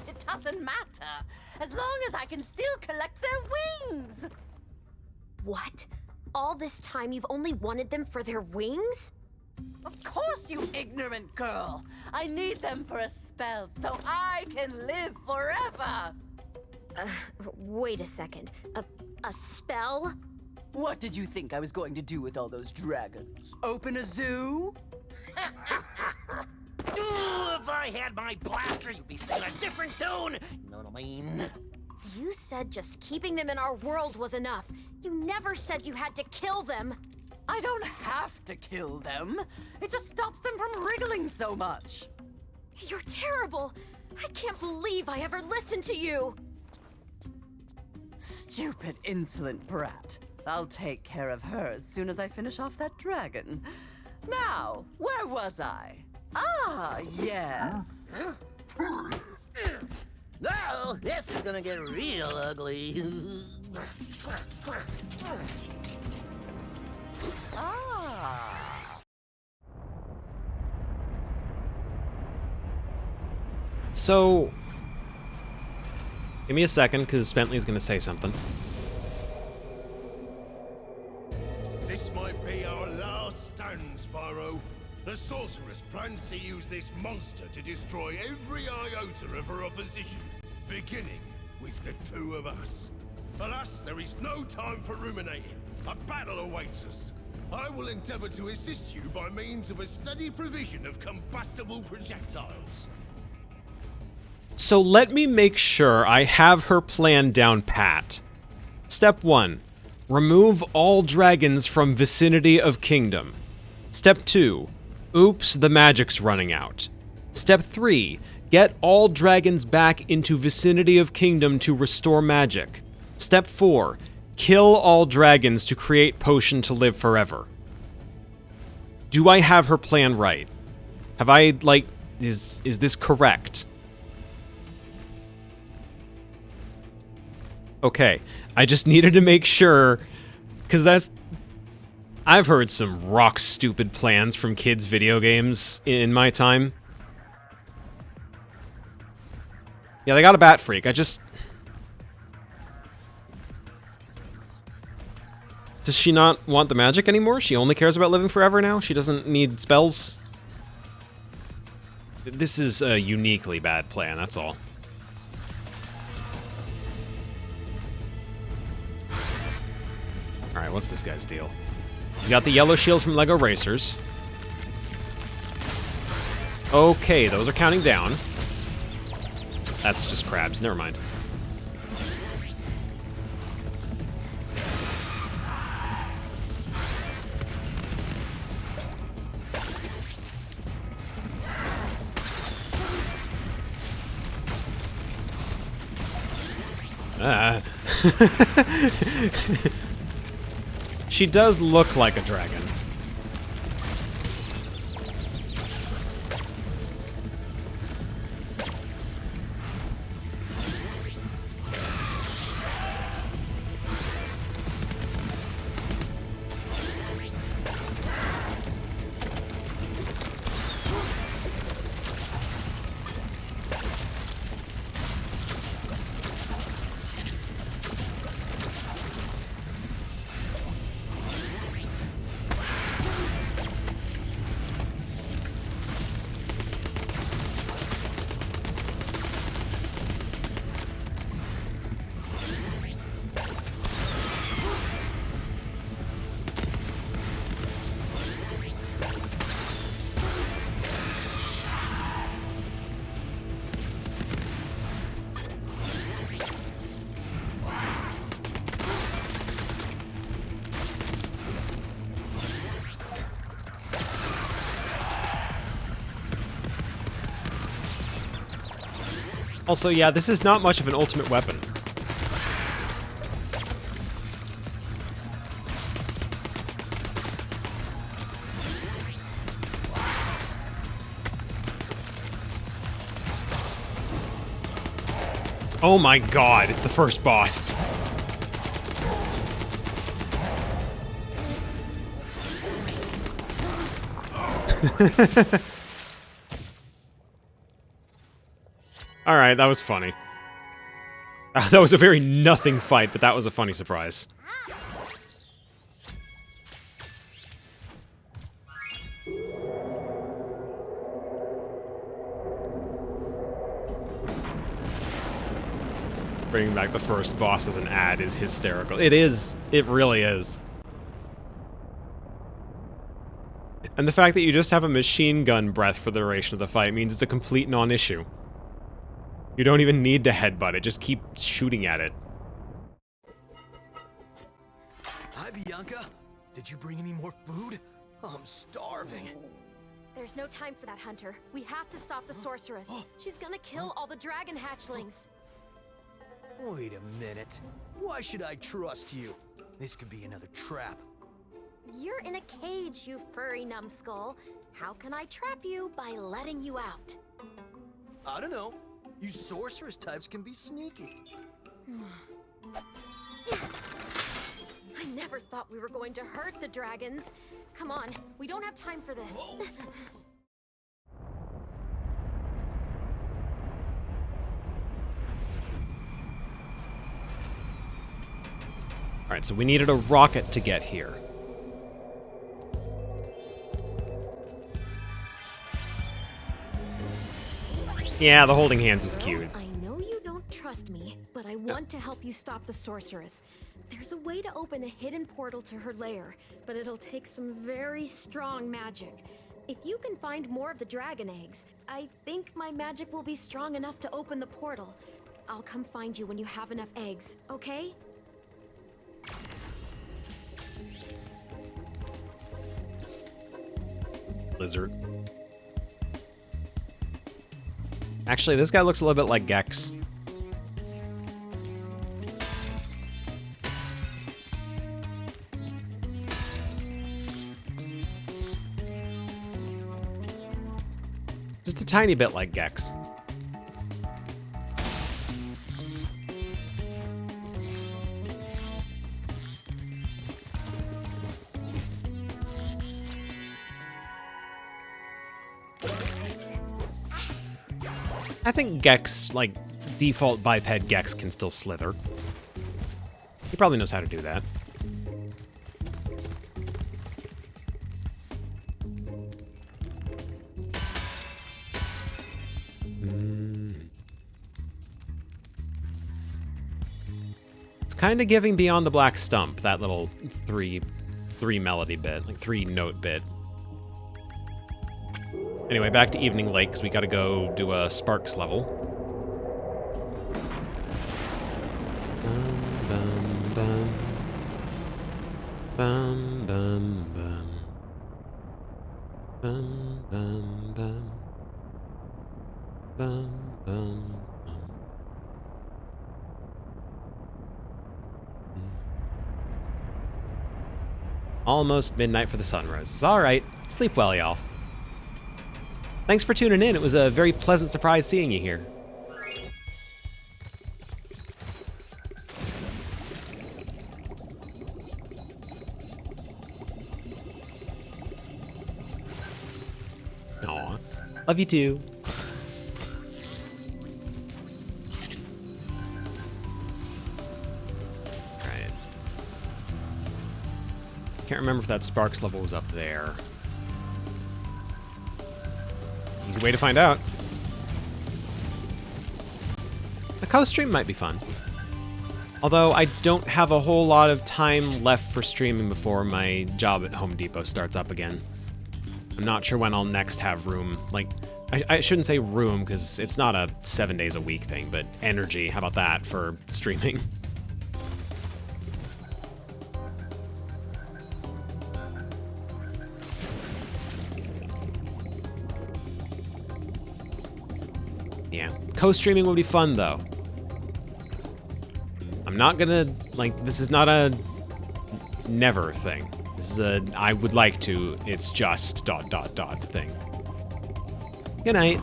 It doesn't matter, as long as I can still collect their wings! What? All this time you've only wanted them for their wings? Of course, you ignorant girl! I need them for a spell so I can live forever! Wait a second. A spell? What did you think I was going to do with all those dragons? Open a zoo? Ooh, if I had my blaster, you'd be singing a different tune. You know what I mean? You said just keeping them in our world was enough. You never said you had to kill them. I don't have to kill them. It just stops them from wriggling so much. You're terrible. I can't believe I ever listened to you. Stupid, insolent brat. I'll take care of her as soon as I finish off that dragon. Now, where was I? Ah, yes. Oh, this is gonna get real ugly. Ah. So, give me a second, because Bentley's going to say something. This might be our last stand, Spyro. The sorceress plans to use this monster to destroy every iota of her opposition, beginning with the two of us. Alas, there is no time for ruminating. A battle awaits us. I will endeavor to assist you by means of a steady provision of combustible projectiles. So let me make sure I have her plan down pat. Step 1. Remove all dragons from vicinity of kingdom. Step 2. Oops, the magic's running out. Step 3. Get all dragons back into vicinity of kingdom to restore magic. Step 4. Kill all dragons to create potion to live forever. Do I have her plan right? Have I, is this correct? Okay, I just needed to make sure, because I've heard some rock stupid plans from kids' video games in my time. Yeah, they got a bat freak, Does she not want the magic anymore? She only cares about living forever now? She doesn't need spells? This is a uniquely bad plan, that's all. Alright, what's this guy's deal? He's got the yellow shield from Lego Racers. Okay, those are counting down. That's just crabs, never mind. She does look like a dragon. Also, yeah, this is not much of an ultimate weapon. Oh my god, it's the first boss. Alright, that was funny. That was a very nothing fight, but that was a funny surprise. Bringing back the first boss as an ad is hysterical. It is. It really is. And the fact that you just have a machine gun breath for the duration of the fight means it's a complete non-issue. You don't even need to headbutt it, just keep shooting at it. Hi, Bianca. Did you bring any more food? I'm starving. There's no time for that, Hunter. We have to stop the sorceress. She's gonna kill all the dragon hatchlings. Wait a minute. Why should I trust you? This could be another trap. You're in a cage, you furry numbskull. How can I trap you by letting you out? I don't know. You sorceress types can be sneaky. I never thought we were going to hurt the dragons. Come on, we don't have time for this. Alright, so we needed a rocket to get here. Yeah, the holding hands was cute. I know you don't trust me, but I want to help you stop the sorceress. There's a way to open a hidden portal to her lair, but it'll take some very strong magic. If you can find more of the dragon eggs, I think my magic will be strong enough to open the portal. I'll come find you when you have enough eggs, okay? Lizard. Actually, this guy looks a little bit like Gex. Just a tiny bit like Gex. I think Gex, like, default biped Gex can still slither. He probably knows how to do that. It's kind of giving Beyond the Black Stump, that little three melody bit, like 3-note bit. Anyway, back to Evening Lake, because we gotta go do a Sparks level. Bum, bum, bum. Bum, bum, bum. Bum, bum, bum. Bum, bum, bum. Almost midnight for the sunrise. Alright. Sleep well, y'all. Thanks for tuning in. It was a very pleasant surprise seeing you here. Aw. Love you too. Alright. Can't remember if that Sparks level was up there. Easy way to find out. A coast stream might be fun. Although I don't have a whole lot of time left for streaming before my job at Home Depot starts up again. I'm not sure when I'll next have room. Like, I shouldn't say room, because it's not a 7 days a week thing, but energy, how about that, for streaming? Yeah, co-streaming would be fun, though. I'm not gonna, like, this is not a never thing. This is a I would like to, it's just ... thing. Good night.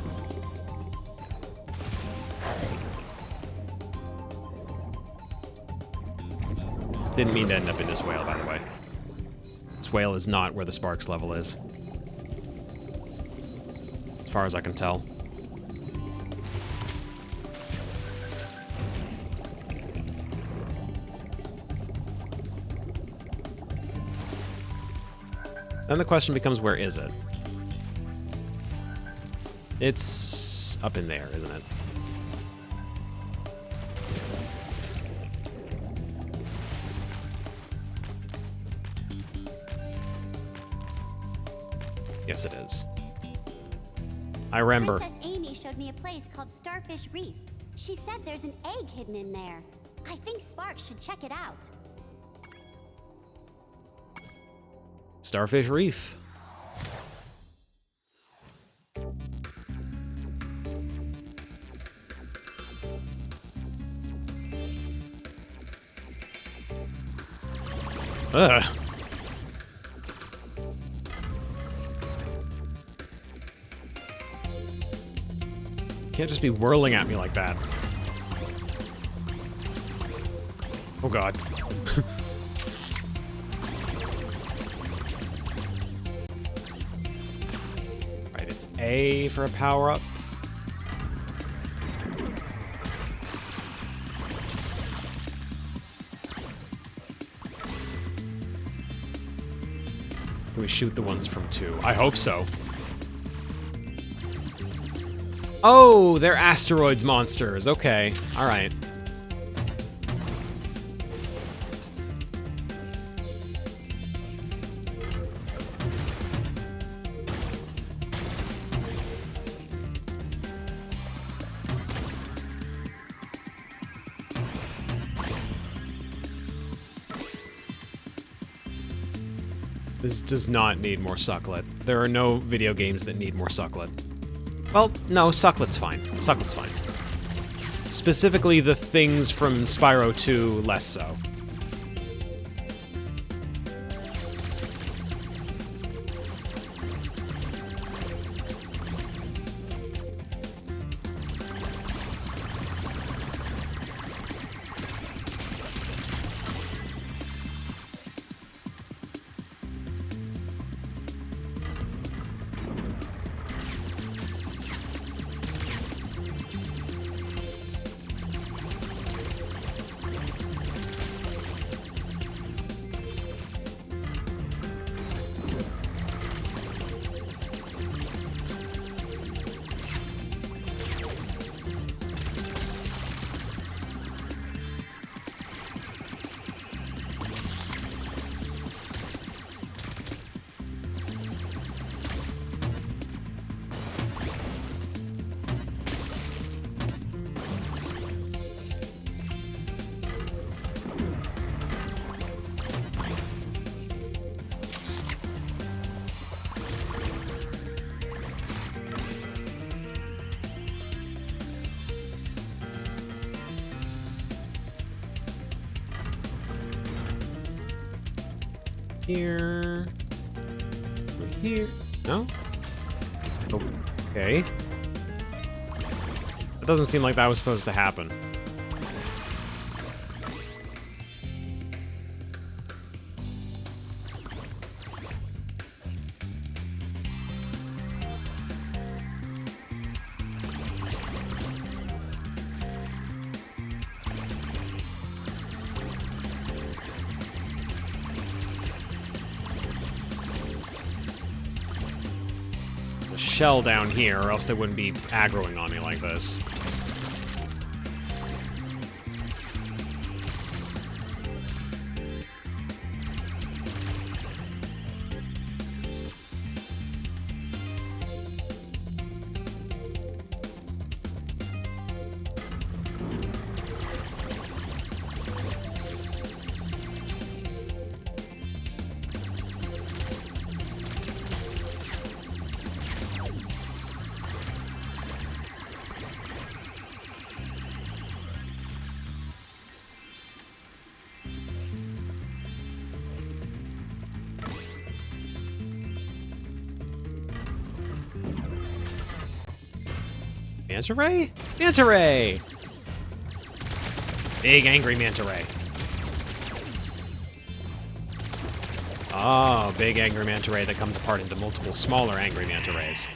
Didn't mean to end up in this whale, by the way. This whale is not where the Sparks level is. As far as I can tell. Then the question becomes, where is it? It's up in there, isn't it? Yes, it is. I remember. Princess Amy showed me a place called Starfish Reef. She said there's an egg hidden in there. I think Sparks should check it out. Starfish Reef. Ugh. Can't just be whirling at me like that. Oh god. Right, it's A for a power-up. Can we shoot the ones from 2? I hope so. Oh, they're asteroids monsters. Okay, alright. This does not need more Sucklet. There are no video games that need more Sucklet. Well, no, Sucklet's fine. Sucklet's fine. Specifically, the things from Spyro 2, less so. Here. Here. No? Okay. It doesn't seem like that was supposed to happen. Shell down here, or else they wouldn't be aggroing on me like this. Manta Ray? Manta Ray! Big angry Manta Ray. Oh, big angry Manta Ray that comes apart into multiple smaller angry Manta Rays.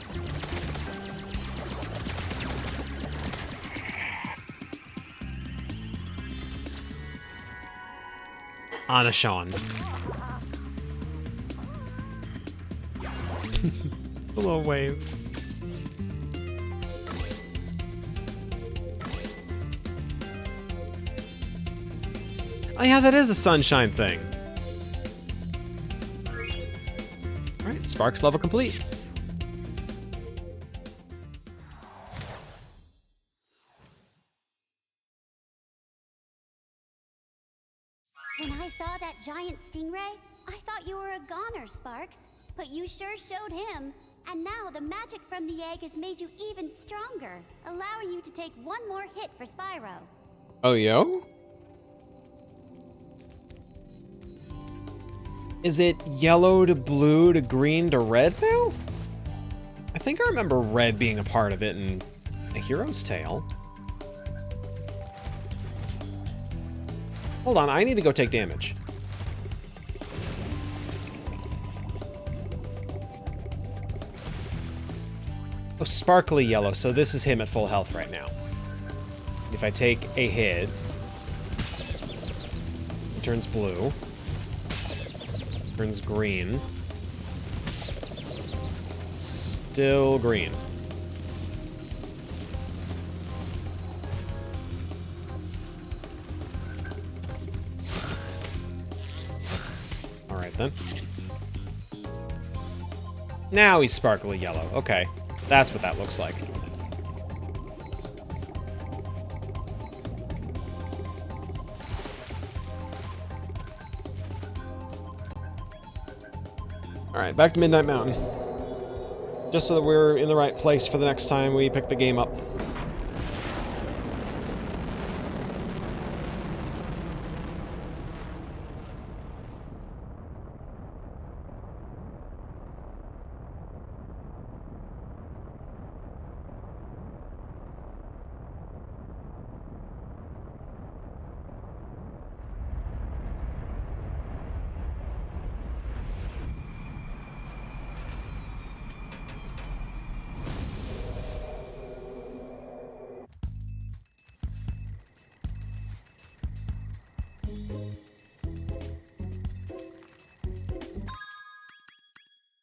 Anashan. A little wave. Oh yeah, that is a sunshine thing. Alright, Sparks level complete. giant stingray? I thought you were a goner, Sparks. But you sure showed him. And now the magic from the egg has made you even stronger, allowing you to take one more hit for Spyro. Oh, yo? Is it yellow to blue to green to red now? I think I remember red being a part of it in A Hero's Tale. Hold on, I need to go take damage. Oh, sparkly yellow, so this is him at full health right now. If I take a hit, it turns blue, turns green, still green. All right then. Now he's sparkly yellow. Okay, that's what that looks like. Alright, back to Midnight Mountain. Just so that we're in the right place for the next time we pick the game up.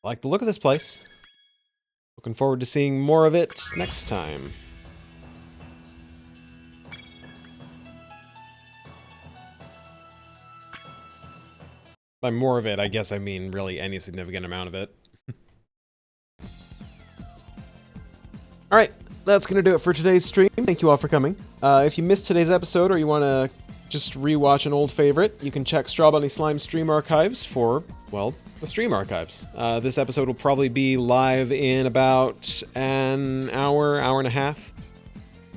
I like the look of this place. Looking forward to seeing more of it next time. By more of it, I guess I mean really any significant amount of it. Alright, that's going to do it for today's stream. Thank you all for coming. If you missed today's episode or you want to just rewatch an old favorite, you can check Strawbunny Slime stream archives for, well, the stream archives. This episode will probably be live in about an hour, hour and a half.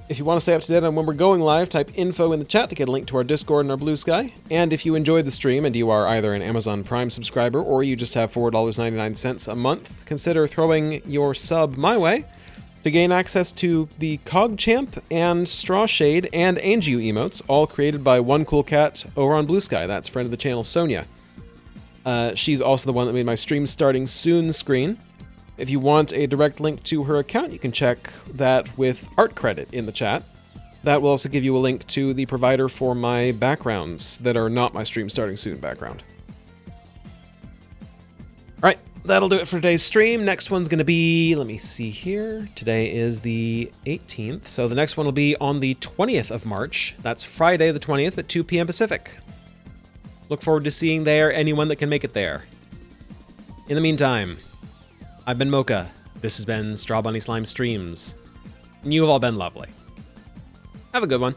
If you want to stay up to date on when we're going live, type info in the chat to get a link to our Discord and our Blue Sky. And if you enjoyed the stream and you are either an Amazon Prime subscriber or you just have $4.99 a month, consider throwing your sub my way to gain access to the CogChamp and Straw Shade and Anju emotes, all created by one cool cat over on Blue Sky. That's friend of the channel, Sonia. She's also the one that made my stream starting soon screen. If you want a direct link to her account, you can check that with art credit in the chat. That will also give you a link to the provider for my backgrounds that are not my stream starting soon background. Alright, that'll do it for today's stream. Next one's going to be, let me see here. Today is the 18th, so the next one will be on the 20th of March. That's Friday the 20th at 2 p.m. Pacific. Look forward to seeing there anyone that can make it there. In the meantime, I've been Mocha. This has been Strawbunny Slime Streams. And you have all been lovely. Have a good one.